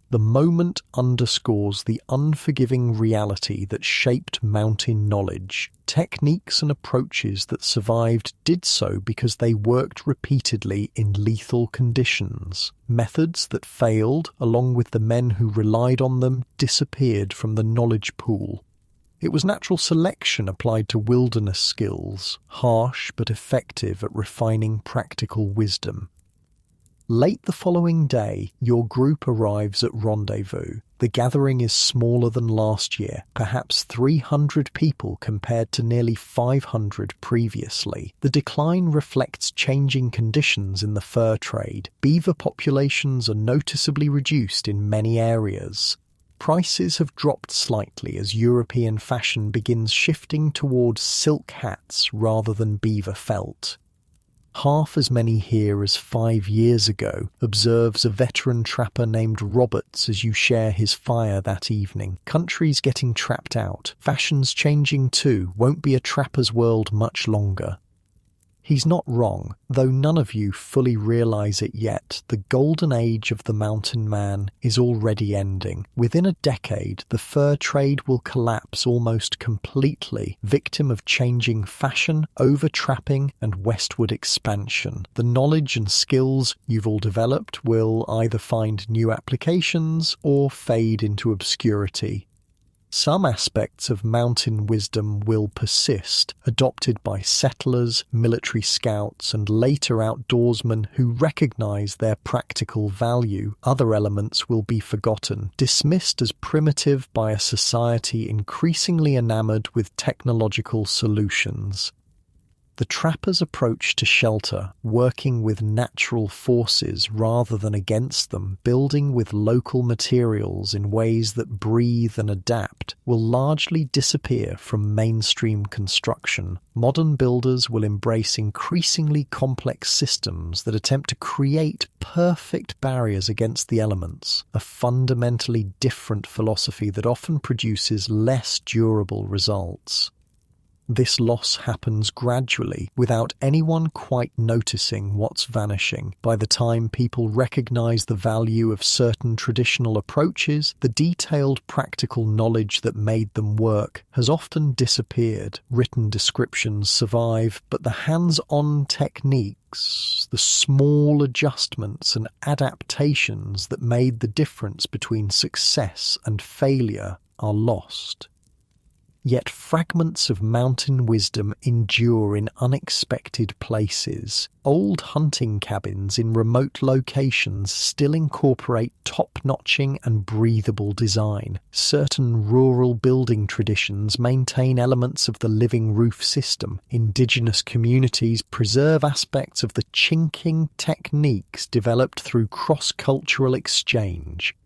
The moment underscores the unforgiving reality that shaped mountain knowledge. Techniques and approaches that survived did so because they worked repeatedly in lethal conditions. Methods that failed, along with the men who relied on them, disappeared from the knowledge pool. It was natural selection applied to wilderness skills, harsh but effective at refining practical wisdom. Late the following day, your group arrives at rendezvous. The gathering is smaller than last year, perhaps 300 people compared to nearly 500 previously. The decline reflects changing conditions in the fur trade. Beaver populations are noticeably reduced in many areas. Prices have dropped slightly as European fashion begins shifting towards silk hats rather than beaver felt. "Half as many here as 5 years ago," observes a veteran trapper named Roberts as you share his fire that evening. "Country's getting trapped out. Fashion's changing too. Won't be a trapper's world much longer." He's not wrong, though none of you fully realize it yet. The golden age of the mountain man is already ending. Within a decade, the fur trade will collapse almost completely, victim of changing fashion, over-trapping, and westward expansion. The knowledge and skills you've all developed will either find new applications or fade into obscurity. Some aspects of mountain wisdom will persist, adopted by settlers, military scouts, and later outdoorsmen who recognize their practical value. Other elements will be forgotten, dismissed as primitive by a society increasingly enamored with technological solutions. The trapper's approach to shelter, working with natural forces rather than against them, building with local materials in ways that breathe and adapt, will largely disappear from mainstream construction. Modern builders will embrace increasingly complex systems that attempt to create perfect barriers against the elements, a fundamentally different philosophy that often produces less durable results. This loss happens gradually, without anyone quite noticing what's vanishing. By the time people recognize the value of certain traditional approaches, the detailed practical knowledge that made them work has often disappeared. Written descriptions survive, but the hands-on techniques, the small adjustments and adaptations that made the difference between success and failure are lost. Yet fragments of mountain wisdom endure in unexpected places. Old hunting cabins in remote locations still incorporate top-notching and breathable design. Certain rural building traditions maintain elements of the living roof system. Indigenous communities preserve aspects of the chinking techniques developed through cross-cultural exchange.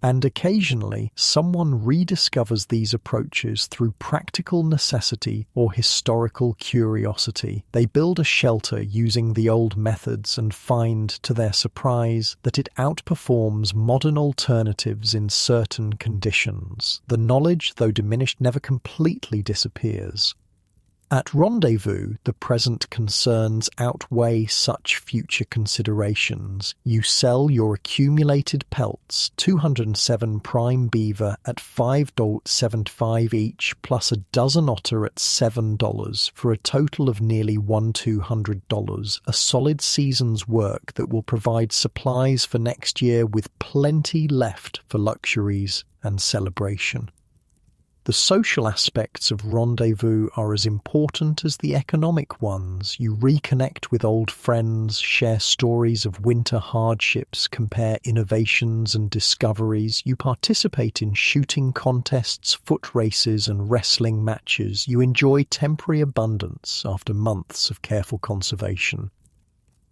And occasionally, someone rediscovers these approaches through practical necessity or historical curiosity. They build a shelter using the old methods and find, to their surprise, that it outperforms modern alternatives in certain conditions. The knowledge, though diminished, never completely disappears. At Rendezvous, the present concerns outweigh such future considerations. You sell your accumulated pelts, 207 prime beaver at $5.75 each, plus a dozen otter at $7, for a total of nearly $1,200, a solid season's work that will provide supplies for next year with plenty left for luxuries and celebration. The social aspects of Rendezvous are as important as the economic ones. You reconnect with old friends, share stories of winter hardships, compare innovations and discoveries. You participate in shooting contests, foot races, and wrestling matches. You enjoy temporary abundance after months of careful conservation.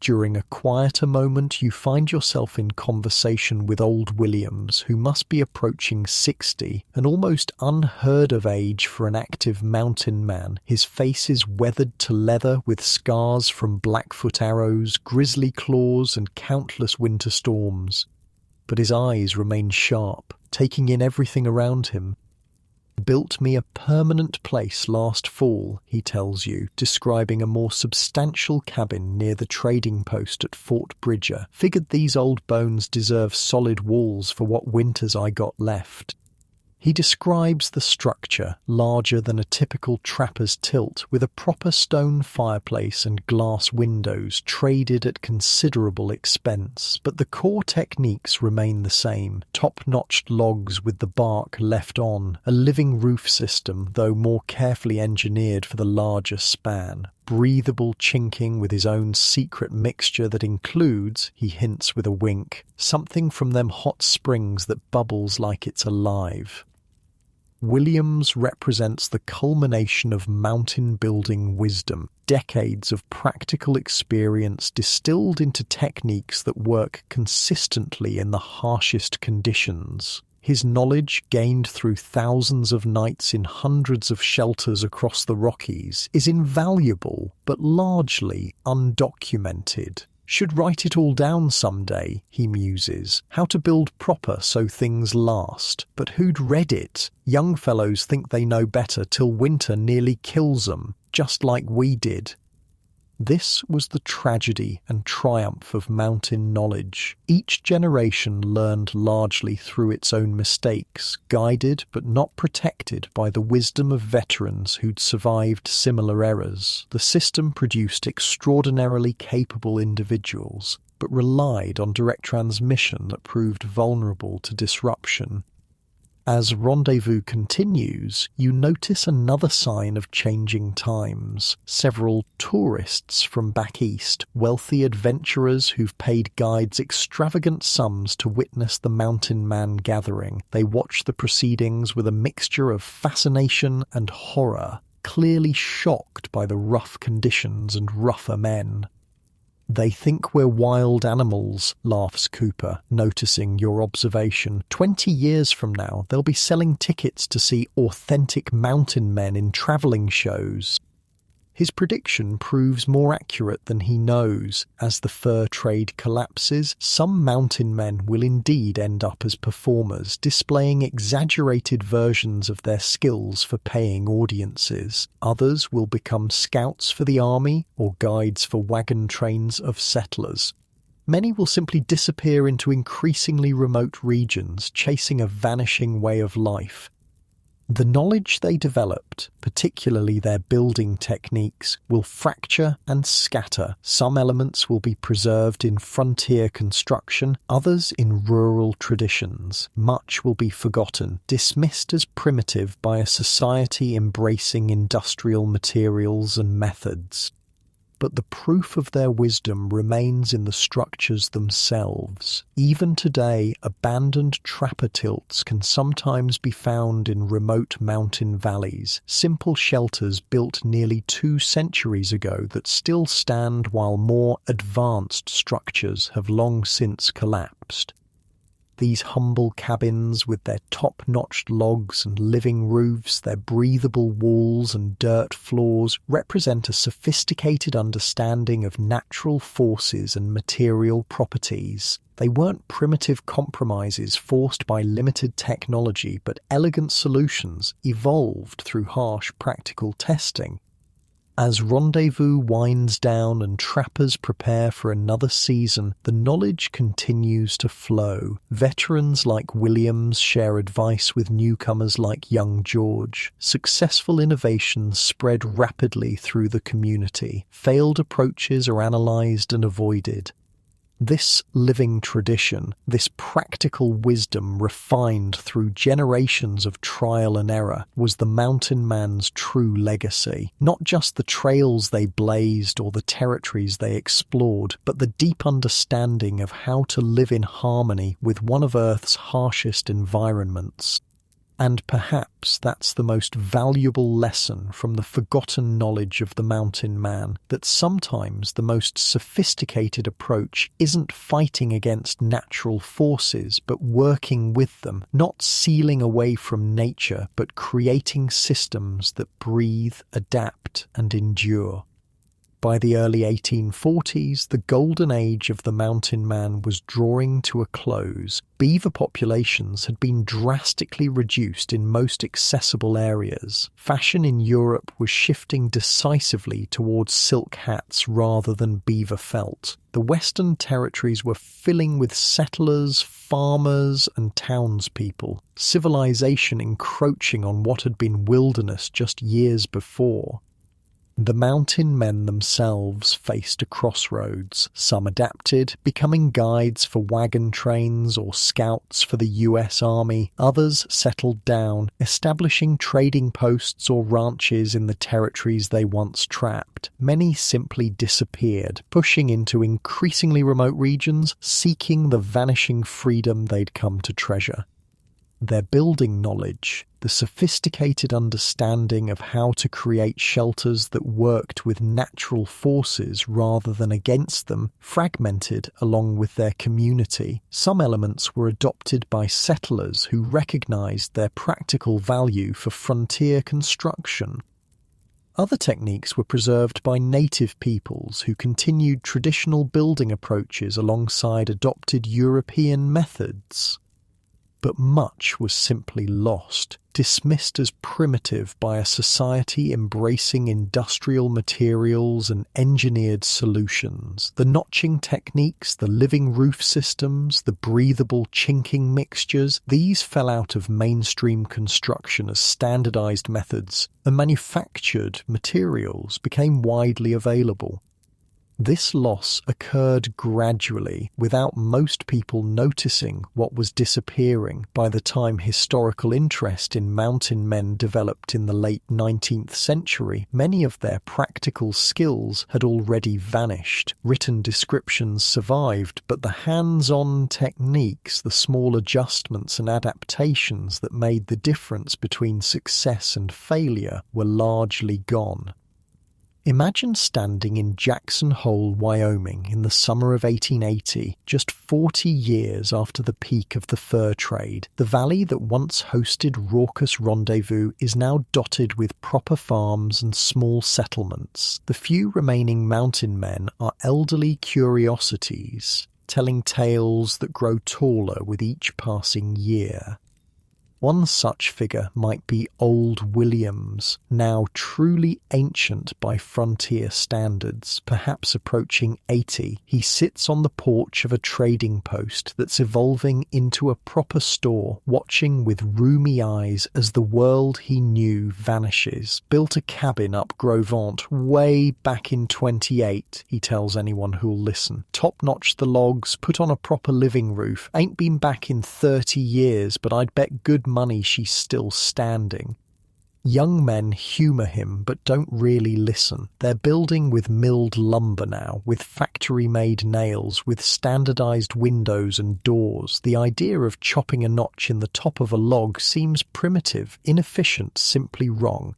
During a quieter moment, you find yourself in conversation with old Williams, who must be approaching 60, an almost unheard of age for an active mountain man. His face is weathered to leather with scars from Blackfoot arrows, grizzly claws, and countless winter storms. But his eyes remain sharp, taking in everything around him. "Built me a permanent place last fall," he tells you, describing a more substantial cabin near the trading post at Fort Bridger. "Figured these old bones deserve solid walls for what winters I got left." He describes the structure, larger than a typical trapper's tilt, with a proper stone fireplace and glass windows traded at considerable expense. But the core techniques remain the same. Top-notched logs with the bark left on, a living roof system, though more carefully engineered for the larger span. Breathable chinking with his own secret mixture that includes, he hints with a wink, something from them hot springs that bubbles like it's alive. Williams represents the culmination of mountain building wisdom, decades of practical experience distilled into techniques that work consistently in the harshest conditions. His knowledge, gained through thousands of nights in hundreds of shelters across the Rockies, is invaluable but largely undocumented. "Should write it all down someday," he muses. "How to build proper so things last. But who'd read it? Young fellows think they know better till winter nearly kills them, just like we did." This was the tragedy and triumph of mountain knowledge. Each generation learned largely through its own mistakes, guided but not protected by the wisdom of veterans who'd survived similar errors. The system produced extraordinarily capable individuals, but relied on direct transmission that proved vulnerable to disruption. As Rendezvous continues, you notice another sign of changing times. Several tourists from back east, wealthy adventurers who've paid guides extravagant sums to witness the mountain man gathering. They watch the proceedings with a mixture of fascination and horror, clearly shocked by the rough conditions and rougher men. "They think we're wild animals," laughs Cooper, noticing your observation. 20 years from now, they'll be selling tickets to see authentic mountain men in travelling shows. His prediction proves more accurate than he knows. As the fur trade collapses, some mountain men will indeed end up as performers, displaying exaggerated versions of their skills for paying audiences. Others will become scouts for the army or guides for wagon trains of settlers. Many will simply disappear into increasingly remote regions, chasing a vanishing way of life. The knowledge they developed, particularly their building techniques, will fracture and scatter. Some elements will be preserved in frontier construction, others in rural traditions. Much will be forgotten, dismissed as primitive by a society embracing industrial materials and methods. But the proof of their wisdom remains in the structures themselves. Even today, abandoned trapper tilts can sometimes be found in remote mountain valleys, simple shelters built nearly 2 centuries ago that still stand while more advanced structures have long since collapsed. These humble cabins with their top-notched logs and living roofs, their breathable walls and dirt floors, represent a sophisticated understanding of natural forces and material properties. They weren't primitive compromises forced by limited technology, but elegant solutions evolved through harsh practical testing. As Rendezvous winds down and trappers prepare for another season, the knowledge continues to flow. Veterans like Williams share advice with newcomers like young George. Successful innovations spread rapidly through the community. Failed approaches are analysed and avoided. This living tradition, this practical wisdom refined through generations of trial and error, was the mountain man's true legacy. Not just the trails they blazed or the territories they explored, but the deep understanding of how to live in harmony with one of Earth's harshest environments. And perhaps that's the most valuable lesson from the forgotten knowledge of the mountain man, that sometimes the most sophisticated approach isn't fighting against natural forces, but working with them, not sealing away from nature, but creating systems that breathe, adapt, and endure. By the early 1840s, the golden age of the mountain man was drawing to a close. Beaver populations had been drastically reduced in most accessible areas. Fashion in Europe was shifting decisively towards silk hats rather than beaver felt. The Western territories were filling with settlers, farmers, and townspeople, civilization encroaching on what had been wilderness just years before. The mountain men themselves faced a crossroads. Some adapted, becoming guides for wagon trains or scouts for the US Army. Others settled down, establishing trading posts or ranches in the territories they once trapped. Many simply disappeared, pushing into increasingly remote regions, seeking the vanishing freedom they'd come to treasure. Their building knowledge, the sophisticated understanding of how to create shelters that worked with natural forces rather than against them, fragmented along with their community. Some elements were adopted by settlers who recognized their practical value for frontier construction. Other techniques were preserved by native peoples who continued traditional building approaches alongside adopted European methods. But much was simply lost, dismissed as primitive by a society embracing industrial materials and engineered solutions. The notching techniques, the living roof systems, the breathable chinking mixtures, these fell out of mainstream construction as standardized methods, and manufactured materials became widely available. This loss occurred gradually, without most people noticing what was disappearing by the time historical interest in mountain men developed in the late 19th century. Many of their practical skills had already vanished. Written descriptions survived, but the hands-on techniques, the small adjustments and adaptations that made the difference between success and failure were largely gone. Imagine standing in Jackson Hole, Wyoming in the summer of 1880, just 40 years after the peak of the fur trade. The valley that once hosted raucous rendezvous is now dotted with proper farms and small settlements. The few remaining mountain men are elderly curiosities, telling tales that grow taller with each passing year. One such figure might be Old Williams, now truly ancient by frontier standards, perhaps approaching 80. He sits on the porch of a trading post that's evolving into a proper store, watching with rheumy eyes as the world he knew vanishes. Built a cabin up Grovant way back in 28, he tells anyone who'll listen. Top-notch the logs, put on a proper living roof. Ain't been back in 30 years, but I'd bet good money she's still standing. Young men humour him but don't really listen. They're building with milled lumber now, with factory-made nails, with standardised windows and doors. The idea of chopping a notch in the top of a log seems primitive, inefficient, simply wrong.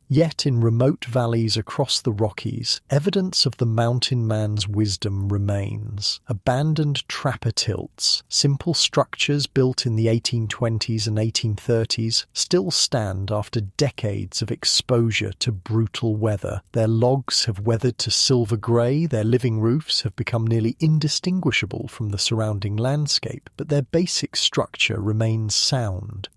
Yet in remote valleys across the Rockies, evidence of the mountain man's wisdom remains. Abandoned trapper tilts, simple structures built in the 1820s and 1830s, still stand after decades of exposure to brutal weather. Their logs have weathered to silver grey, their living roofs have become nearly indistinguishable from the surrounding landscape, but their basic structure remains sound.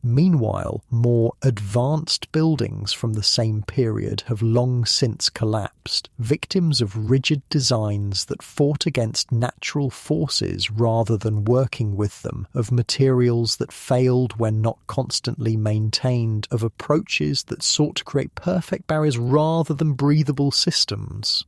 Meanwhile, more advanced buildings from the same period have long since collapsed, victims of rigid designs that fought against natural forces rather than working with them, of materials that failed when not constantly maintained, of approaches that sought to create perfect barriers rather than breathable systems.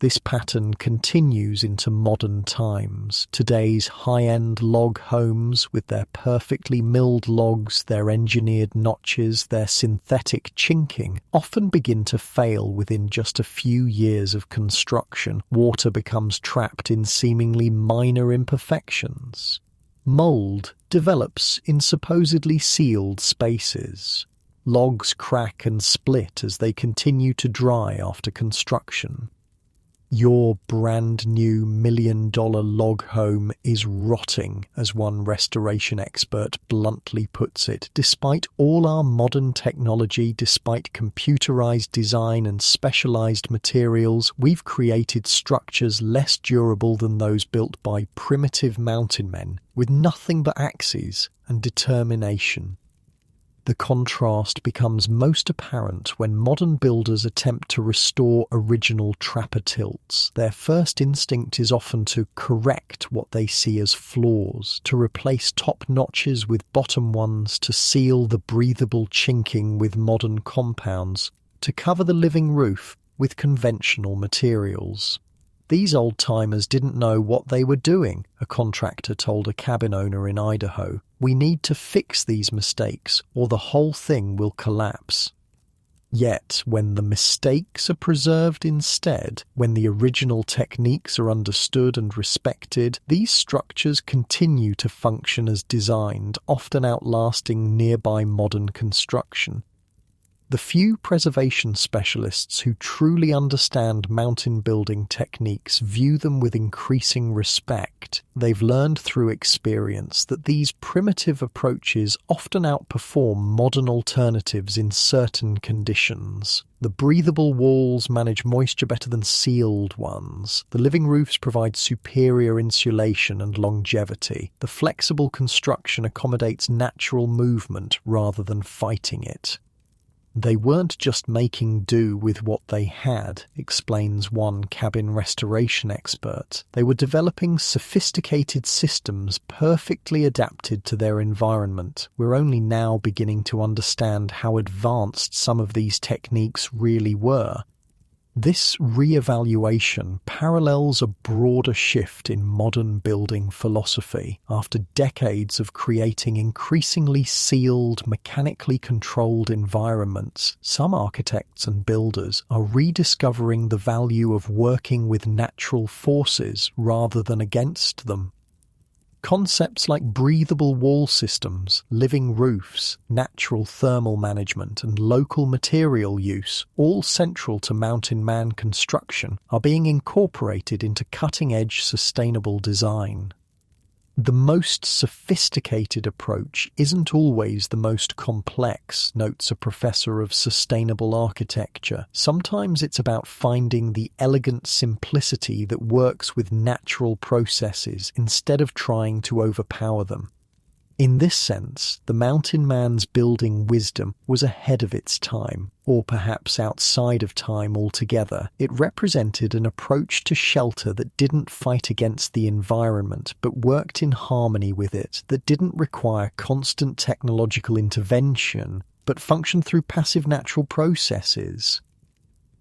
This pattern continues into modern times. Today's high-end log homes, with their perfectly milled logs, their engineered notches, their synthetic chinking, often begin to fail within just a few years of construction. Water becomes trapped in seemingly minor imperfections. Mold develops in supposedly sealed spaces. Logs crack and split as they continue to dry after construction. Your brand new $1 million log home is rotting, as one restoration expert bluntly puts it. Despite all our modern technology, despite computerized design and specialized materials, we've created structures less durable than those built by primitive mountain men, with nothing but axes and determination. The contrast becomes most apparent when modern builders attempt to restore original trapper tilts. Their first instinct is often to correct what they see as flaws, to replace top notches with bottom ones, to seal the breathable chinking with modern compounds, to cover the living roof with conventional materials. These old-timers didn't know what they were doing, a contractor told a cabin owner in Idaho. We need to fix these mistakes, or the whole thing will collapse. Yet, when the mistakes are preserved instead, when the original techniques are understood and respected, these structures continue to function as designed, often outlasting nearby modern construction. The few preservation specialists who truly understand mountain building techniques view them with increasing respect. They've learned through experience that these primitive approaches often outperform modern alternatives in certain conditions. The breathable walls manage moisture better than sealed ones. The living roofs provide superior insulation and longevity. The flexible construction accommodates natural movement rather than fighting it. They weren't just making do with what they had, explains one cabin restoration expert. They were developing sophisticated systems perfectly adapted to their environment. We're only now beginning to understand how advanced some of these techniques really were. This re-evaluation parallels a broader shift in modern building philosophy. After decades of creating increasingly sealed, mechanically controlled environments, some architects and builders are rediscovering the value of working with natural forces rather than against them. Concepts like breathable wall systems, living roofs, natural thermal management, and local material use, all central to mountain man construction, are being incorporated into cutting-edge sustainable design. The most sophisticated approach isn't always the most complex, notes a professor of sustainable architecture. Sometimes it's about finding the elegant simplicity that works with natural processes instead of trying to overpower them. In this sense, the mountain man's building wisdom was ahead of its time, or perhaps outside of time altogether. It represented an approach to shelter that didn't fight against the environment, but worked in harmony with it, that didn't require constant technological intervention, but functioned through passive natural processes.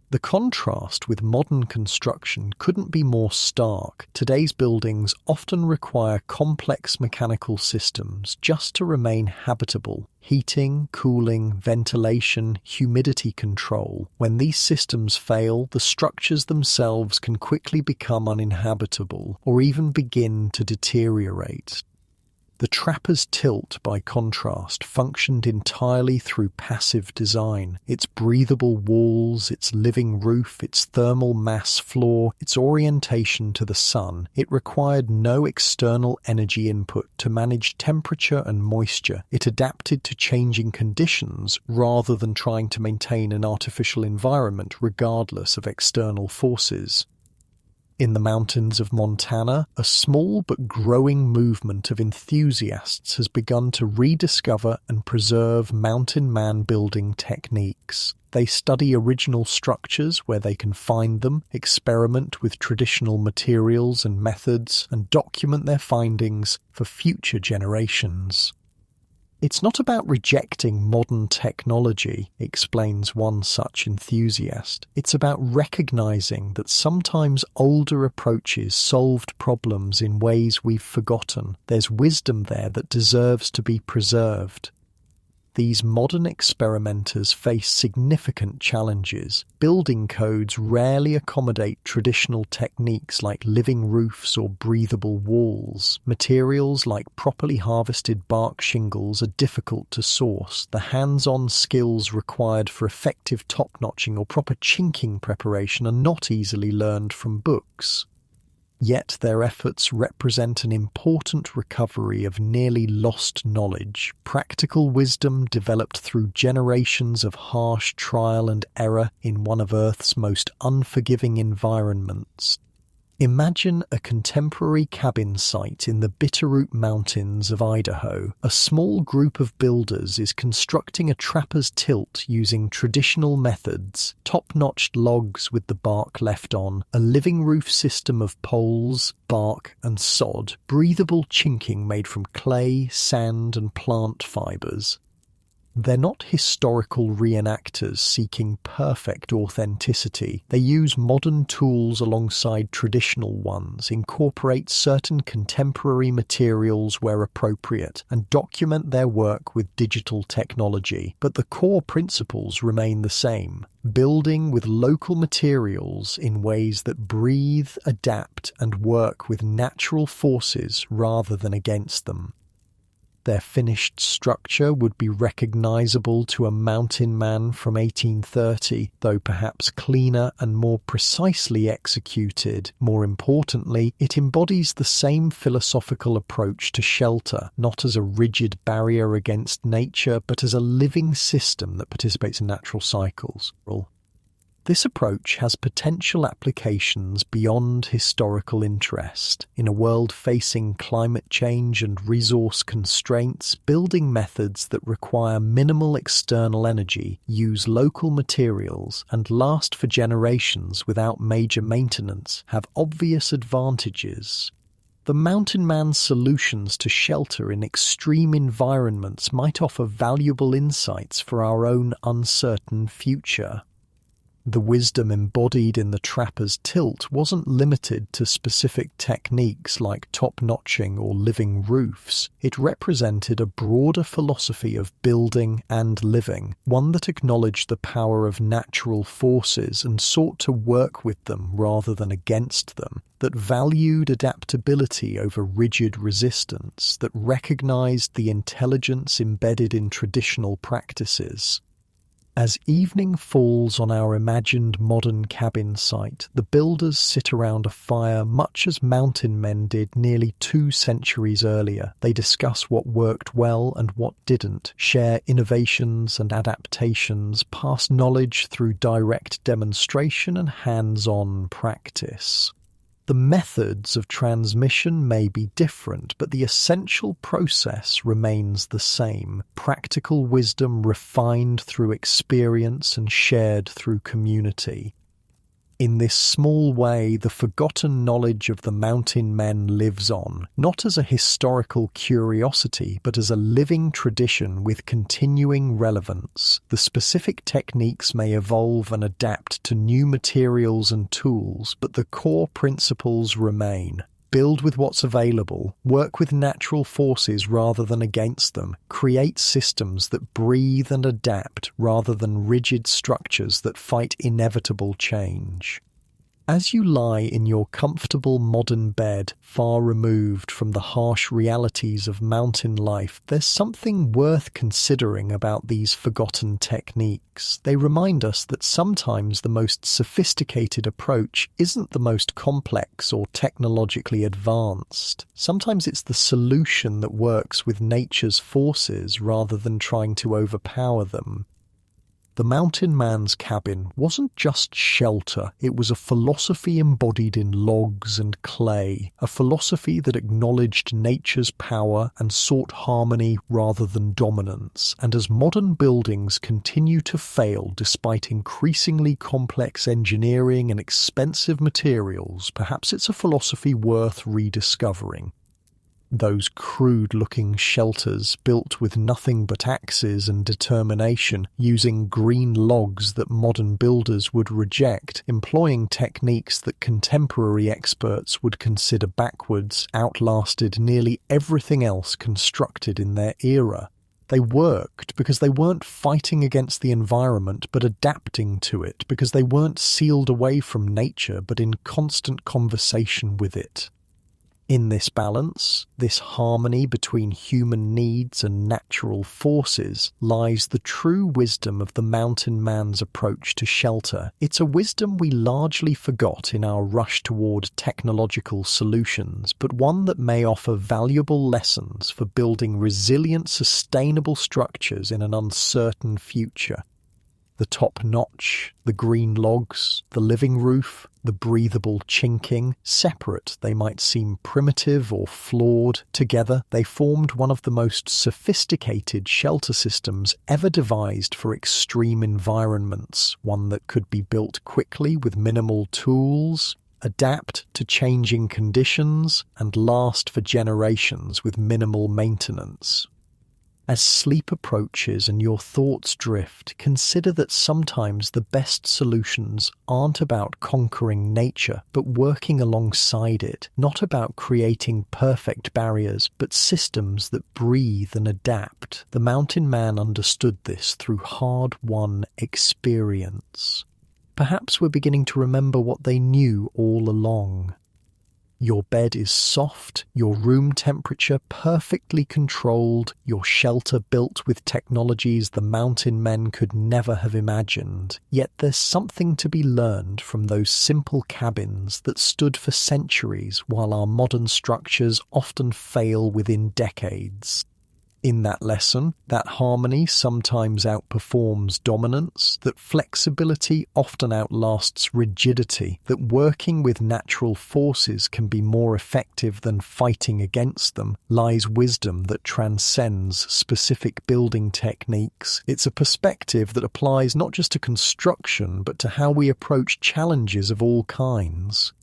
The contrast with modern construction couldn't be more stark. Today's buildings often require complex mechanical systems just to remain habitable. Heating, cooling, ventilation, humidity control. When these systems fail, the structures themselves can quickly become uninhabitable or even begin to deteriorate. The trapper's tilt, by contrast, functioned entirely through passive design. Its breathable walls, its living roof, its thermal mass floor, its orientation to the sun. It required no external energy input to manage temperature and moisture. It adapted to changing conditions rather than trying to maintain an artificial environment regardless of external forces. In the mountains of Montana, a small but growing movement of enthusiasts has begun to rediscover and preserve mountain man building techniques. They study original structures where they can find them, experiment with traditional materials and methods, and document their findings for future generations. It's not about rejecting modern technology, explains one such enthusiast. It's about recognizing that sometimes older approaches solved problems in ways we've forgotten. There's wisdom there that deserves to be preserved. These modern experimenters face significant challenges. Building codes rarely accommodate traditional techniques like living roofs or breathable walls. Materials like properly harvested bark shingles are difficult to source. The hands-on skills required for effective top-notching or proper chinking preparation are not easily learned from books. Yet their efforts represent an important recovery of nearly lost knowledge, practical wisdom developed through generations of harsh trial and error in one of Earth's most unforgiving environments. Imagine a contemporary cabin site in the Bitterroot Mountains of Idaho. A small group of builders is constructing a trapper's tilt using traditional methods, top-notched logs with the bark left on, a living roof system of poles, bark and sod, breathable chinking made from clay, sand and plant fibers. They're not historical reenactors seeking perfect authenticity. They use modern tools alongside traditional ones, incorporate certain contemporary materials where appropriate, and document their work with digital technology. But the core principles remain the same. Building with local materials in ways that breathe, adapt, and work with natural forces rather than against them. Their finished structure would be recognizable to a mountain man from 1830, though perhaps cleaner and more precisely executed. More importantly, it embodies the same philosophical approach to shelter, not as a rigid barrier against nature, but as a living system that participates in natural cycles. This approach has potential applications beyond historical interest. In a world facing climate change and resource constraints, building methods that require minimal external energy, use local materials, and last for generations without major maintenance have obvious advantages. The mountain man's solutions to shelter in extreme environments might offer valuable insights for our own uncertain future. The wisdom embodied in the trapper's tilt wasn't limited to specific techniques like top-notching or living roofs. It represented a broader philosophy of building and living, one that acknowledged the power of natural forces and sought to work with them rather than against them, that valued adaptability over rigid resistance, that recognized the intelligence embedded in traditional practices. As evening falls on our imagined modern cabin site, the builders sit around a fire much as mountain men did nearly 2 centuries earlier. They discuss what worked well and what didn't, share innovations and adaptations, pass knowledge through direct demonstration and hands-on practice. The methods of transmission may be different, but the essential process remains the same. Practical wisdom refined through experience and shared through community. In this small way, the forgotten knowledge of the mountain men lives on, not as a historical curiosity, but as a living tradition with continuing relevance. The specific techniques may evolve and adapt to new materials and tools, but the core principles remain. Build with what's available, work with natural forces rather than against them, create systems that breathe and adapt rather than rigid structures that fight inevitable change. As you lie in your comfortable modern bed, far removed from the harsh realities of mountain life, there's something worth considering about these forgotten techniques. They remind us that sometimes the most sophisticated approach isn't the most complex or technologically advanced. Sometimes it's the solution that works with nature's forces rather than trying to overpower them. The mountain man's cabin wasn't just shelter, it was a philosophy embodied in logs and clay, a philosophy that acknowledged nature's power and sought harmony rather than dominance. And as modern buildings continue to fail despite increasingly complex engineering and expensive materials, perhaps it's a philosophy worth rediscovering. Those crude-looking shelters built with nothing but axes and determination, using green logs that modern builders would reject, employing techniques that contemporary experts would consider backwards, outlasted nearly everything else constructed in their era. They worked because they weren't fighting against the environment but adapting to it, because they weren't sealed away from nature but in constant conversation with it. In this balance, this harmony between human needs and natural forces, lies the true wisdom of the mountain man's approach to shelter. It's a wisdom we largely forgot in our rush toward technological solutions, but one that may offer valuable lessons for building resilient, sustainable structures in an uncertain future. The top-notch, the green logs, the living roof, the breathable chinking, separate they might seem primitive or flawed, together they formed one of the most sophisticated shelter systems ever devised for extreme environments, one that could be built quickly with minimal tools, adapt to changing conditions, and last for generations with minimal maintenance. As sleep approaches and your thoughts drift, consider that sometimes the best solutions aren't about conquering nature, but working alongside it, not about creating perfect barriers, but systems that breathe and adapt. The mountain man understood this through hard-won experience. Perhaps we're beginning to remember what they knew all along. Your bed is soft, your room temperature perfectly controlled, your shelter built with technologies the mountain men could never have imagined. Yet there's something to be learned from those simple cabins that stood for centuries while our modern structures often fail within decades. In that lesson, that harmony sometimes outperforms dominance, that flexibility often outlasts rigidity, that working with natural forces can be more effective than fighting against them, lies wisdom that transcends specific building techniques. It's a perspective that applies not just to construction, but to how we approach challenges of all kinds.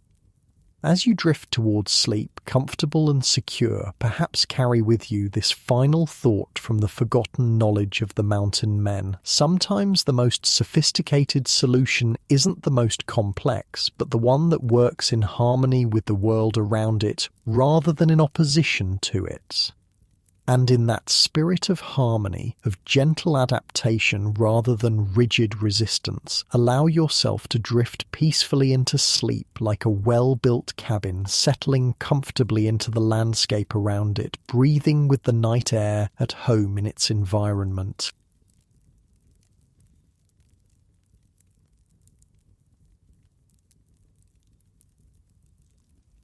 As you drift towards sleep, comfortable and secure, perhaps carry with you this final thought from the forgotten knowledge of the mountain men. Sometimes the most sophisticated solution isn't the most complex, but the one that works in harmony with the world around it, rather than in opposition to it. And in that spirit of harmony, of gentle adaptation rather than rigid resistance, allow yourself to drift peacefully into sleep like a well-built cabin, settling comfortably into the landscape around it, breathing with the night air at home in its environment.